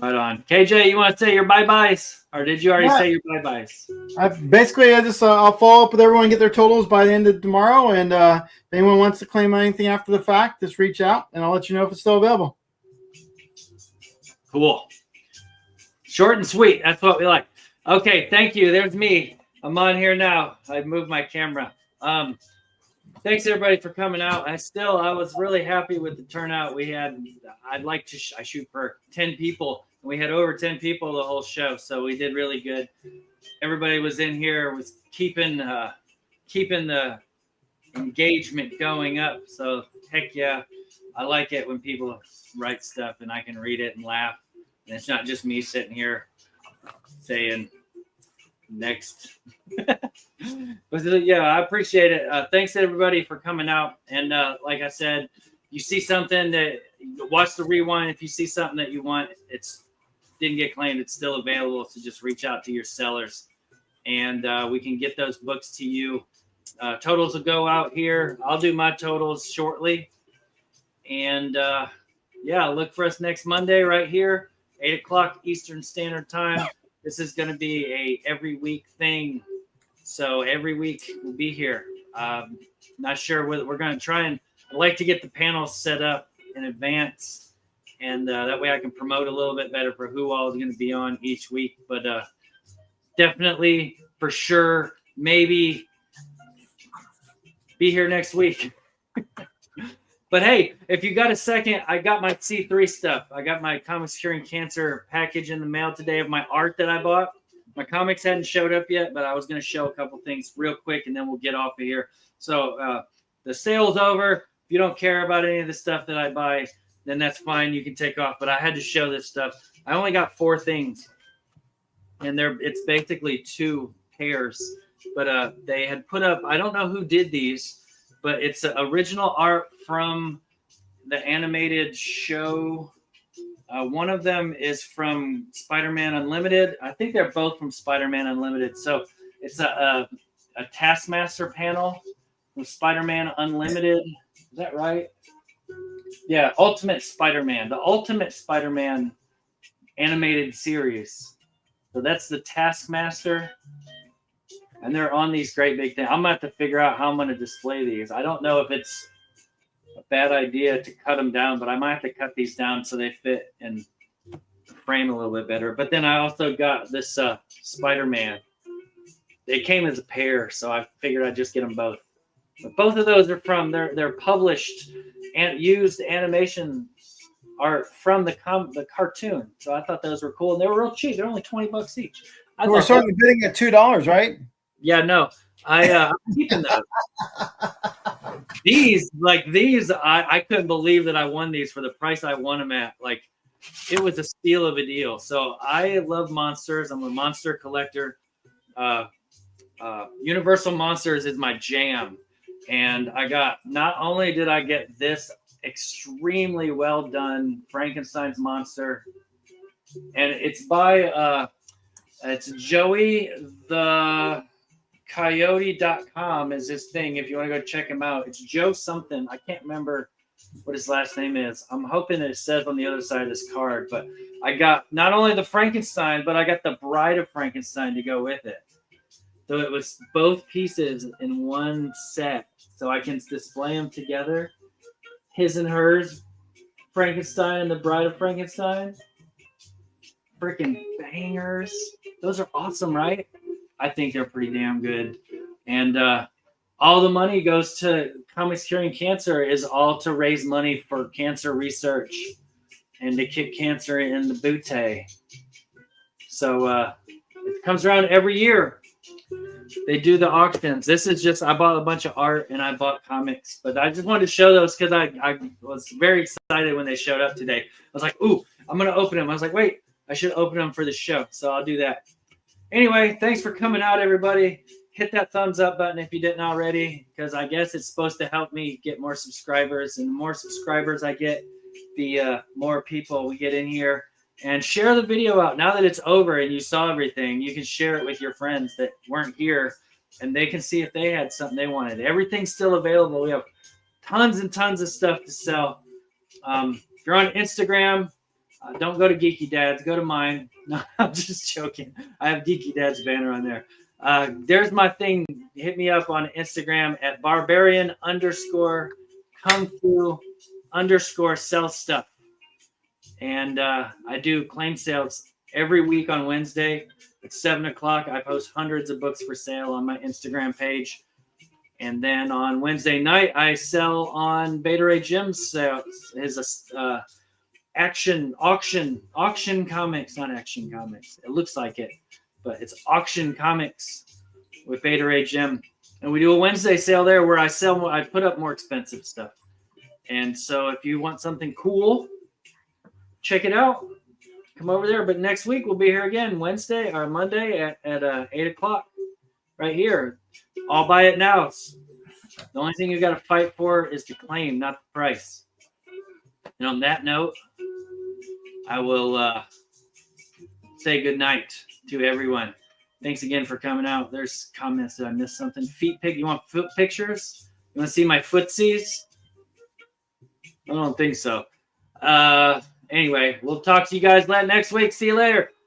Right on. KJ, you want to say your bye-byes? Or did you already say your bye-byes? I'll follow up with everyone and get their totals by the end of tomorrow. And if anyone wants to claim anything after the fact, just reach out and I'll let you know if it's still available. Cool. Short and sweet. That's what we like. Okay, thank you. There's me. I'm on here now. I've moved my camera. Thanks everybody for coming out. I was really happy with the turnout we had. I'd like to I shoot for 10 people. We had over 10 people the whole show, so we did really good. Everybody was in here, was keeping the engagement going up. So heck yeah, I like it when people write stuff and I can read it and laugh. And it's not just me sitting here saying next. But yeah, I appreciate it. Thanks everybody for coming out. And like I said, you see something that watch the rewind. If you see something that you want, it's didn't get claimed, it's still available. So just reach out to your sellers and we can get those books to you. Totals will go out here. I'll do my totals shortly. And yeah, look for us next Monday right here, 8 o'clock Eastern Standard Time. This is going to be a every week thing. So every week we'll be here. Not sure whether we're going to try and I'd like to get the panels set up in advance. And that way I can promote a little bit better for who all is going to be on each week. But definitely, for sure, maybe be here next week. But hey, if you got a second, I got my C3 stuff. I got my Comics Curing Cancer package in the mail today of my art that I bought. My comics hadn't showed up yet, but I was going to show a couple things real quick, and then we'll get off of here. So the sale's over. If you don't care about any of the stuff that I buy, then that's fine. You can take off. But I had to show this stuff. I only got 4 things, and it's basically 2 pairs. But they had put up, I don't know who did these, but it's original art from the animated show. One of them is from Spider-Man Unlimited. I think they're both from Spider-Man Unlimited. So it's a Taskmaster panel from Spider-Man Unlimited. Is that right? Yeah, Ultimate Spider-Man. The Ultimate Spider-Man animated series. So that's the Taskmaster. And they're on these great big things. I'm going to have to figure out how I'm going to display these. I don't know if it's a bad idea to cut them down, but I might have to cut these down so they fit and frame a little bit better. But then I also got this Spider-Man. They came as a pair, so I figured I'd just get them both. But both of those are from they're published and used animation art from the cartoon. So I thought those were cool, and they were real cheap. They're only $20 each. We're starting bidding at $2, right? Yeah, no, I'm keeping those. These, I couldn't believe that I won these for the price I won them at. Like, it was a steal of a deal. So I love monsters. I'm a monster collector. Universal Monsters is my jam. And I got, not only did I get this extremely well done Frankenstein's monster, and it's by it's Joey the Coyote.com is his thing. If you want to go check him out, it's Joe something. I can't remember what his last name is. I'm hoping that it says on the other side of this card, but I got not only the Frankenstein, but I got the Bride of Frankenstein to go with it. So it was both pieces in one set, so I can display them together. His and hers, Frankenstein and the Bride of Frankenstein. Freaking bangers. Those are awesome, right? I think they're pretty damn good. And all the money goes to Comics Curing Cancer, is all to raise money for cancer research and to kick cancer in the booty. So it comes around every year. They do the auctions. This is just, I bought a bunch of art and I bought comics, but I just wanted to show those because I was very excited when they showed up today. I was like, ooh, I'm going to open them. I was like, wait, I should open them for the show. So I'll do that. Anyway, thanks for coming out, everybody. Hit that thumbs up button if you didn't already, because I guess it's supposed to help me get more subscribers. And the more subscribers I get, the more people we get in here. And share the video out. Now that it's over and you saw everything, you can share it with your friends that weren't here, and they can see if they had something they wanted. Everything's still available. We have tons and tons of stuff to sell. If you're on Instagram, don't go to Geeky Dads. Go to mine. No, I'm just joking. I have Geeky Dads banner on there. There's my thing. Hit me up on Instagram at Barbarian_Kung Fu_sell stuff. And I do claim sales every week on Wednesday at 7 o'clock. I post hundreds of books for sale on my Instagram page. And then on Wednesday night, I sell on Beta Ray Jim's sales. His auction comics, not action comics. It looks like it, but it's auction comics with Beta Ray Jim. And we do a Wednesday sale there where I put up more expensive stuff. And so if you want something cool, check it out. Come over there. But next week we'll be here again, Wednesday or Monday at 8 o'clock right here. I'll buy it now. The only thing you got to fight for is the claim, not the price. And on that note, I will say good night to everyone. Thanks again for coming out. There's comments. Did I miss something? Feet pic. You want foot pictures? You want to see my footsies? I don't think so. Anyway, we'll talk to you guys next week. See you later.